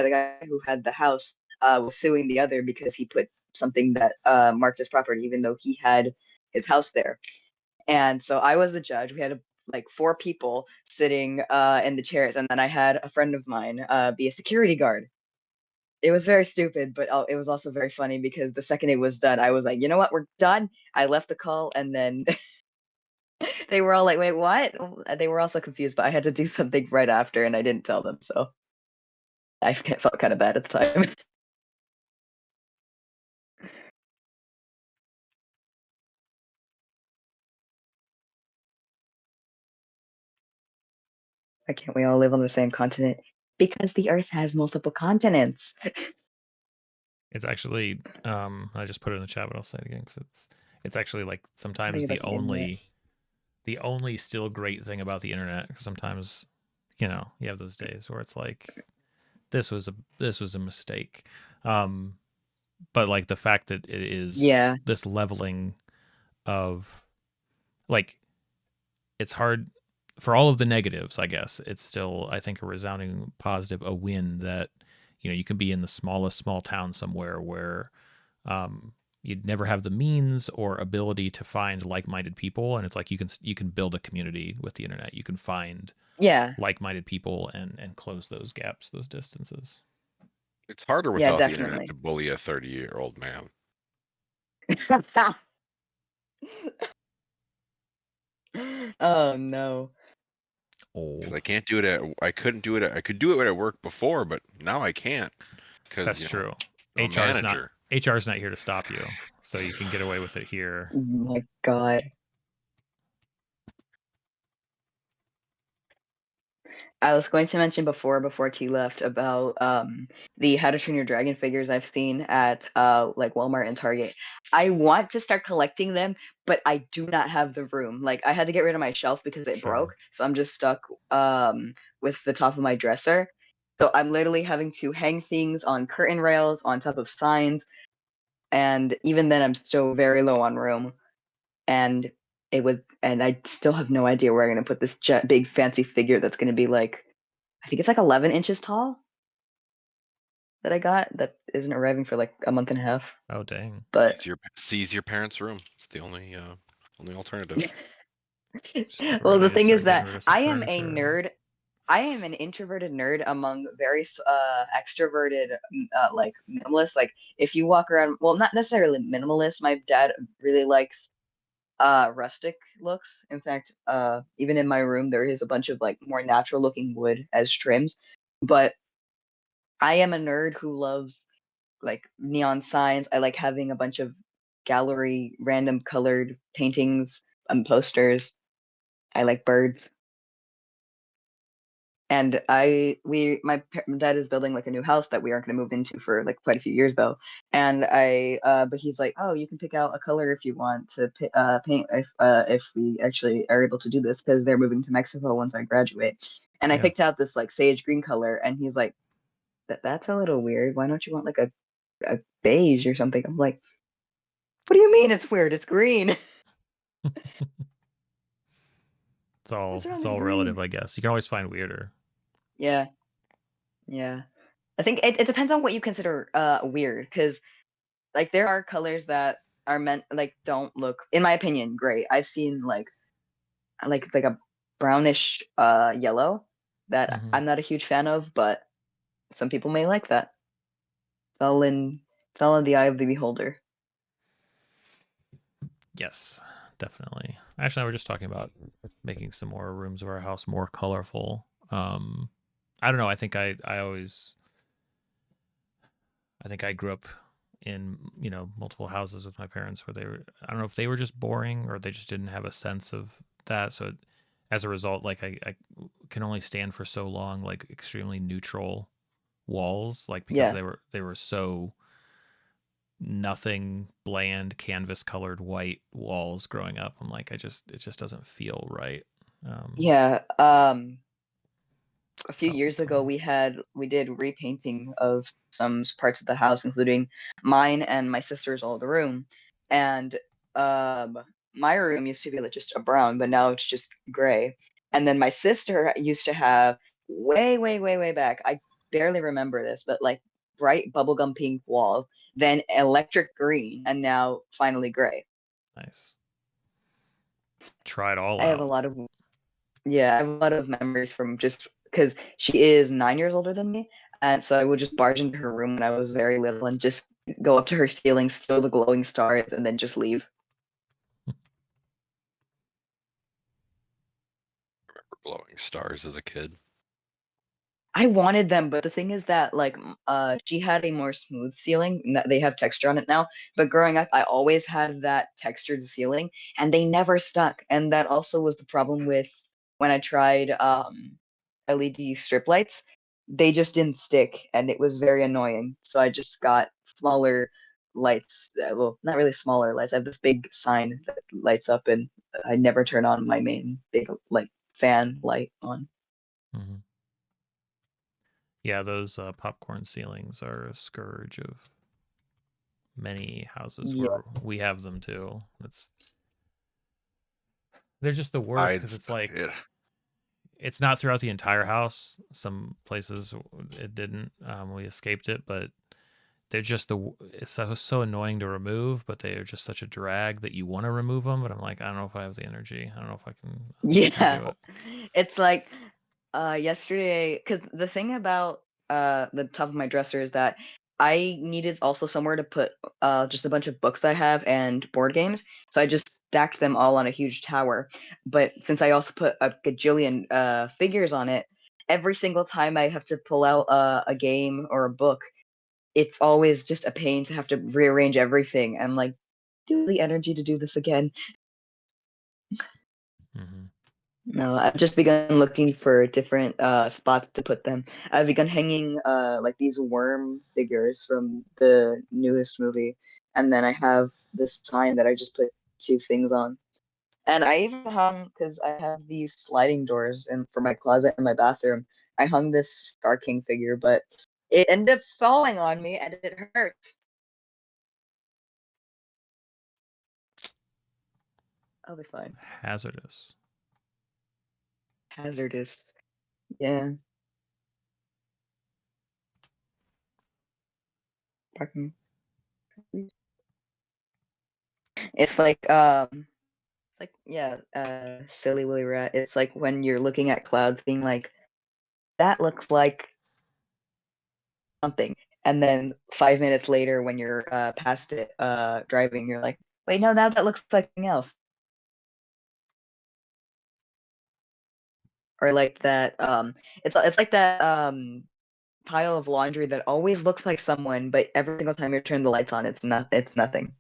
the guy who had the house was suing the other because he put something that marked as property, even though he had his house there. And so I was the judge. We had like 4 people sitting in the chairs, and then I had a friend of mine be a security guard. It was very stupid, but it was also very funny because the second it was done, I was like, you know what, we're done. I left the call, and then they were all like, wait, what? They were also confused, but I had to do something right after, and I didn't tell them, so I felt kind of bad at the time. Why can't we all live on the same continent? Because the Earth has multiple continents. It's actually I just put it in the chat, but I'll say it again because it's actually like sometimes Think about the internet. the only still great thing about the internet. 'Cause sometimes, you know, you have those days where it's like this was a mistake. But like the fact that it is Yeah. this leveling of like it's hard for all of the negatives, I guess. It's still, I think, a resounding positive, a win that, you know, you can be in the smallest small town somewhere where you'd never have the means or ability to find like-minded people, and it's like you can build a community with the internet. You can find Yeah. like-minded people and close those gaps, those distances. It's harder Yeah, without the definitely. internet to bully a 30-year-old man. Oh no. Because Old. I can't do it I could do it at work before, but now I can't. Because That's true. I'm a HR manager. is not here to stop you, so you can get away with it here. Oh my god. I was going to mention before T left about the How to Train Your Dragon figures I've seen at like Walmart and Target. I want to start collecting them, but I do not have the room. Like I had to get rid of my shelf because it Sure. broke, so I'm just stuck with the top of my dresser. So I'm literally having to hang things on curtain rails on top of signs, and even then I'm still very low on room. And I still have no idea where I'm gonna put this big fancy figure that's gonna be like, I think it's like 11 inches tall that I got that isn't arriving for like a month and a half. Oh dang. But Seize your parents' room. It's the only alternative. well, the Ready to thing is start getting that rid of some I am a furniture. nerd. I am an introverted nerd among very extroverted like minimalists. Like if you walk around, well, not necessarily minimalist. My dad really likes rustic looks. In fact, even in my room there is a bunch of like more natural looking wood as trims. But I am a nerd who loves like neon signs. I like having a bunch of gallery random colored paintings and posters. I like birds. And my dad is building like a new house that we aren't going to move into for like quite a few years though. And but he's like, oh, you can pick out a color if you want to paint if we actually are able to do this because they're moving to Mexico once I graduate. And I Yeah. picked out this like sage green color, and he's like, that's a little weird. Why don't you want like a beige or something? I'm like, what do you mean it's weird? It's green. It's all What's wrong with relative, green? I guess. You can always find weirder. Yeah. Yeah. I think it depends on what you consider weird, because like there are colors that are meant like don't look, in my opinion, great. I've seen like a brownish yellow that Mhm. I'm not a huge fan of, but some people may like that. It's all in the eye of the beholder. Yes, definitely. Actually, I was just talking about making some more rooms of our house more colorful. I don't know. I think I grew up in, you know, multiple houses with my parents where I don't know if they were just boring or they just didn't have a sense of that. So as a result, like I can only stand for so long, like extremely neutral walls, like because Yeah. they were so nothing, bland canvas colored white walls growing up. I'm like, it just doesn't feel right. Yeah. A few Thought years ago something. we did repainting of some parts of the house, including mine and my sister's old room. And my room used to be like just a brown, but now it's just gray. And then my sister used to have way back. I barely remember this, but like bright bubblegum pink walls, then electric green, and now finally gray. Nice. Try it all I have a out. lot of Yeah, I have a lot of memories from just because she is 9 years older than me, and so I would just barge into her room when I was very little and just go up to her ceiling, steal the glowing stars, and then just leave. Remember glowing stars as a kid? I wanted them, but the thing is that like she had a more smooth ceiling, and that they have texture on it now. But growing up, I always had that textured ceiling, and they never stuck. And that also was the problem with when I tried LED strip lights. They just didn't stick, and it was very annoying. So I just got smaller lights. Well, not really smaller lights. I have this big sign that lights up, and I never turn on my main big like fan light on. Mm-hmm. Yeah, those popcorn ceilings are a scourge of many houses Yeah. where we have them too. They're just the worst because it's like it's not throughout the entire house. Some places it didn't. We escaped it, but they're just it's so annoying to remove. But they are just such a drag that you want to remove them. But I'm like, I don't know if I have the energy. I don't know if I can. Yeah, do it. it's like yesterday, because the thing about the top of my dresser is that I needed also somewhere to put just a bunch of books I have and board games, so I just stacked them all on a huge tower. But since I also put a gajillion figures on it, every single time I have to pull out a game or a book, it's always just a pain to have to rearrange everything and like do the energy to do this again. Mm-hmm. No, I've just begun looking for different spots to put them. I've begun hanging like these worm figures from the newest movie, and then I have this sign that I just put two things on. And I even hung because I have these sliding doors and for my closet and my bathroom. I hung this Star King figure, but it ended up falling on me and it hurt. I'll be fine. Hazardous. Hazardous. Yeah. Parking. It's like yeah, silly Willy Rat. It's like when you're looking at clouds, being like, that looks like something, and then 5 minutes later, when you're past it, driving, you're like, wait, no, now that looks like something else. Or like that, it's like that pile of laundry that always looks like someone, but every single time you turn the lights on, it's nothing.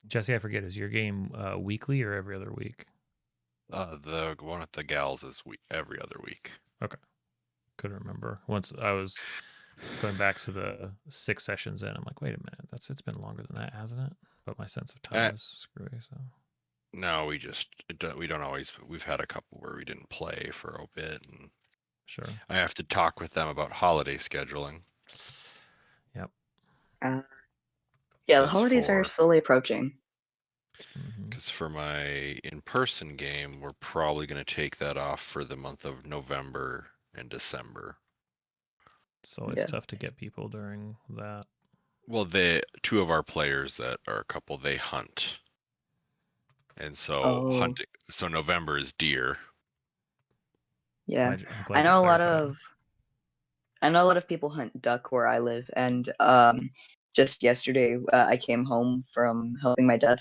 Jesse, I forget, is your game weekly or every other week? The one with the gals is every other week. Okay. Couldn't remember. Once I was going back to the 6 sessions in, I'm like, wait a minute, it's been longer than that, hasn't it? But my sense of time is screwy, so. No, we don't always. We've had a couple where we didn't play for a bit, and Sure. I have to talk with them about holiday scheduling. Yep. Yeah, the holidays are slowly approaching. Because for my in-person game, we're probably going to take that off for the month of November and December. It's always tough to get people during that. Well, two of our players that are a couple, they hunt. And so hunting. So November is deer. Yeah, I know a lot of people hunt duck where I live, and just yesterday I came home from helping my dad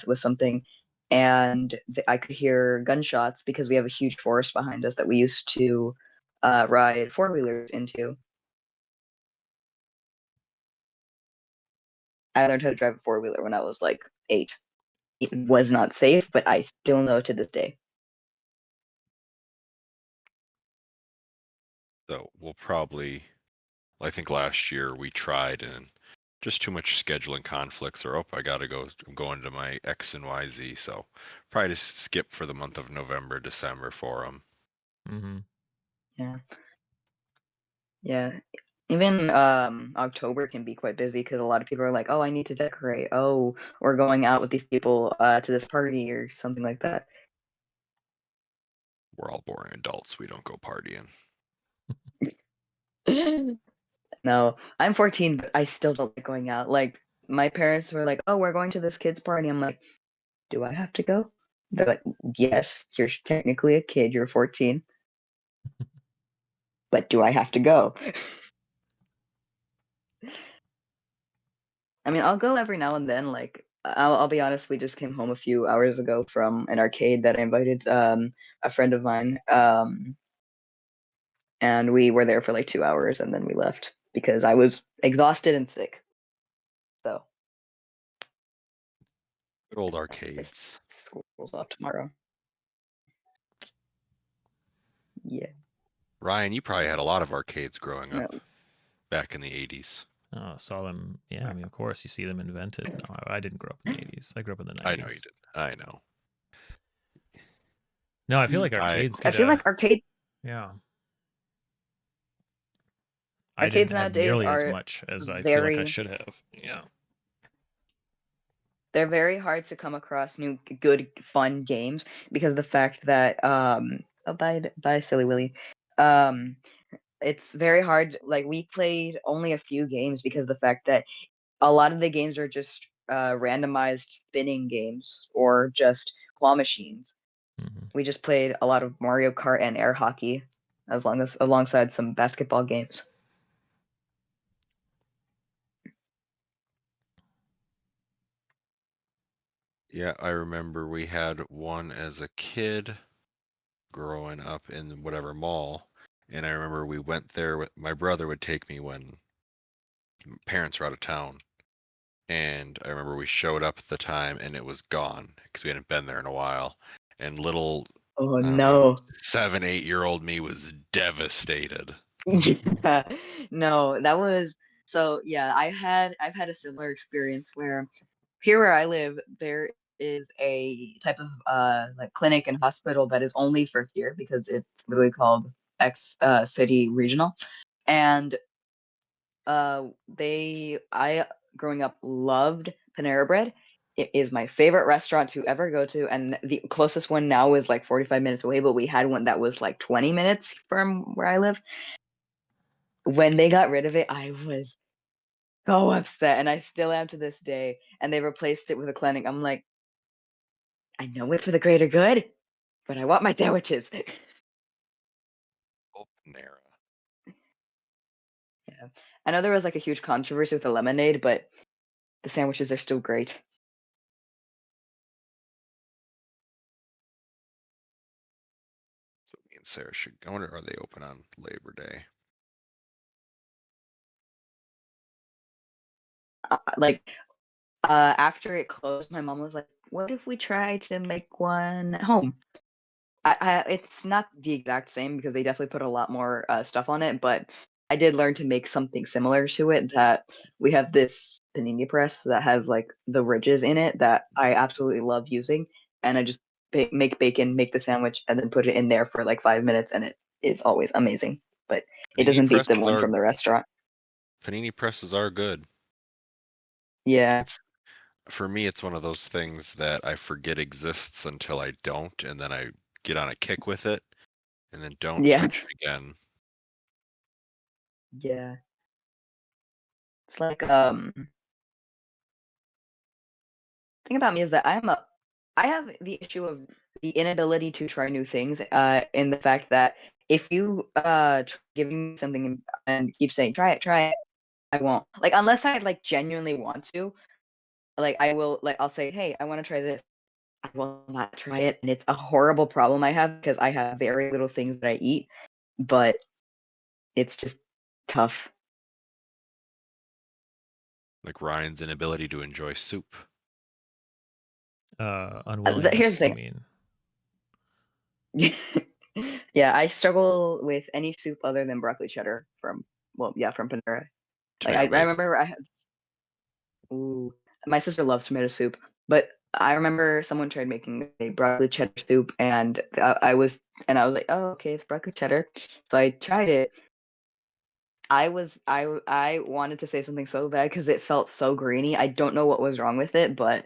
with something, and I could hear gunshots because we have a huge forest behind us that we used to ride four-wheelers into. I learned how to drive a four-wheeler when I was like 8. It was not safe, but I still know to this day. So we'll probably, I think last year we tried and just too much scheduling conflicts, or I gotta go. I'm going to my X and Y Z, so probably just skip for the month of November, December for them. Mm-hmm. Yeah, Yeah. Even October can be quite busy because a lot of people are like, "Oh, I need to decorate. Oh, we're going out with these people to this party or something like that." We're all boring adults. We don't go partying. No, I'm 14, but I still don't like going out. Like my parents were like, "Oh, we're going to this kid's party." I'm like, "Do I have to go?" They're like, "Yes, you're technically a kid. You're 14, but do I have to go?" I mean, I'll go every now and then. Like, I'll be honest, we just came home a few hours ago from an arcade that I invited a friend of mine, and we were there for like 2 hours, and then we left because I was exhausted and sick. So Good old my arcades. school's off tomorrow. Yeah. Ryan, you probably had a lot of arcades growing No. up back in the 80s. Oh, saw them. Yeah, I mean, of course, you see them invented. No, I didn't grow up in the 80s. I grew up in the 90s. I know you did. I know. No, I feel like arcades I get feel like yeah. I arcades didn't have nowadays nearly as are much as I feel like I very should have. Yeah. they're very hard to come across new good fun games because of the fact that oh, bye silly Willy. It's very hard. Like we played only a few games because of the fact that a lot of the games are just randomized spinning games or just claw machines. Mhm. We just played a lot of Mario Kart and air hockey alongside some basketball games. Yeah, I remember we had one as a kid growing up in whatever mall. And I remember we went there with my brother would take me when parents were out of town. And I remember we showed up at the time and it was gone because we hadn't been there in a while. And little, Oh I don't know, no. 7, 8-year-old me was devastated. Yeah. No, that was so yeah, I've had a similar experience where here where I live, there is a type of like clinic and hospital that is only for here because it's literally called X City Regional. And I growing up loved Panera Bread. It is my favorite restaurant to ever go to, and the closest one now is like 45 minutes away, but we had one that was like 20 minutes from where I live. When they got rid of it, I was so upset, and I still am to this day. And they replaced it with a clinic. I'm like, I know it's for the greater good, but I want my sandwiches. Oh, Panera. Yeah. I know there was like a huge controversy with the lemonade, but the sandwiches are still great. So me and Sarah should. I wonder, are they open on Labor Day? Like after it closed, my mom was like, "What if we try to make one at home?" It's not the exact same because they definitely put a lot more stuff on it, but I did learn to make something similar to it. That we have this panini press that has like the ridges in it that I absolutely love using, and I just make bacon, make the sandwich, and then put it in there for like 5 minutes, and it is always amazing. But it Panini doesn't beat the presses one are from the restaurant. Panini presses are good. Yeah, It's for me, it's one of those things that I forget exists until I don't, and then I get on a kick with it, and then don't yeah, touch it again. yeah. It's like thing about me is that I have the issue of the inability to try new things in the fact that if you giving me something and keep saying try it, I won't. Like unless I like genuinely want to, like I will like I'll say, "Hey, I want to try this." I will not try it, and it's a horrible problem I have because I have very little things that I eat, but it's just tough. Like Ryan's inability to enjoy soup. Here's the Unwillingness, you thing. mean. Yeah, I struggle with any soup other than broccoli cheddar from from Panera. Like I Tomato base. remember I had ooh, my sister loves tomato soup, but I remember someone tried making a broccoli cheddar soup, and I was like, oh okay, it's broccoli cheddar. So I tried it, I wanted to say something so bad because it felt so greeny. I don't know what was wrong with it, but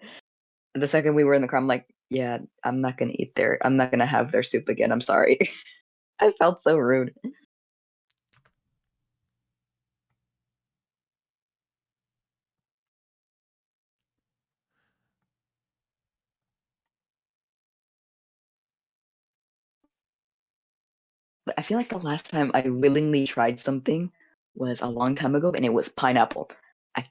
the second we were in the car, I'm like, yeah, I'm not gonna I'm not gonna have their soup again. I'm sorry. I felt so rude. I feel like the last time I willingly tried something was a long time ago, and it was pineapple. I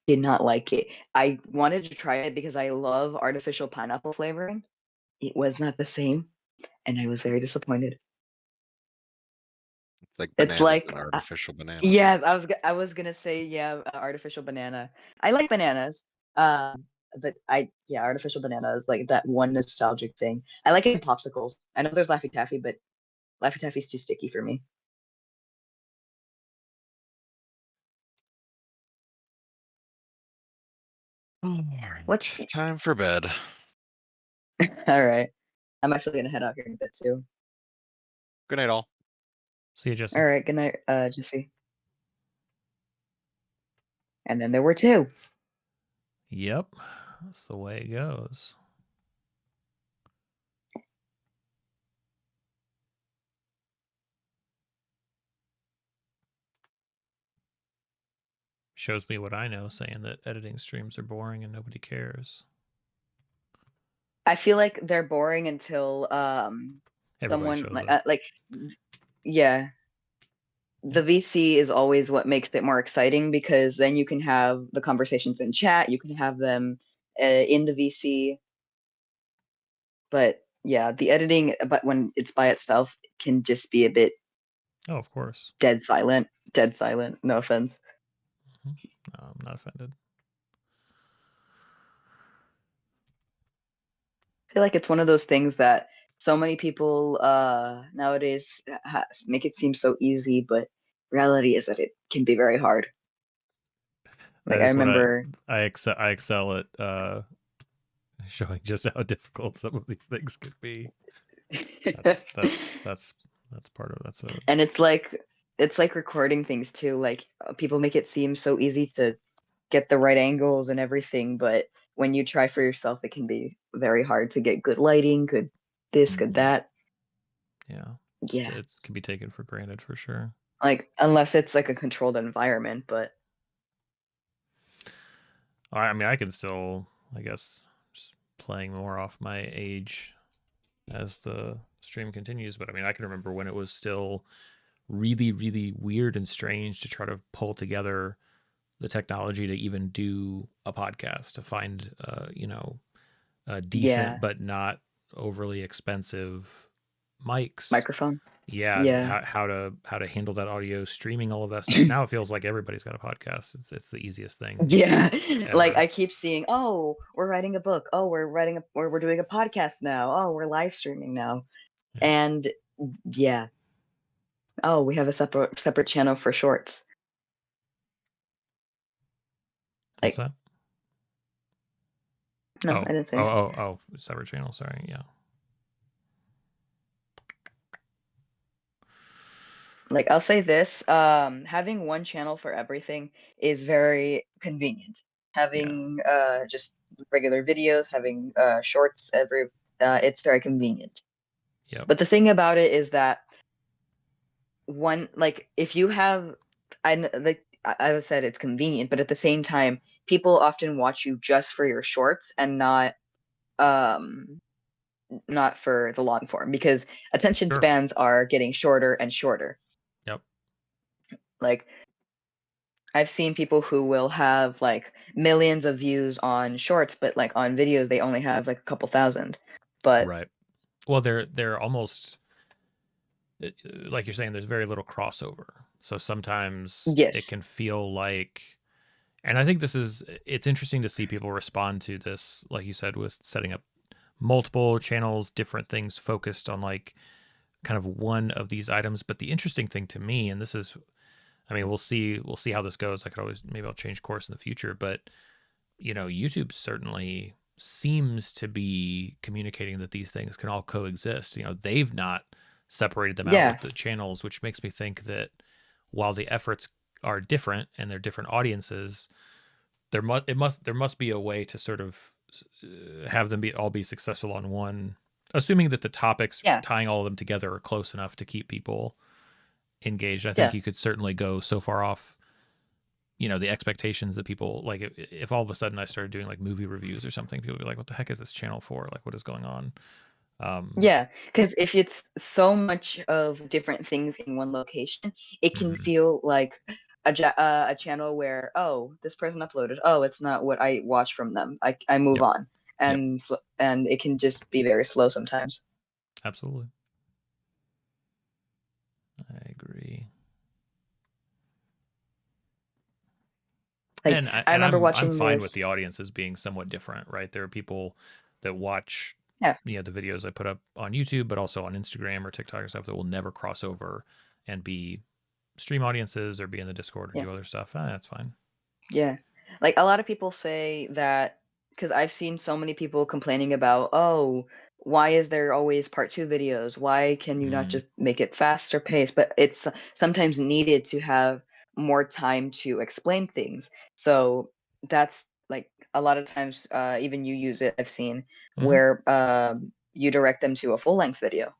did not like it. I wanted to try it because I love artificial pineapple flavoring. It was not the same, and I was very disappointed. It's like It's bananas, an like, artificial banana. yes, I was gonna say yeah, artificial banana. I like bananas, but artificial banana is like that one nostalgic thing. I like it in popsicles. I know there's Laffy Taffy, but Laffy Taffy's too sticky for me. What's Time for bed? all right? I'm actually gonna head out here in a bit too. Good night, all. See you, Jesse. All right, good night, Jesse. And then there were two. Yep, that's the way it goes. Shows me what I know, saying that editing streams are boring and nobody cares. I feel like they're boring until Everybody someone shows like up. yeah. The VC is always what makes it more exciting because then you can have the conversations in chat, you can have them in the VC. But yeah, the editing, but when it's by itself, can just be a bit Oh, of course. dead silent. Dead silent. No offense. No, I'm not offended. I feel like it's one of those things that so many people nowadays make it seem so easy, but reality is that it can be very hard. Like I remember, I excel at showing just how difficult some of these things could be. That's part of that's a. And it's like recording things too. Like people make it seem so easy to get the right angles and everything, but when you try for yourself, it can be very hard to get good lighting, good this, good that. Yeah. Yeah. It can be taken for granted for sure. Like unless it's like a controlled environment, but I mean, I can still, I guess, just playing more off my age as the stream continues. But I mean, I can remember when it was still really, really weird and strange to try to pull together the technology to even do a podcast, to find, a decent but not overly expensive mics, microphone. Yeah. How to handle that audio, streaming, all of that stuff. Now it feels like everybody's got a podcast. It's the easiest thing. Yeah. ever. Like I keep seeing, oh, we're writing a book. Oh, we're doing a podcast now. Oh, we're live streaming now. Yeah. And yeah. Oh, we have a separate channel for shorts. What's that? No, I didn't say anything. Oh, separate channel. Sorry. Yeah. Like I'll say this, having one channel for everything is very convenient. Having just regular videos, having shorts it's very convenient. Yeah. But the thing about it is that if you have as I said, it's convenient, but at the same time, people often watch you just for your shorts and not for the long form because attention spans are getting shorter and shorter. Yep. Like I've seen people who will have like millions of views on shorts, but like on videos they only have like a couple thousand. But right. Well, they're almost like you're saying. There's very little crossover, so sometimes it can feel like. And I think it's interesting to see people respond to this, like you said, with setting up multiple channels, different things focused on like kind of one of these items. But the interesting thing to me, and this is, I mean, we'll see how this goes. Maybe I'll change course in the future, but YouTube certainly seems to be communicating that these things can all coexist. They've not separated them out with the channels, which makes me think that while the efforts are different and they're different audiences, there must be a way to sort of have them all be successful on one, assuming that the topics Yeah. tying all of them together are close enough to keep people engaged. I think Yeah. you could certainly go so far off, the expectations that people like. If all of a sudden I started doing like movie reviews or something, people would be like, "What the heck is this channel for? Like, what is going on?" Yeah, because if it's so much of different things in one location, it can Mhm. feel like a channel where, oh, this person uploaded, oh, it's not what I watch from them. I move Yep. on, and it can just be very slow sometimes. Absolutely. I agree. Like And I remember I'm watching fine this. with the audiences being somewhat different, right? There are people that watch Yeah. the videos I put up on YouTube, but also on Instagram or TikTok or stuff that will never cross over and be stream audiences or be in the Discord or Yeah. do other stuff. That's fine. Yeah. Like a lot of people say that because I've seen so many people complaining about, oh, why is there always part 2 videos? Why can you not Mm. just make it faster paced? But it's sometimes needed to have more time to explain things. So that's like a lot of times, even you use it, I've seen, Mhm. where you direct them to a full length video.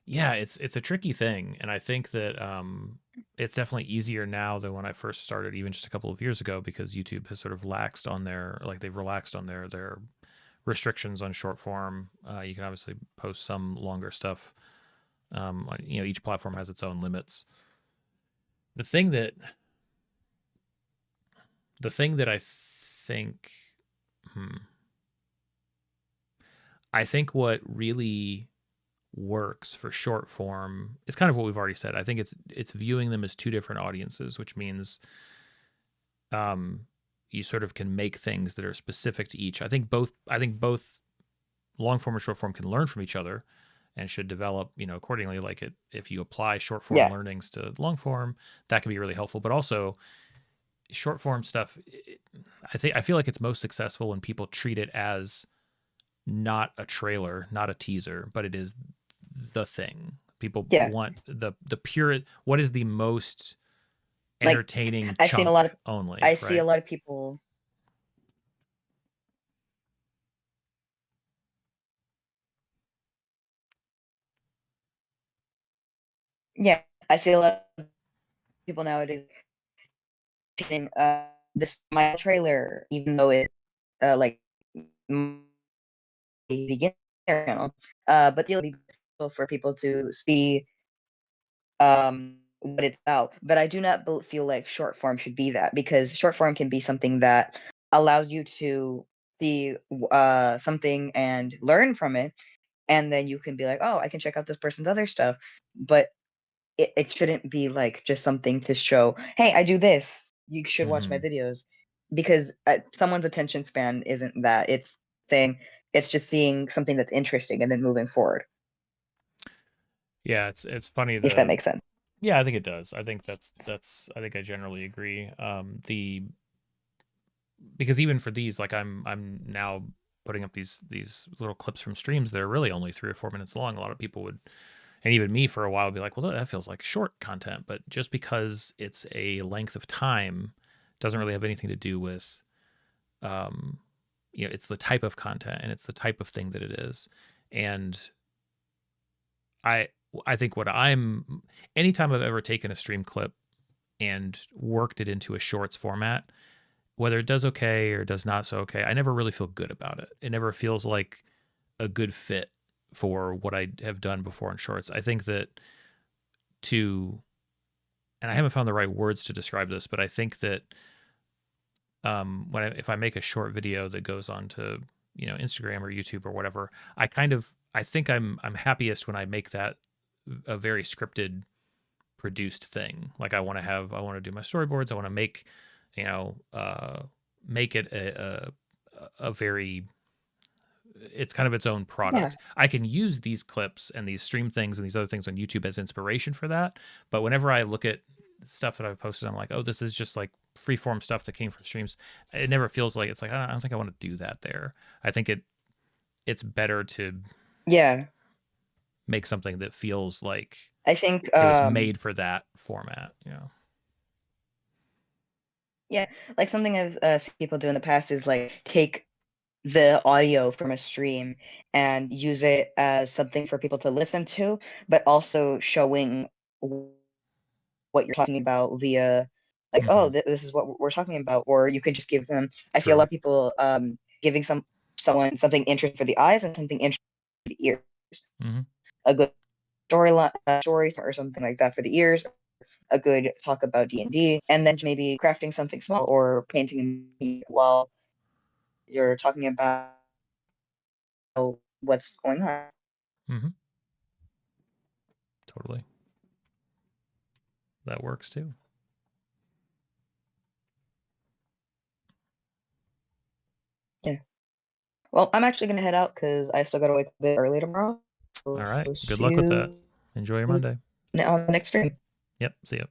Yeah, it's a tricky thing, and I think that it's definitely easier now than when I first started, even just a couple of years ago, because YouTube has sort of laxed on they've relaxed on their restrictions on short form. You can obviously post some longer stuff. Each platform has its own limits. The thing that I think, I think what really works for short form is kind of what we've already said. I think it's viewing them as two different audiences, which means you sort of can make things that are specific to each. I think both long form and short form can learn from each other and should develop, accordingly. Like if you apply short form Yeah. learnings to long form, that can be really helpful. But also short form stuff, I feel like it's most successful when people treat it as not a trailer, not a teaser, but it is the thing. People Yeah. want the pure, what is the most Like, entertaining I've chunk seen a lot of only. I right? see a lot of people. Yeah, I see a lot of people nowadays pitching this my trailer, even though it like begin channel, but it'll be good for people to see what it's about. But I do not feel like short form should be that, because short form can be something that allows you to see something and learn from it, and then you can be like, oh, I can check out this person's other stuff. But it shouldn't be like just something to show, hey, I do this, you should watch my videos, because someone's attention span isn't that. It's just seeing something that's interesting and then moving forward, Yeah, it's funny. if that makes sense. Yeah, I think it does. I think that's I think I generally agree. Because even for these, like I'm now putting up these little clips from streams that are really only 3 or 4 minutes long. A lot of people would, and even me for a while, would be like, well, that feels like short content. But just because it's a length of time doesn't really have anything to do with, it's the type of content and it's the type of thing that it is. And I think anytime I've ever taken a stream clip and worked it into a shorts format, whether it does okay or does not so okay, I never really feel good about it. It never feels like a good fit for what I have done before in shorts. I think that and I haven't found the right words to describe this, but I think that if I make a short video that goes on to Instagram or YouTube or whatever, I think I'm happiest when I make that a very scripted, produced thing. Like I want to do my storyboards. I want to make it a very, it's kind of its own product. Yeah. I can use these clips and these stream things and these other things on YouTube as inspiration for that. But whenever I look at stuff that I've posted, I'm like, oh, this is just like freeform stuff that came from streams. It never feels like, it's like, I don't think I want to do that there. I think it's better to make something that feels like I think It was made for that format. Yeah, like something I've seen people do in the past is like take the audio from a stream and use it as something for people to listen to, but also showing what you're talking about via like, oh, this is what we're talking about, or you could just give them. I see a lot of people giving someone something interesting for the eyes and something interesting for the ears. A good storyline, story, or something like that for the ears. A good talk about D&D, and then maybe crafting something small or painting while you're talking about what's going on. Totally. That works too. Yeah. Well, I'm actually gonna head out because I still gotta wake up a bit early tomorrow. All right. Good luck with that. Enjoy your Monday. On the next stream. Yep. See ya.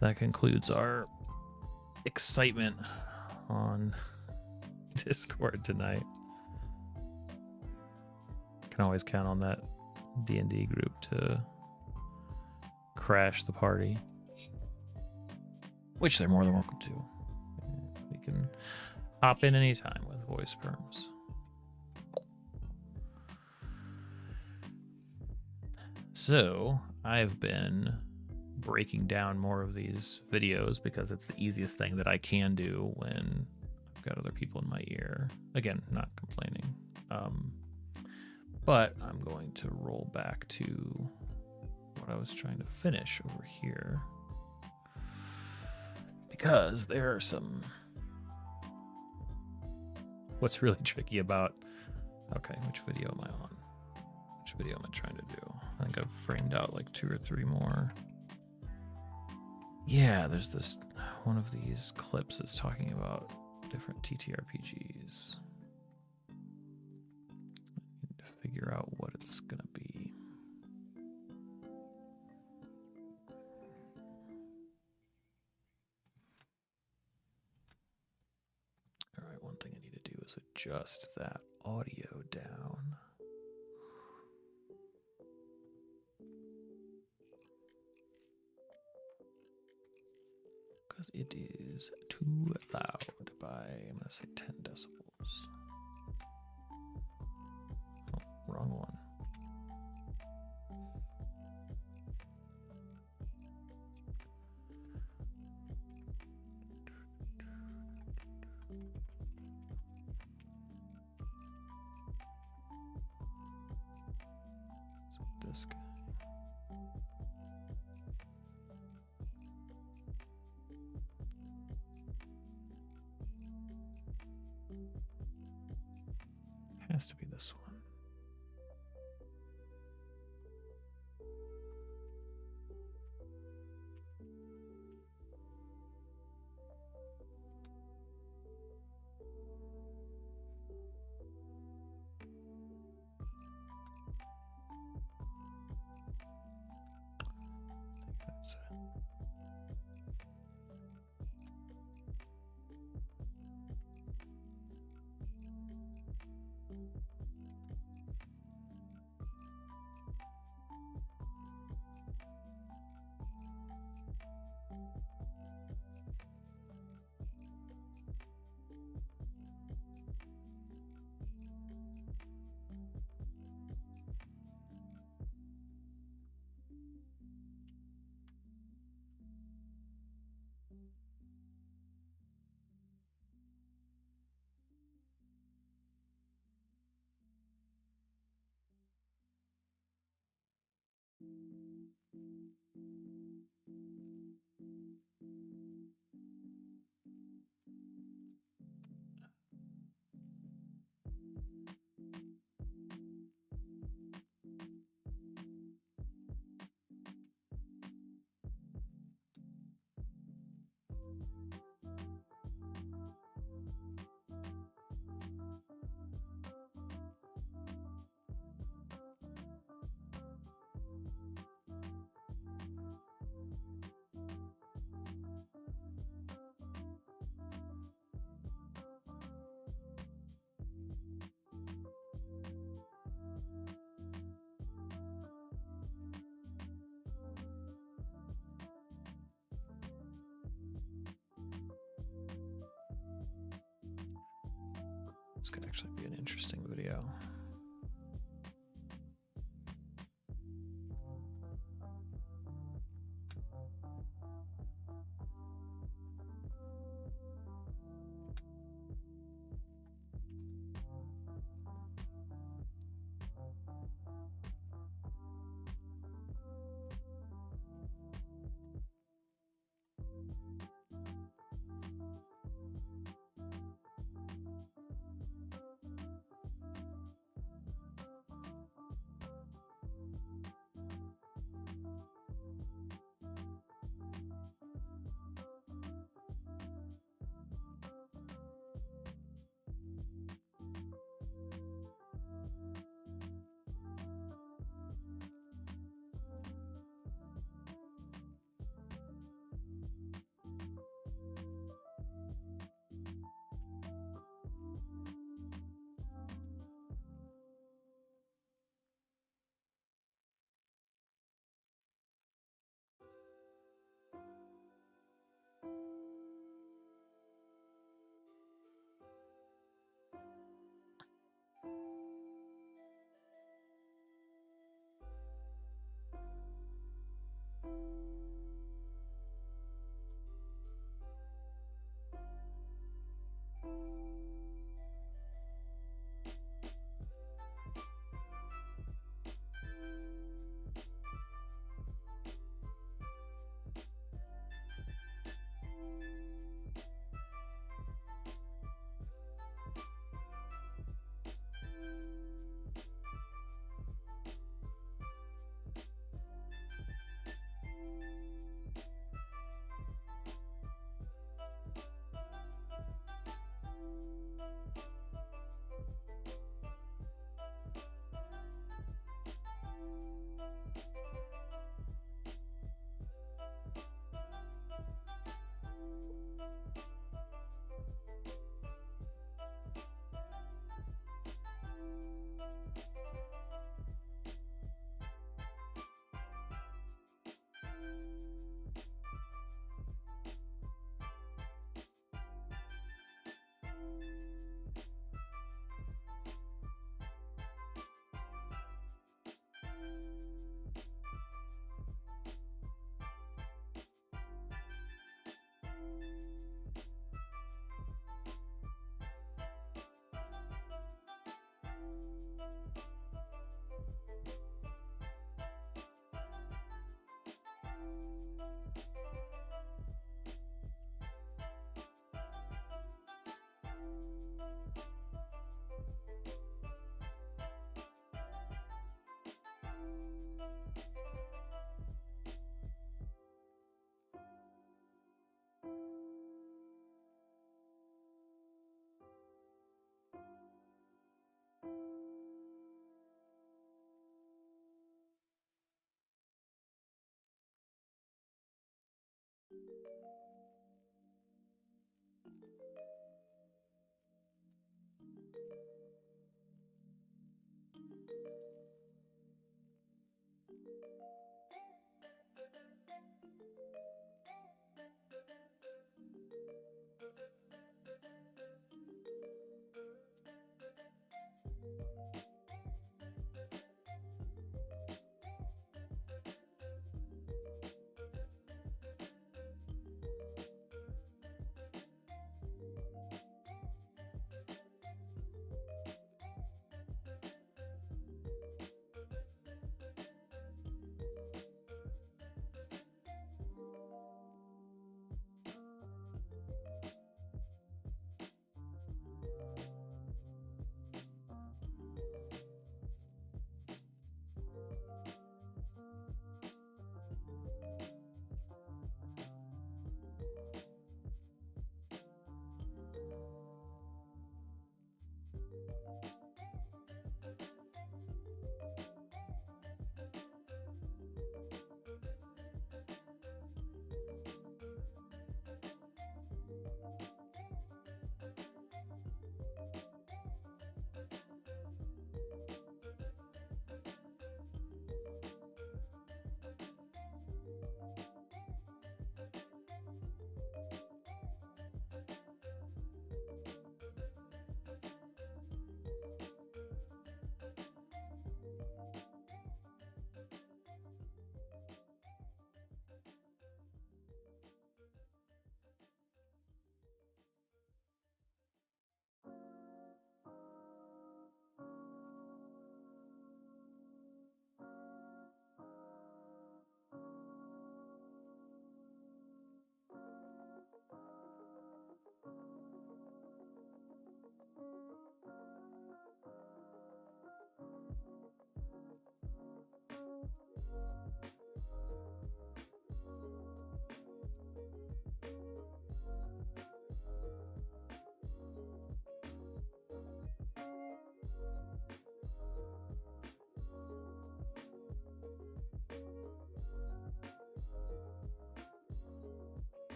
That concludes our excitement on Discord tonight. Can always count on that D&D group to crash the party, which they're more than welcome to. We can hop in anytime with voice perms. So I've been breaking down more of these videos because it's the easiest thing that I can do when I've got other people in my ear. Again, not complaining. But I'm going to roll back to what I was trying to finish over here, because there are some... What's really tricky about... Okay, which video am I on? Which video am I trying to do? I think I've framed out like 2 or 3 more. Yeah, there's this one of these clips that's talking about different TTRPGs. I need to figure out what it's gonna be. All right, one thing I need to do is adjust that audio down. Because it is too loud by, I'm going to say 10 decibels. Oh, wrong one. So this guy. Has to be this one. I think that's it. This could actually be an interesting video.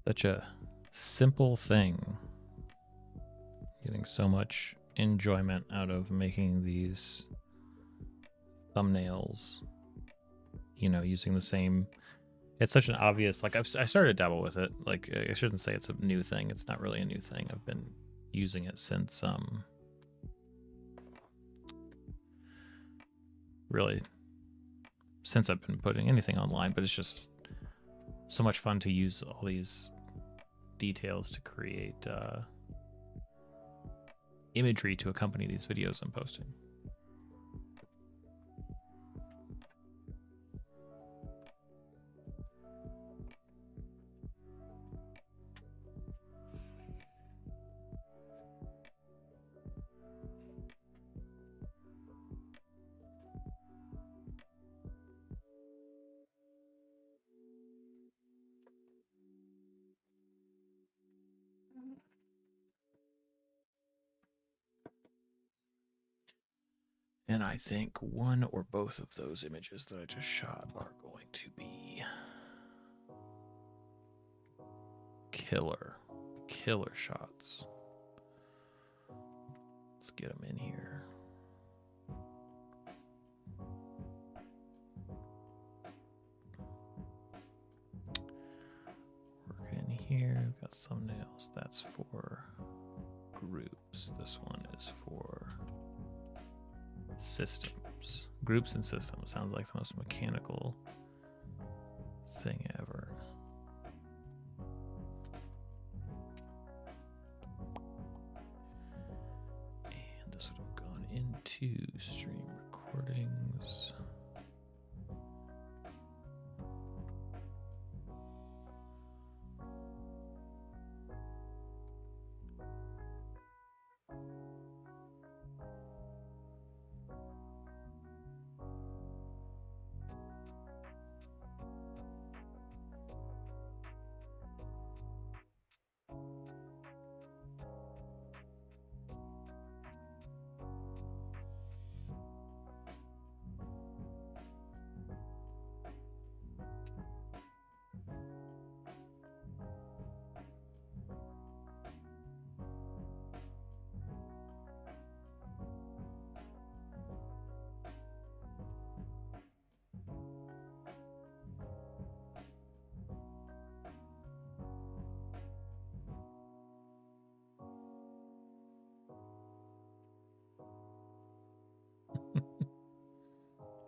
Such a simple thing. Getting so much enjoyment out of making these thumbnails. You know, using the same. It's such an obvious. Like I started to dabble with it. Like I shouldn't say it's a new thing. It's not really a new thing. I've been using it since really since I've been putting anything online. But it's just so much fun to use all these details to create imagery to accompany these videos I'm posting. And I think one or both of those images that I just shot are going to be killer shots. Let's get them in here. Working in here, we've got thumbnails. That's for groups. This one is for systems. Groups and systems sounds like the most mechanical thing ever. And this would have gone into stream recordings.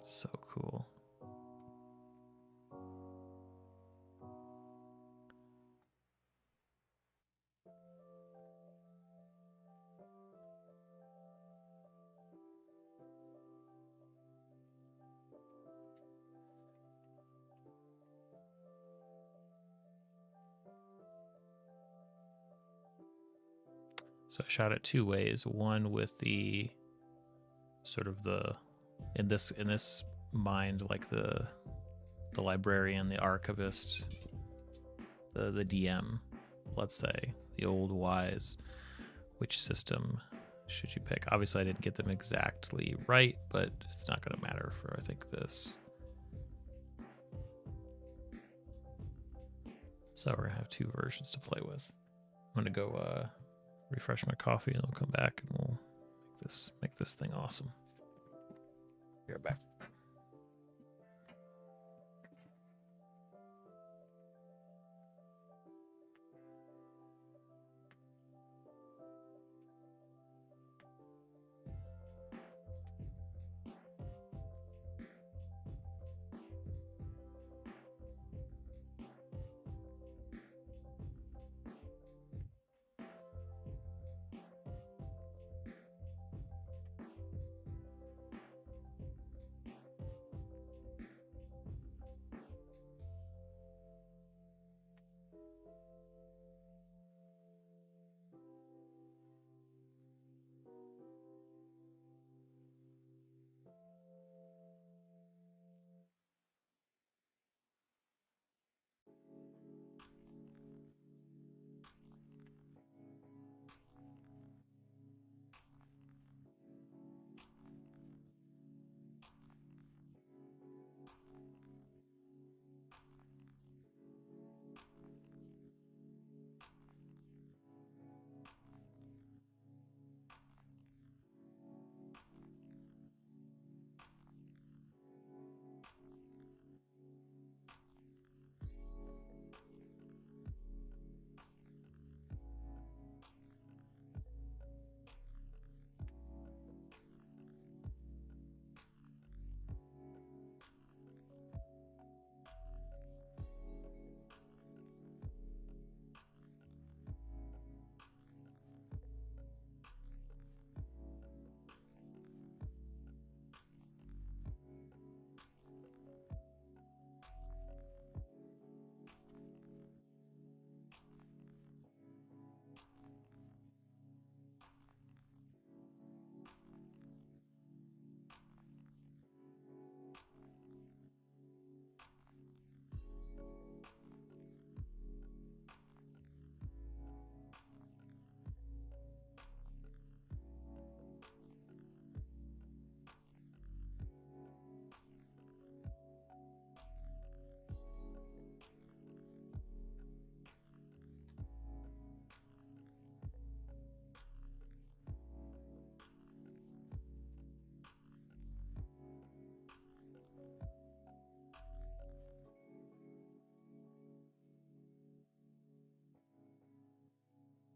So cool. So I shot it two ways. One with the sort of the in this mind, like the librarian, the archivist, the DM, let's say, the old wise. Which system should you pick? Obviously, I didn't get them exactly right, but it's not going to matter for, I think, this. So we're going to have two versions to play with. I'm going to go refresh my coffee, and we'll come back, and we'll make this thing awesome. Be right back.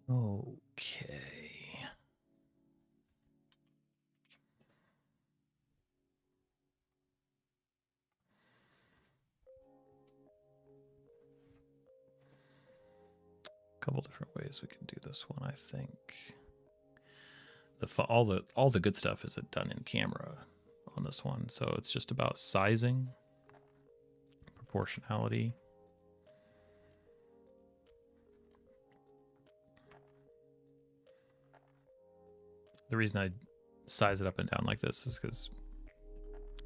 Okay. Couple different ways we can do this one, I think. All the good stuff is done in camera on this one, so it's just about sizing, proportionality. The reason I size it up and down like this is because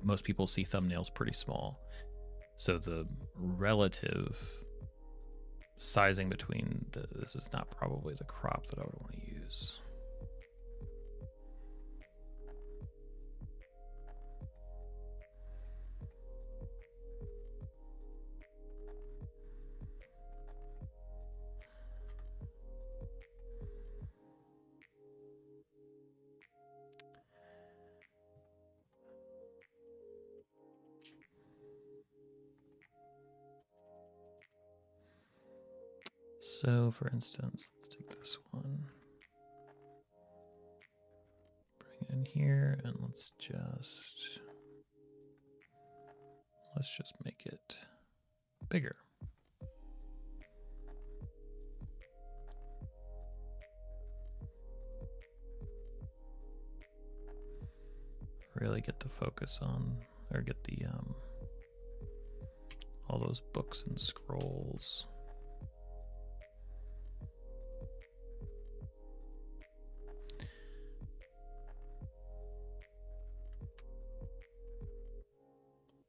most people see thumbnails pretty small, so the relative sizing between this is not probably the crop that I would want to use. So, for instance, let's take this one, bring it in here, and let's just make it bigger. Really get the focus on, or get the all those books and scrolls.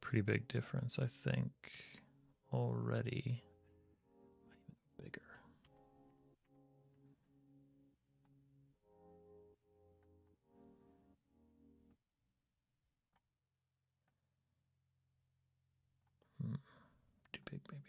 Pretty big difference, I think, already. Bigger. Too big, maybe.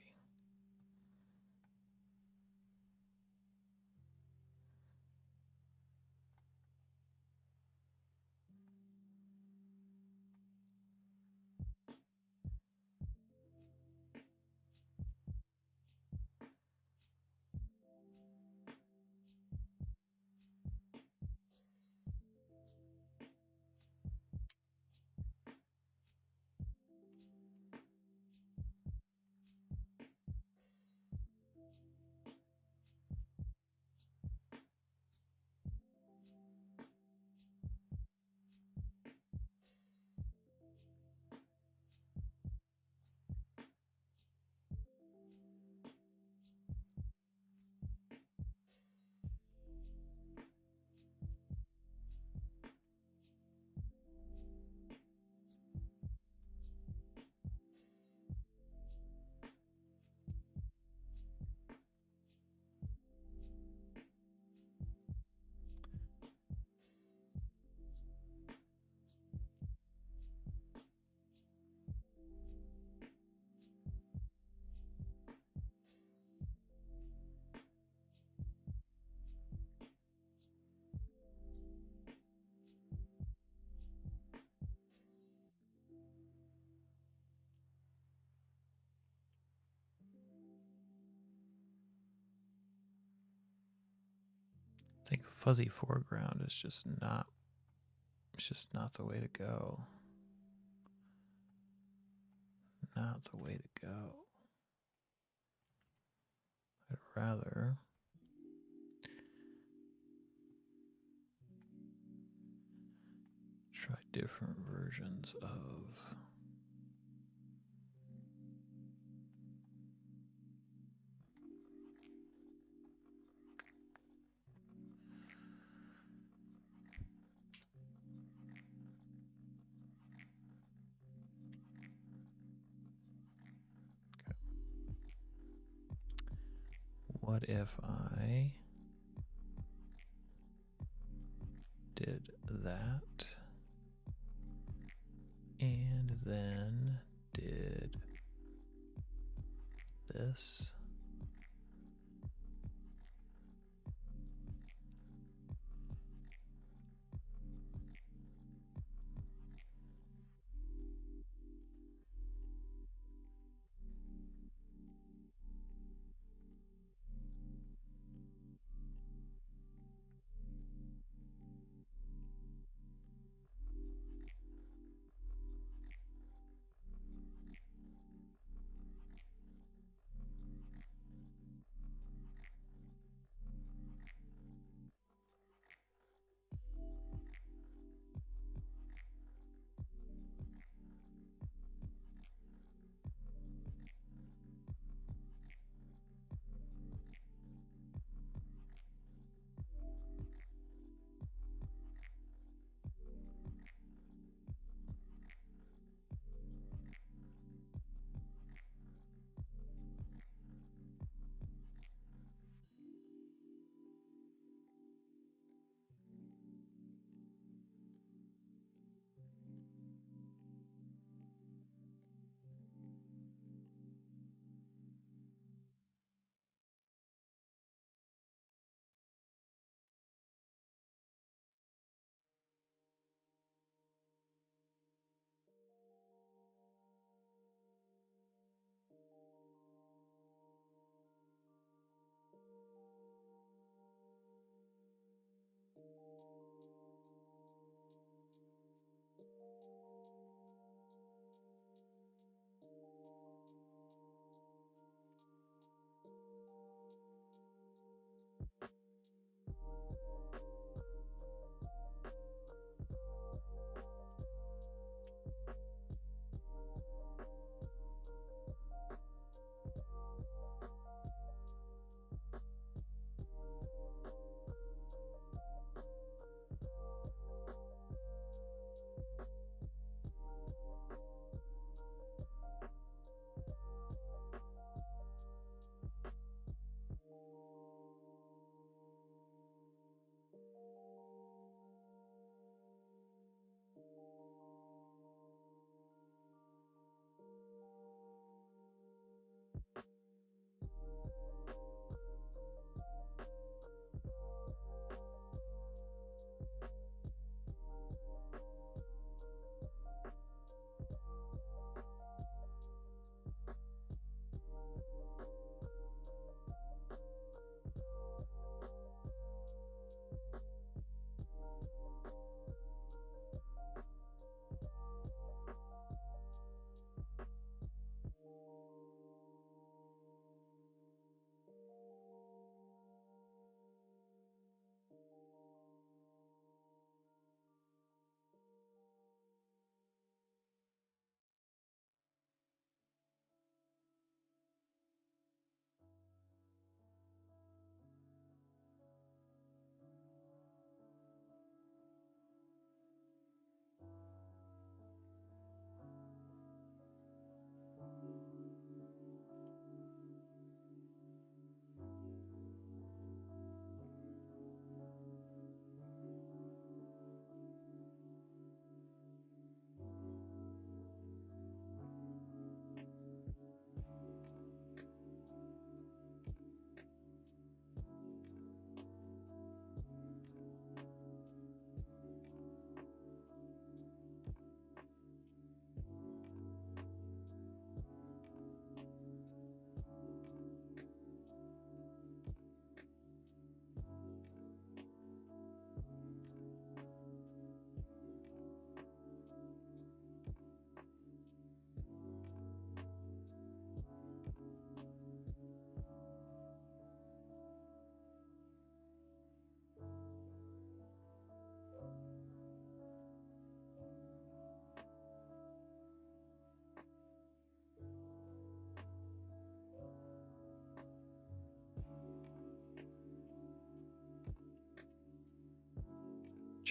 I think fuzzy foreground is just not, it's just not the way to go. Not the way to go. I'd rather try different versions of what if I did that and then did this.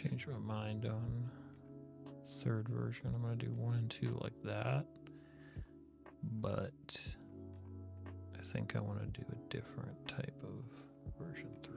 change my mind on third version. I'm gonna do 1 and 2 like that, but I think I want to do a different type of version 3.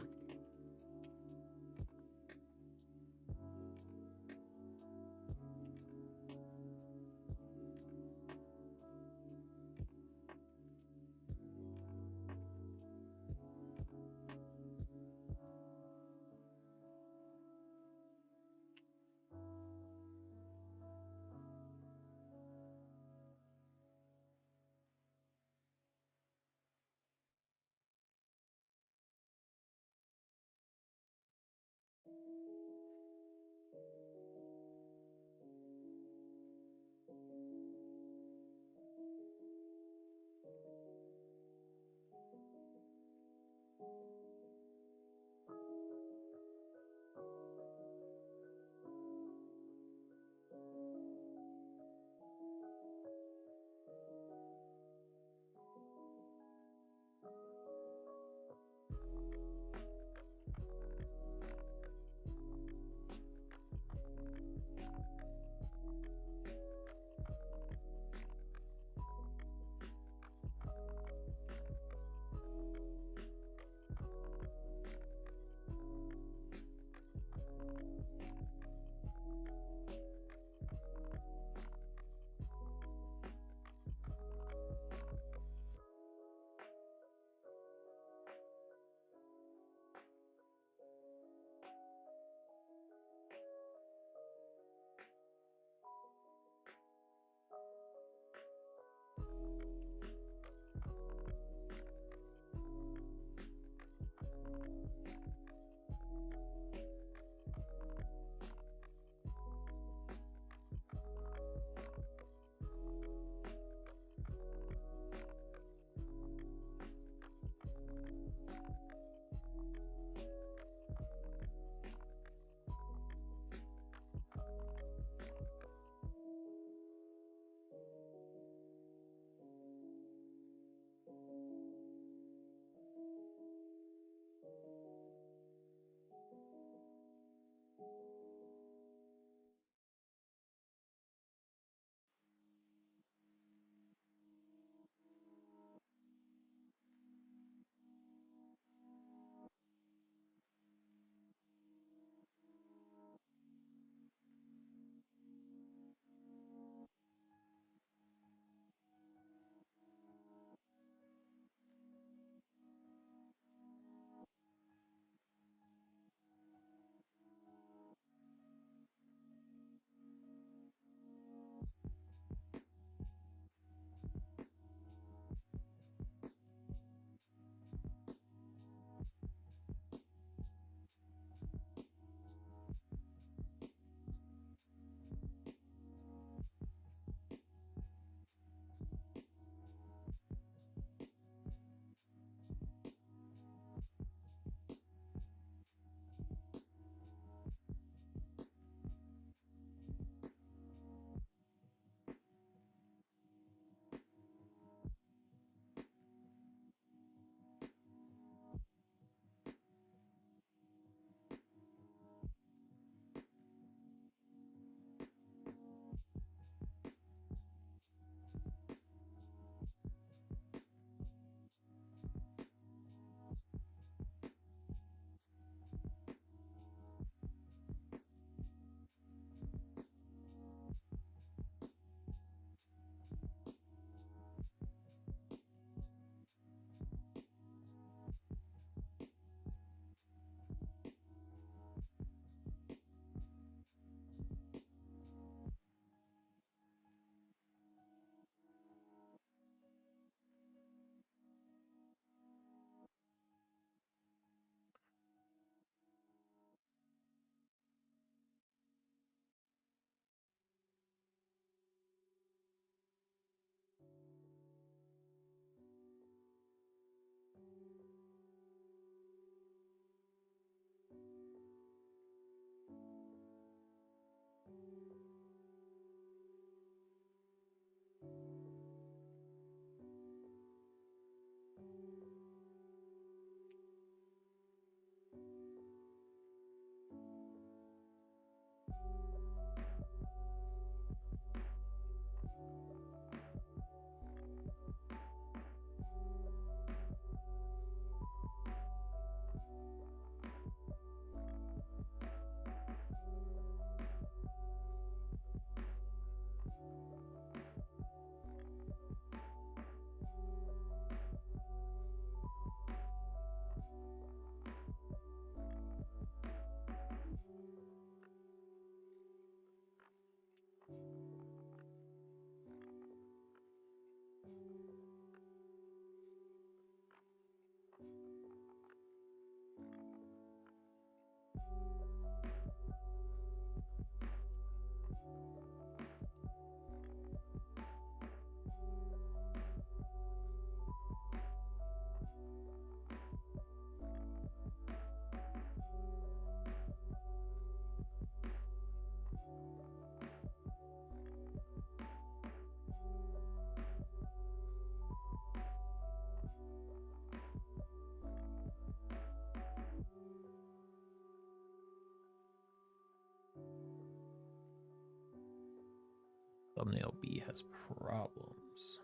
thumbnail B has problems.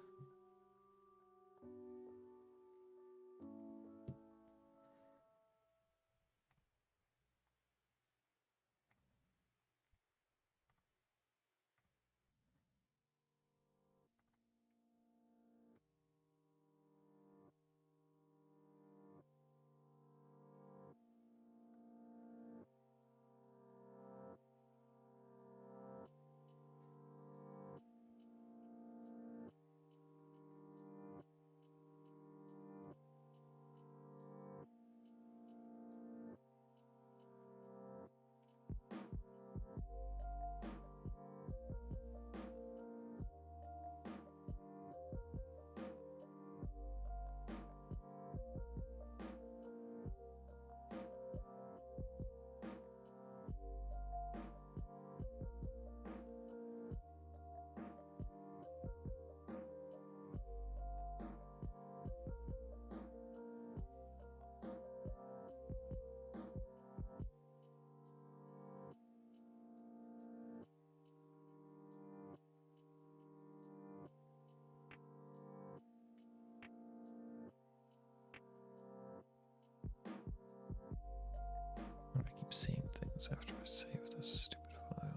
I keep seeing things after I save this stupid file.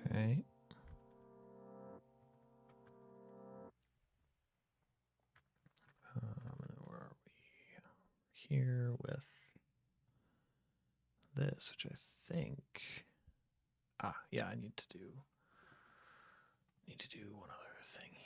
Okay. Where are we? Here with this, which I think. Yeah, I need to do one other thing here.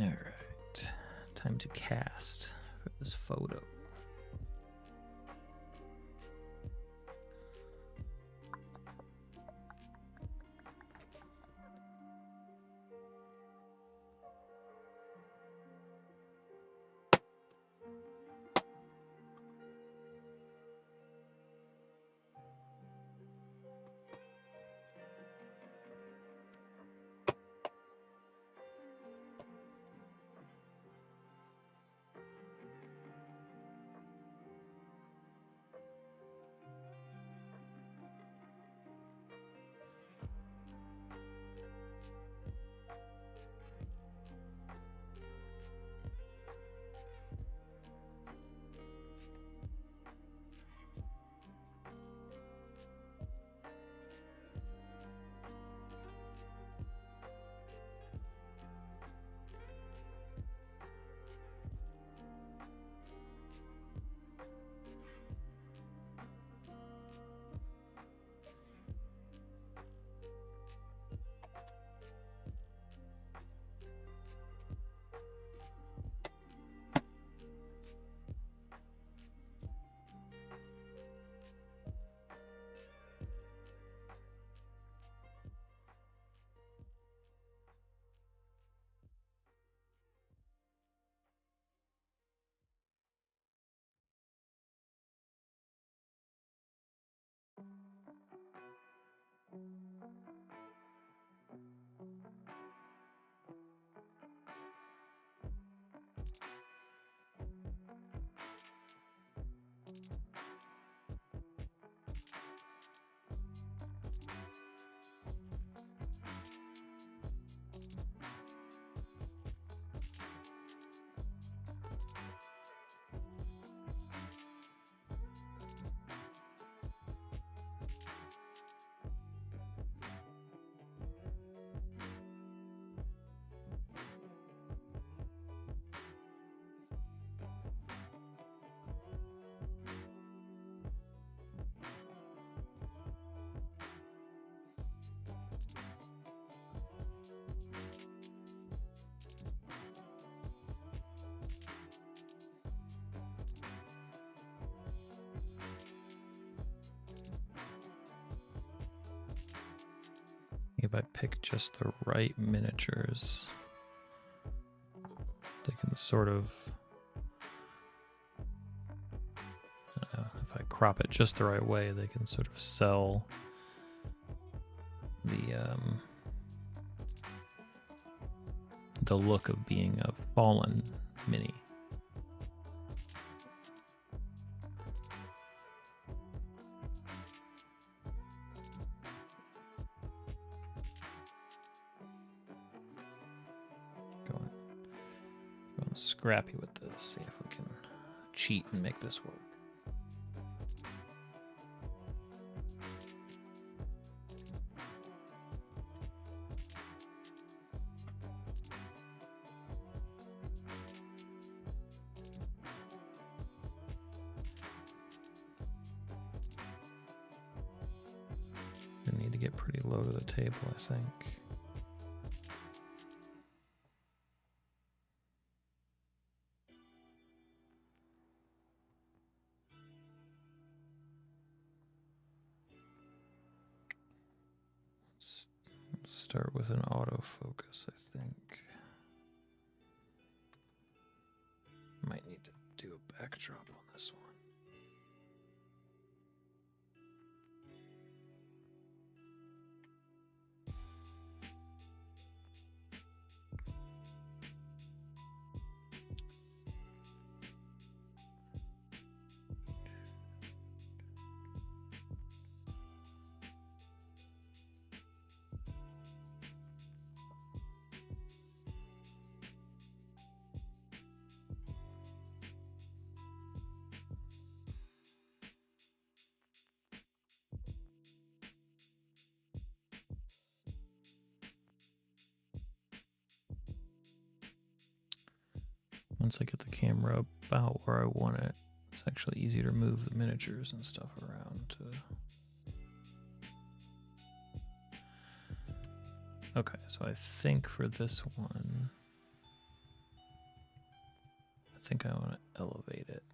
All right. Time to cast for this photo. If I pick just the right miniatures, they can sort of, if I crop it just the right way, they can sort of sell the look of being a fallen mini. Going scrappy with this, see if we can cheat and make this work. I need to get pretty low to the table, I think. Let's start with an autofocus, I think. Might need to do a backdrop on this one. Once I get the camera about where I want it, it's actually easy to move the miniatures and stuff around. Okay, so I think for this one, think I want to elevate it.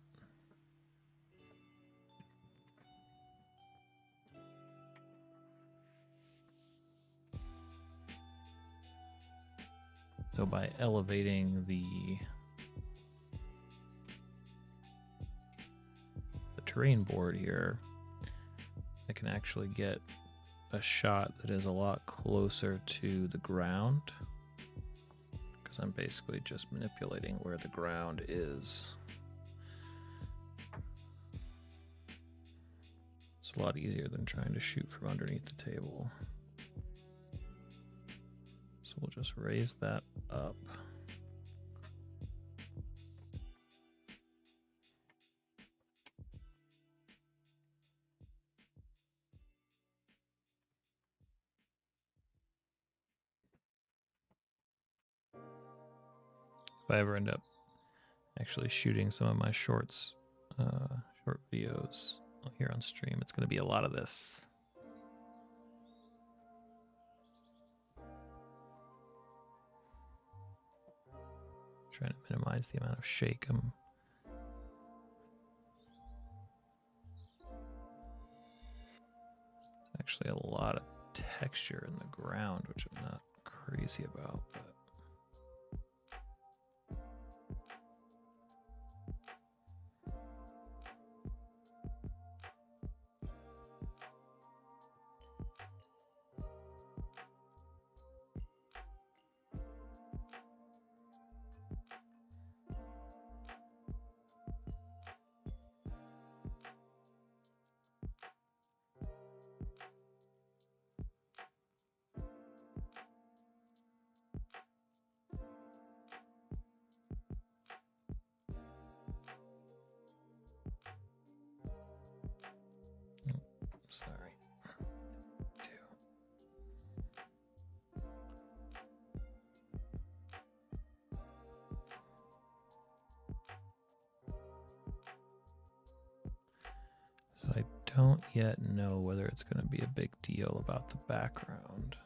So by elevating the terrain board here, I can actually get a shot that is a lot closer to the ground, because I'm basically just manipulating where the ground is. It's a lot easier than trying to shoot from underneath the table. So we'll just raise that up. If I ever end up actually shooting some of my short videos here on stream, it's going to be a lot of this. Trying to minimize the amount of shake. Actually a lot of texture in the ground, which I'm not crazy about, but sorry. So I don't yet know whether it's going to be a big deal about the background.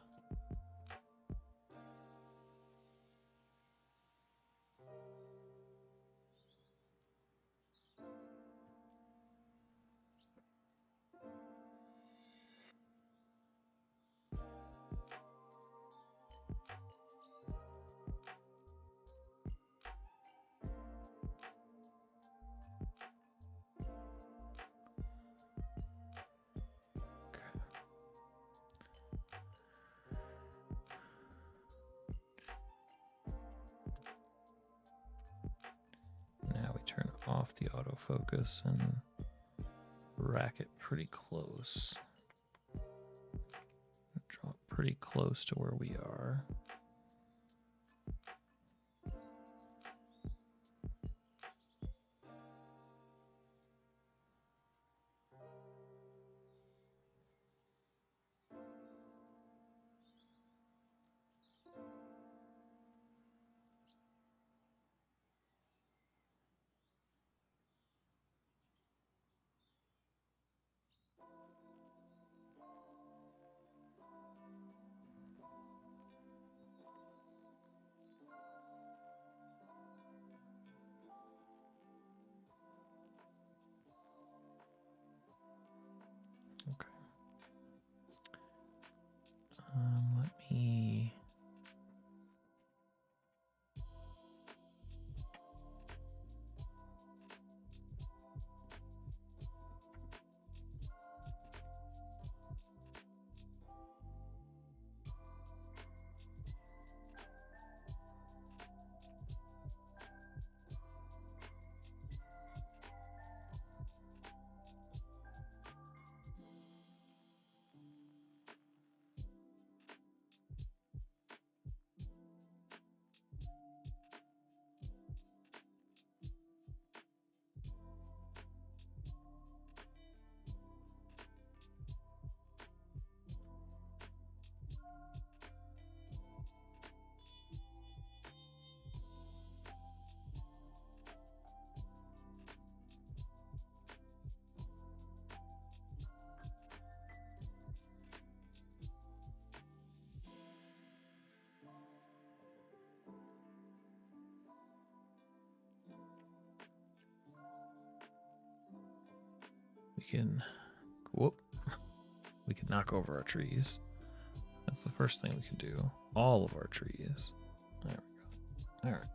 Now we turn off the autofocus and rack it pretty close. Draw it pretty close to where we are. We can, whoop, we can knock over our trees. That's the first thing we can do. All of our trees. There we go. All right.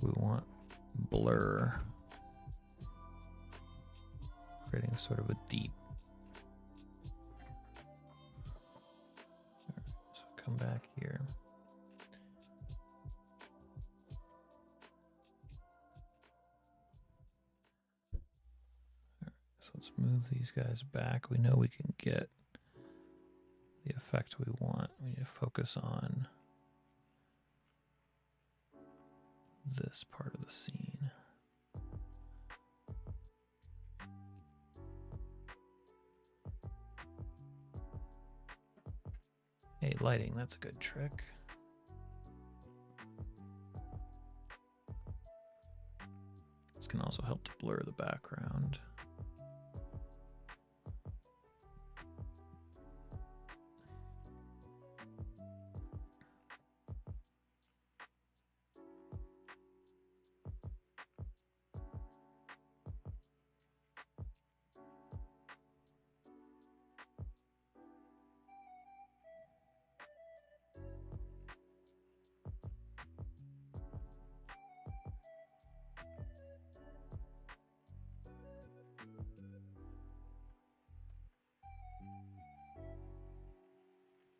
We want blur, creating sort of a deep. All right, so come back here. All right, so let's move these guys back. We know we can get the effect we want. We need to focus on this part of the scene. Hey, lighting, that's a good trick. This can also help to blur the background.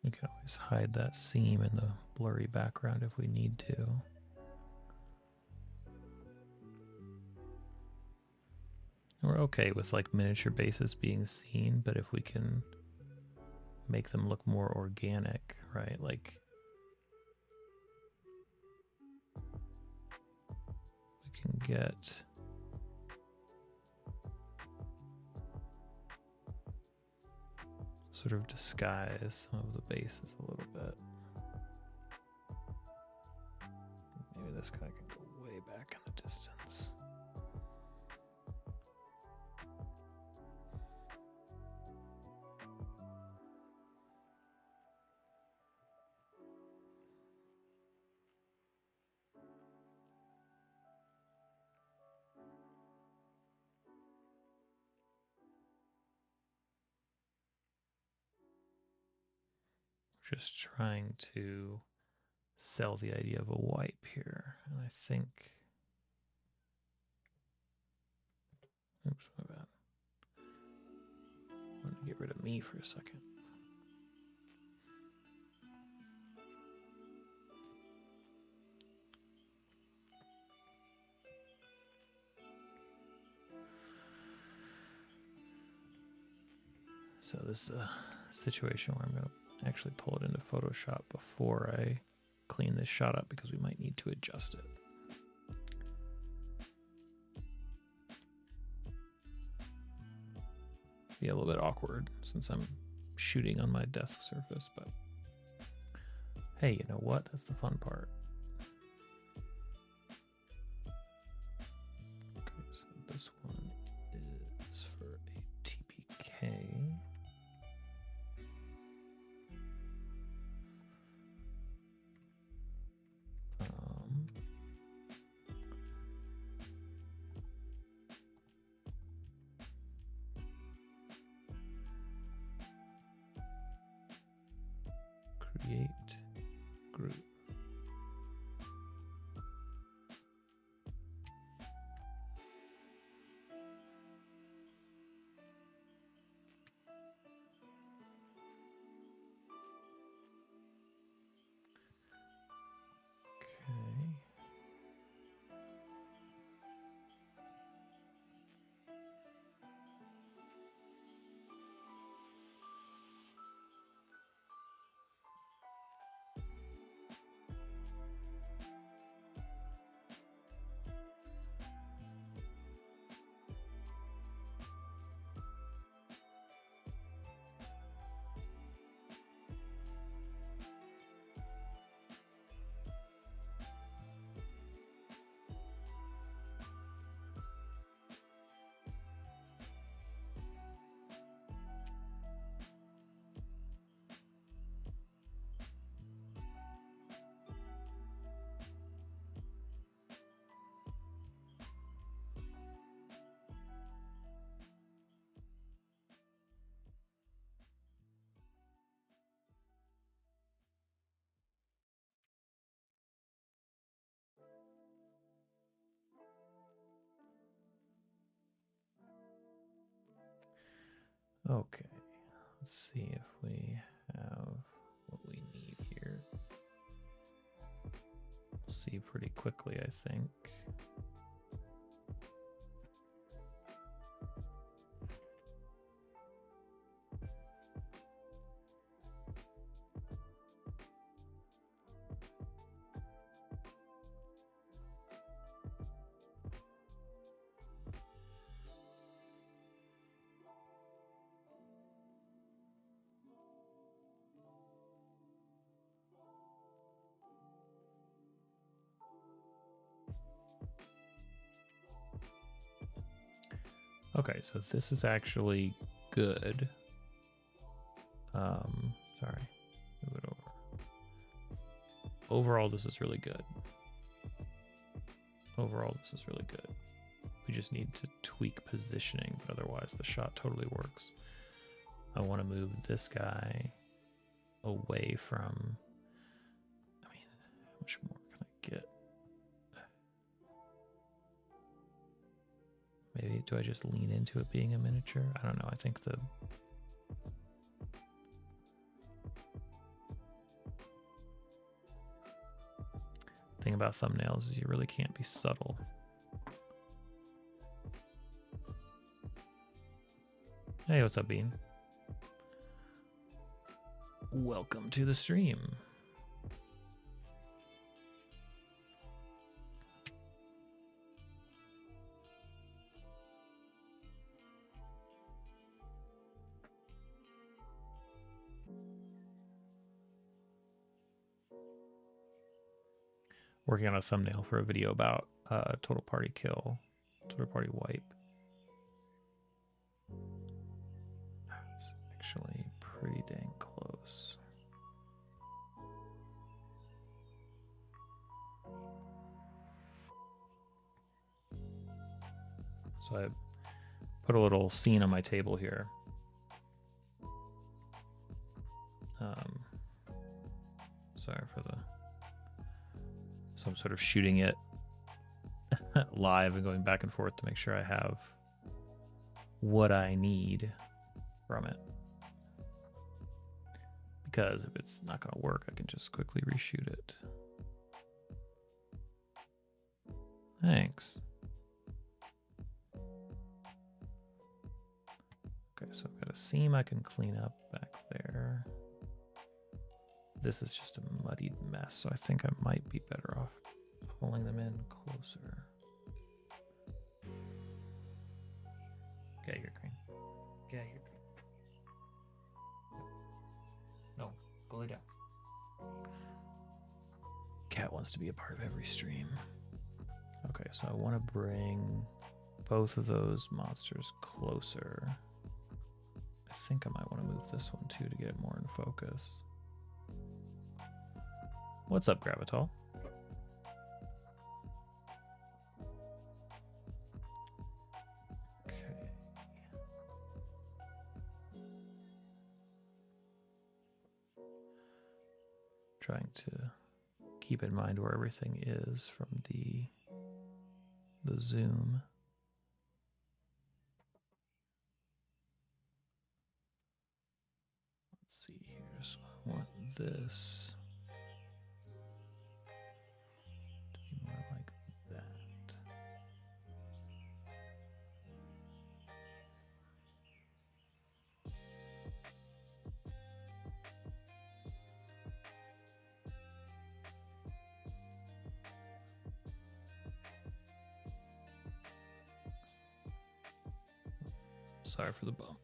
We can always hide that seam in the blurry background if we need to. We're okay with like miniature bases being seen, but if we can make them look more organic, right? Like we can get sort of disguise some of the bases a little bit. Maybe this guy can go way back in the distance. Just trying to sell the idea of a wipe here. And I think, oops, my bad. I wanted to get rid of me for a second. So this is a situation where I'm going to actually pull it into Photoshop before I clean this shot up because we might need to adjust it. Be a little bit awkward since I'm shooting on my desk surface, but hey, you know what? That's the fun part. Okay, so this one is for a TPK. Create group. Okay, let's see if we have what we need here. We'll see pretty quickly, I think. Okay, so this is actually good. Sorry, move it over. Overall, this is really good. Overall, this is really good. We just need to tweak positioning, but otherwise the shot totally works. I want to move this guy away from, I mean, how much more can I get? Maybe, do I just lean into it being a miniature? I don't know. I think the thing about thumbnails is you really can't be subtle. Hey, what's up, Bean? Welcome to the stream. Working on a thumbnail for a video about total party kill, total party wipe. It's actually pretty dang close. So I put a little scene on my table here. Sorry for the... So I'm sort of shooting it live and going back and forth to make sure I have what I need from it. Because if it's not going to work, I can just quickly reshoot it. Thanks. Okay, so I've got a seam I can clean up back there. This is just a muddied mess, so I think I might be better off pulling them in closer. Get your cream. Get your cream. No, go lay down. Cat wants to be a part of every stream. Okay, so I want to bring both of those monsters closer. I think I might want to move this one too to get it more in focus. What's up, Gravitol? Okay. Trying to keep in mind where everything is from the zoom. Let's see here. So I want this to be more like that. Sorry for the bump.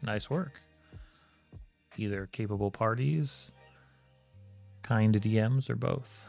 Nice work. Either capable parties, kind DMs, or both.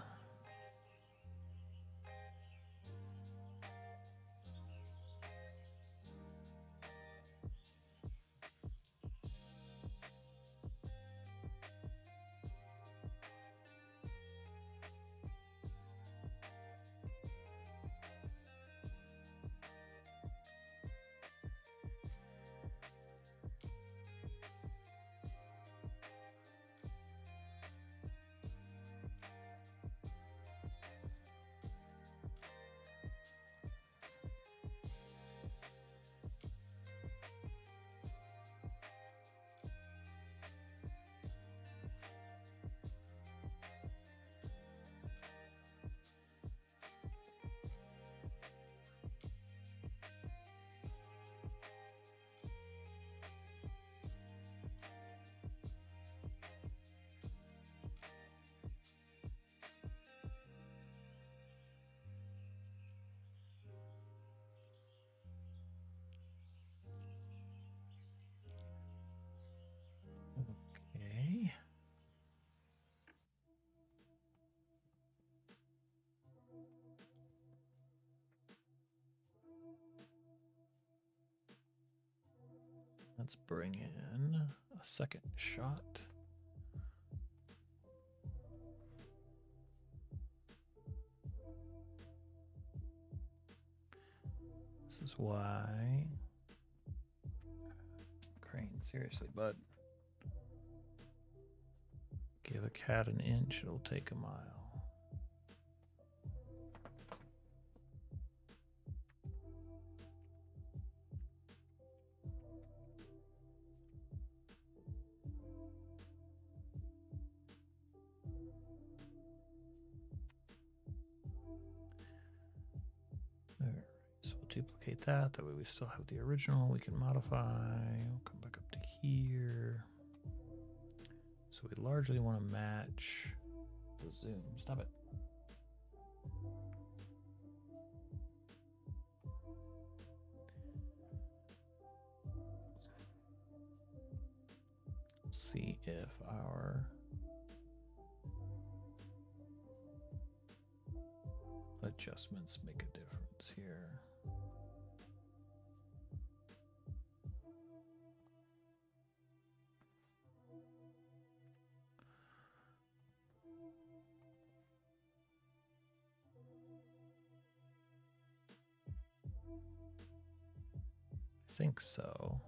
Let's bring in a second shot. This is why. Crane, seriously, bud. Give a cat an inch, it'll take a mile. Alright, so we'll duplicate that. That way we still have the original. We can modify. We'll come back up to here. So we largely want to match the zoom. Stop it. See if our adjustments make a difference here. I think so.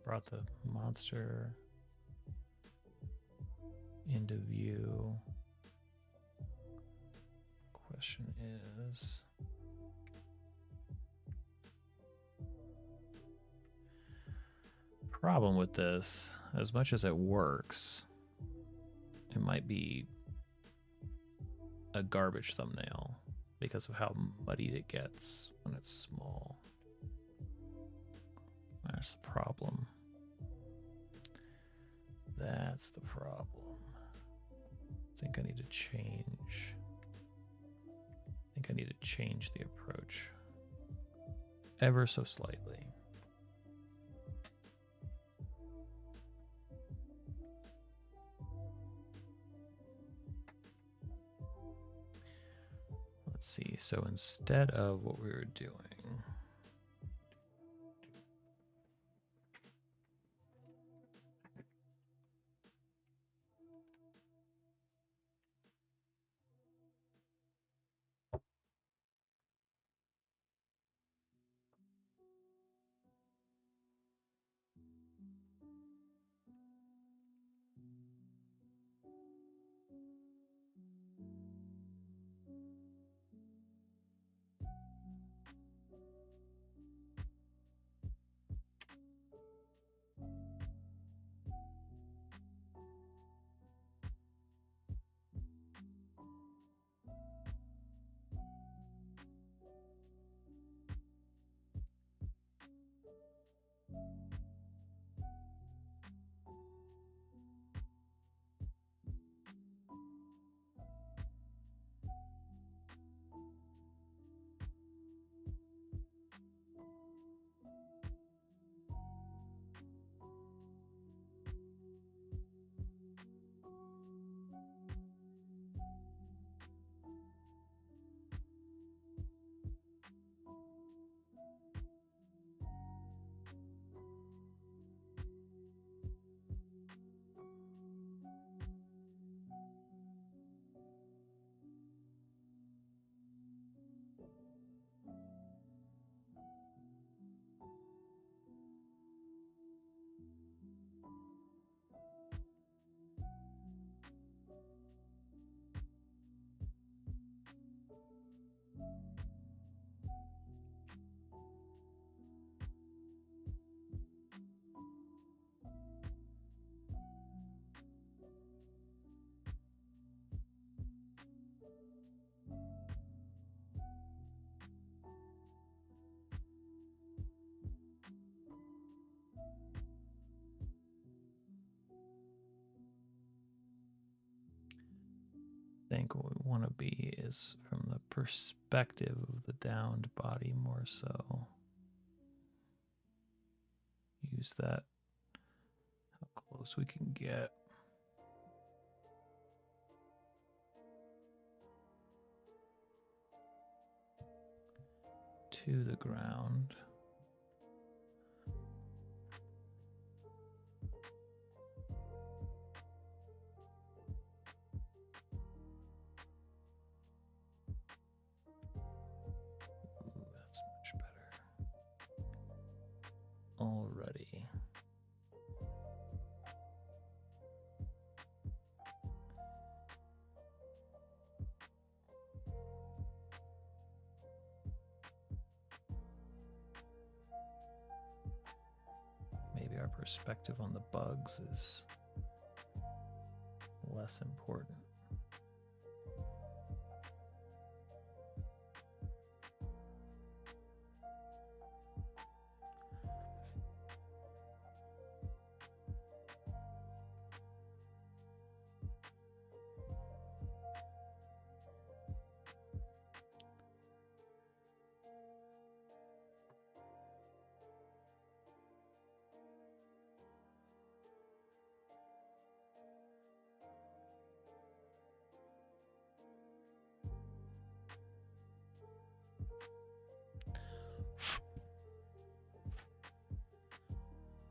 Brought the monster into view. Question is, problem with this, as much as it works, it might be a garbage thumbnail because of how muddied it gets when it's small. That's the problem. That's the problem. I think I need to change. The approach ever so slightly. Let's see. So instead of what we were doing, I think what we want to be is from the perspective of the downed body more so. Use that, how close we can get. to the ground. Ooh, that's much better. Alrighty. Maybe our perspective on the bugs is less important.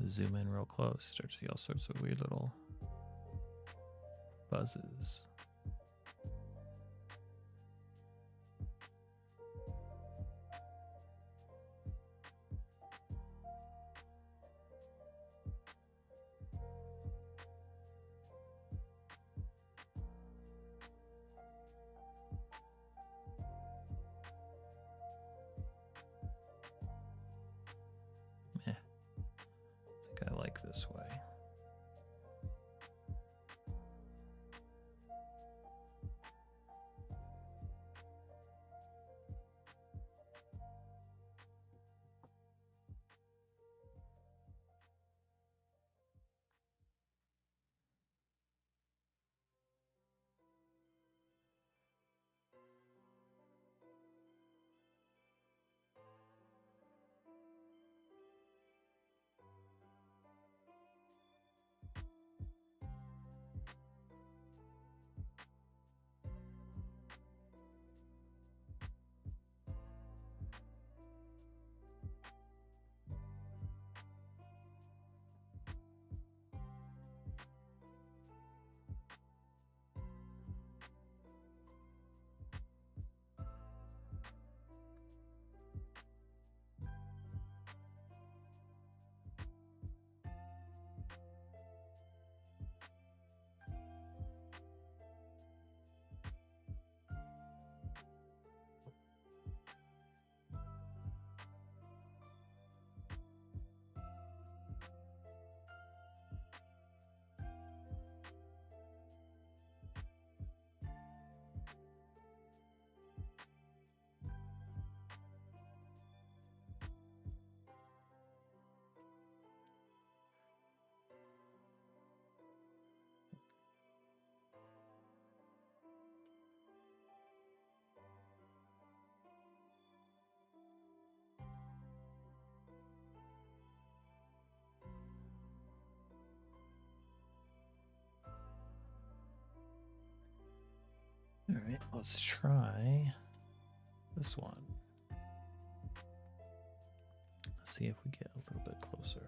Zoom in real close, start to see all sorts of weird little buzzes. Meh. I think I like this way. All right, let's try this one. See if we get a little bit closer.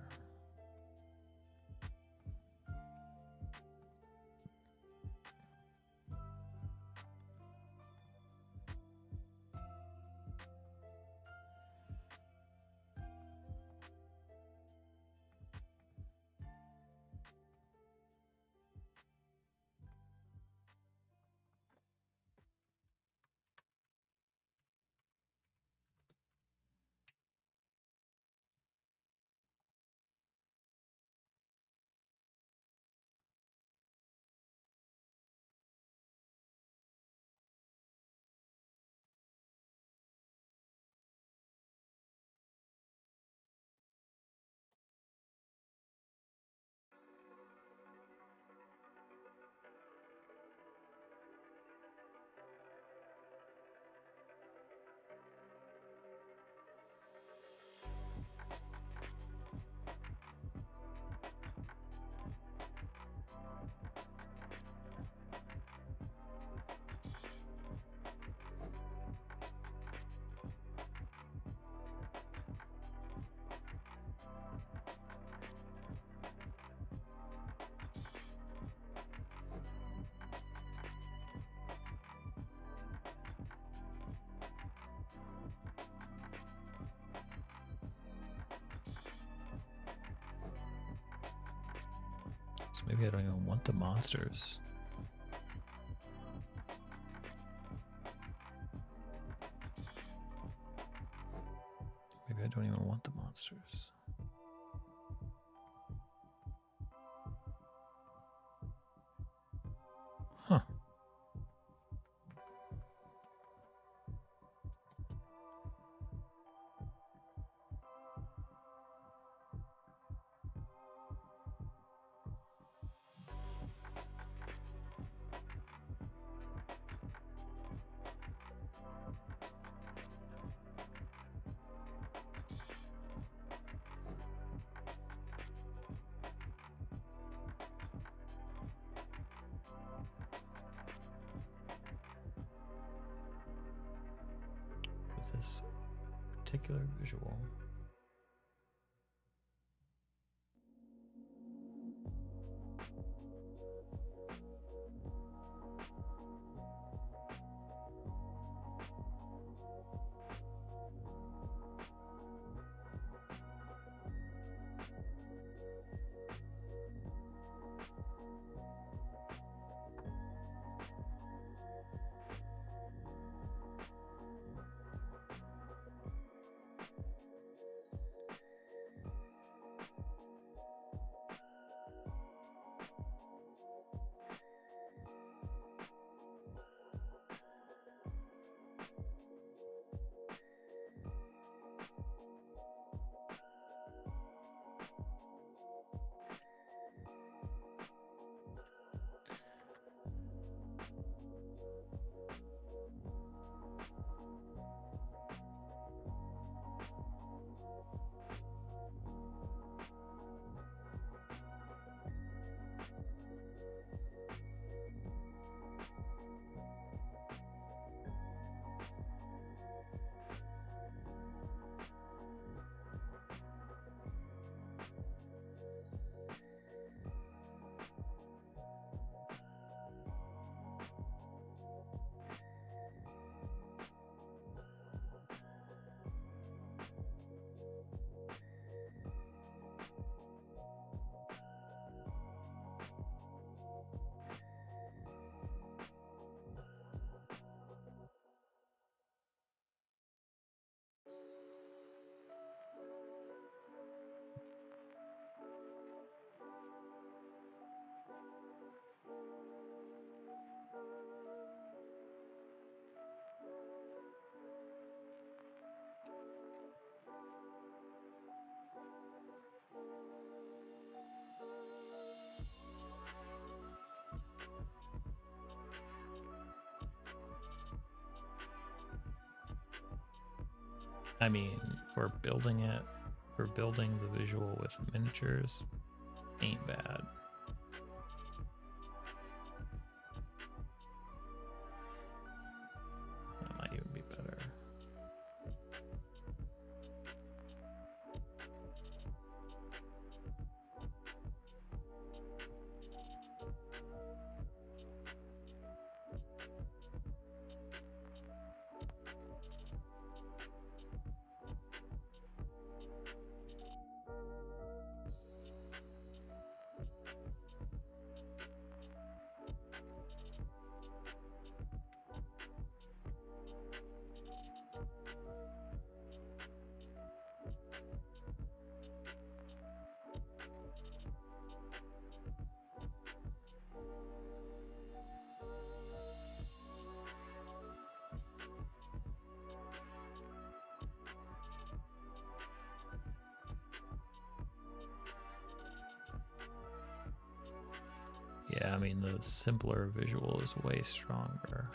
Maybe I don't even want the monsters. Maybe I don't even want the monsters. Huh. With this particular visual. I mean, for building the visual with miniatures, ain't bad. That might even be better. Yeah, I mean, the simpler visual is way stronger.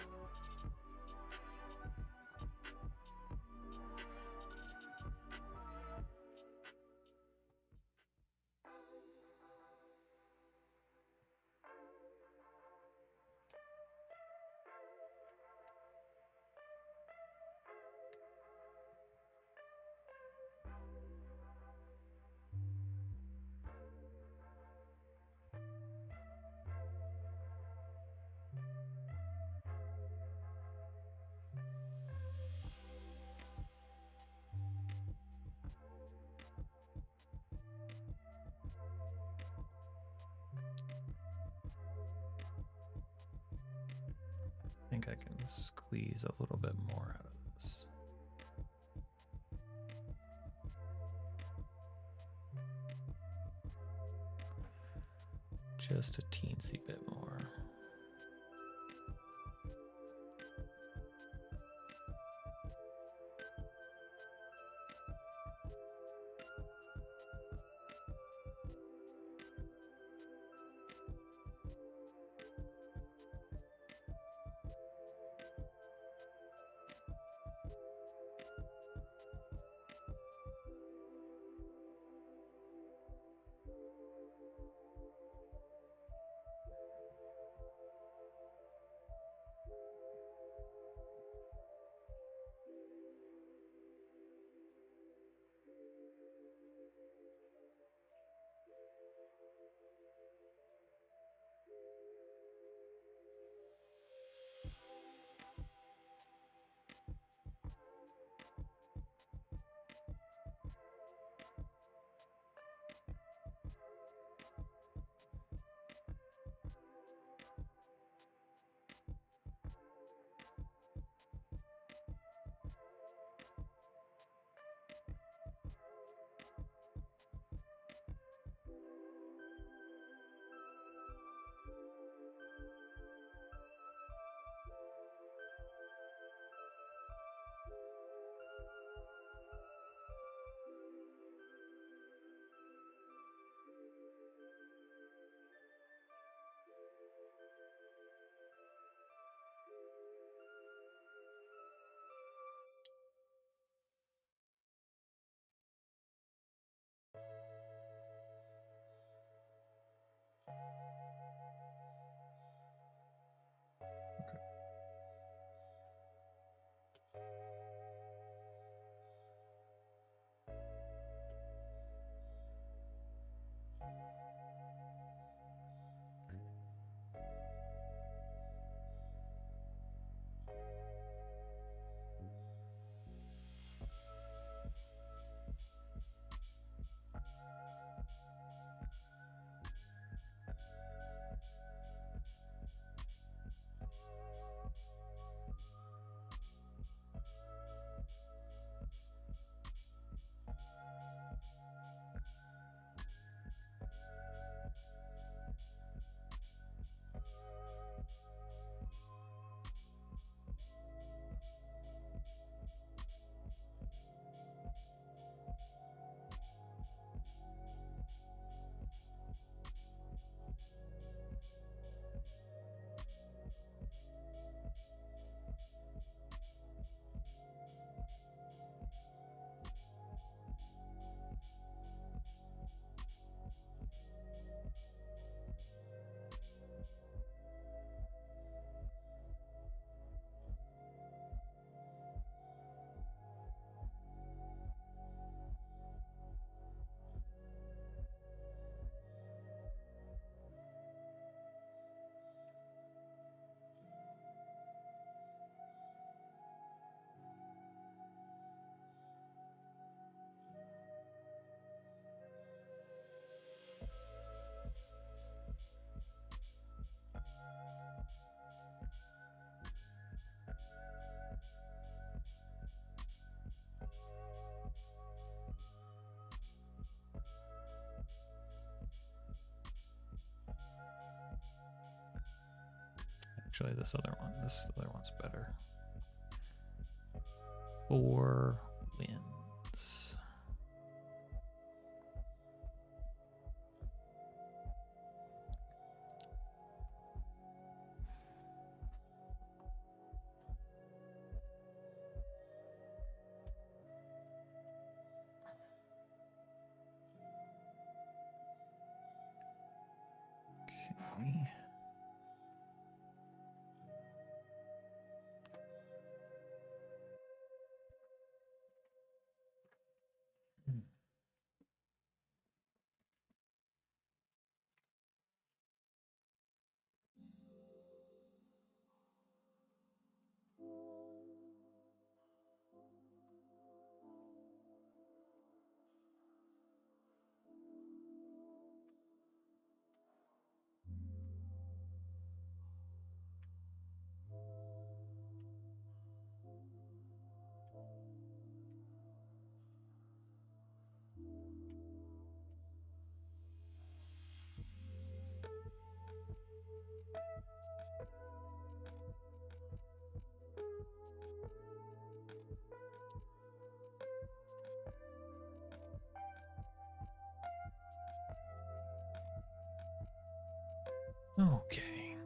think I can squeeze a little bit more out of this. Just a teensy bit more. Actually, this other one's better. 4 wins. Okay. Okay.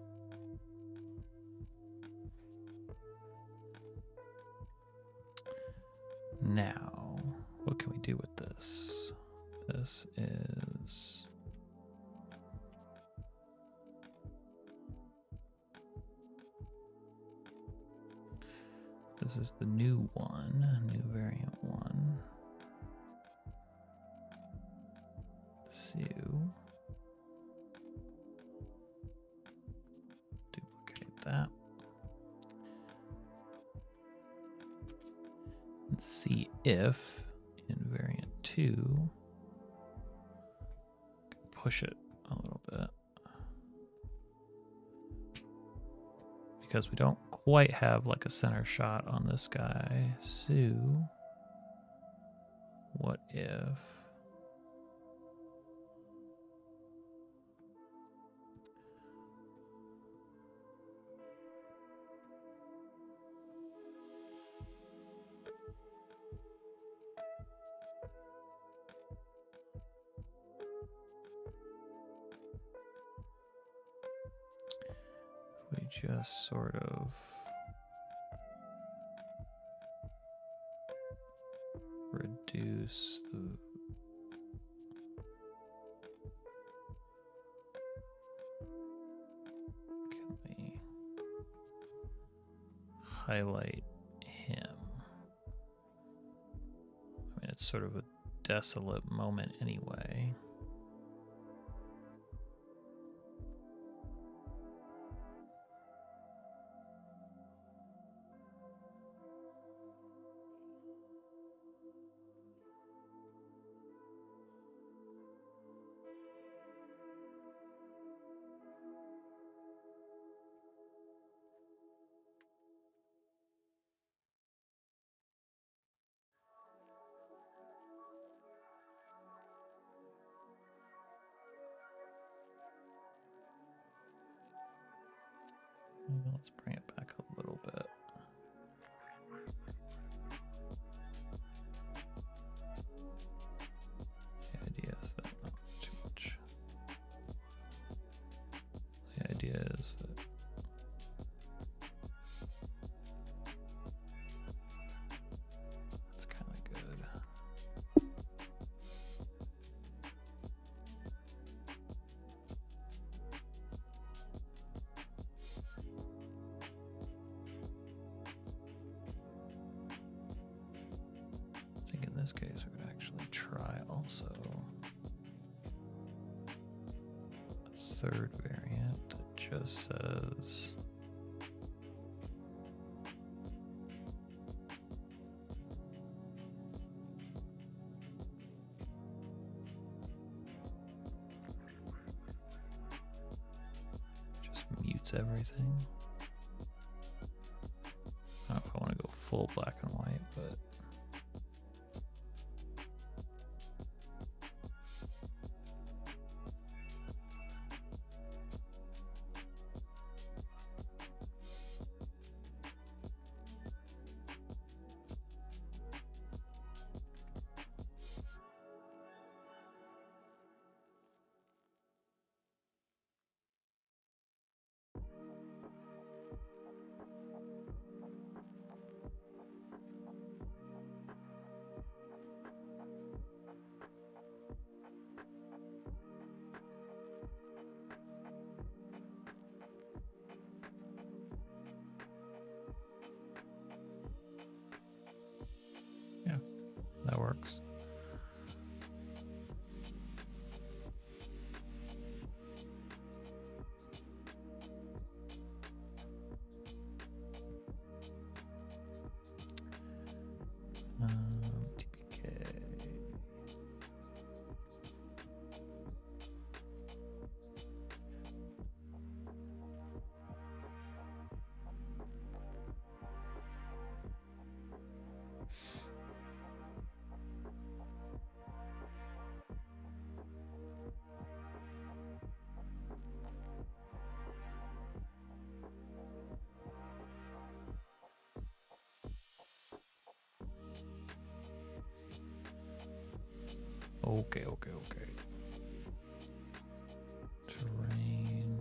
Now, what can we do with this? This is... This is the new one, new variant one. So, duplicate that. And see if in variant 2, push it a little bit. Because we don't quite have like a center shot on this guy. So, what if... we just sort of reduce the... Can we highlight him? I mean, it's sort of a desolate moment anyway. Let's bring it back a little bit. The idea is that not too much. The idea is that it's kind of good. I think in this case we could actually try also a third variant that just says just mutes everything. I don't know if I want to go full black and white, but that works. TPK. Okay. Terrain.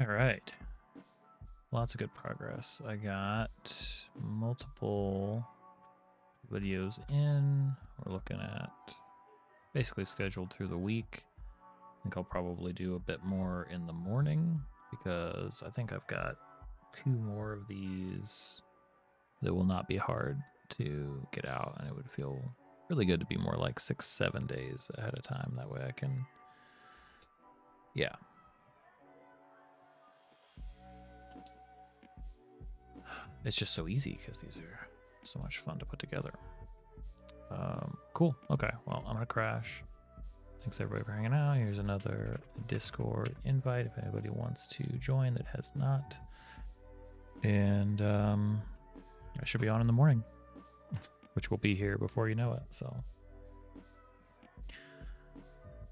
All right. Lots of good progress. I got multiple videos in. We're looking at basically scheduled through the week. I think I'll probably do a bit more in the morning because I think I've got 2 more of these that will not be hard to get out, and it would feel really good to be more like 6-7 days ahead of time. That way I can, yeah. It's just so easy because these are so much fun to put together. Cool. Okay. Well, I'm going to crash. Thanks everybody for hanging out. Here's another Discord invite if anybody wants to join that has not. And I should be on in the morning, which will be here before you know it. So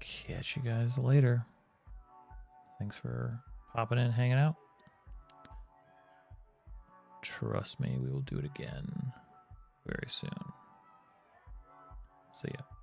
catch you guys later. Thanks for popping in, hanging out. Trust me, we will do it again very soon. See ya.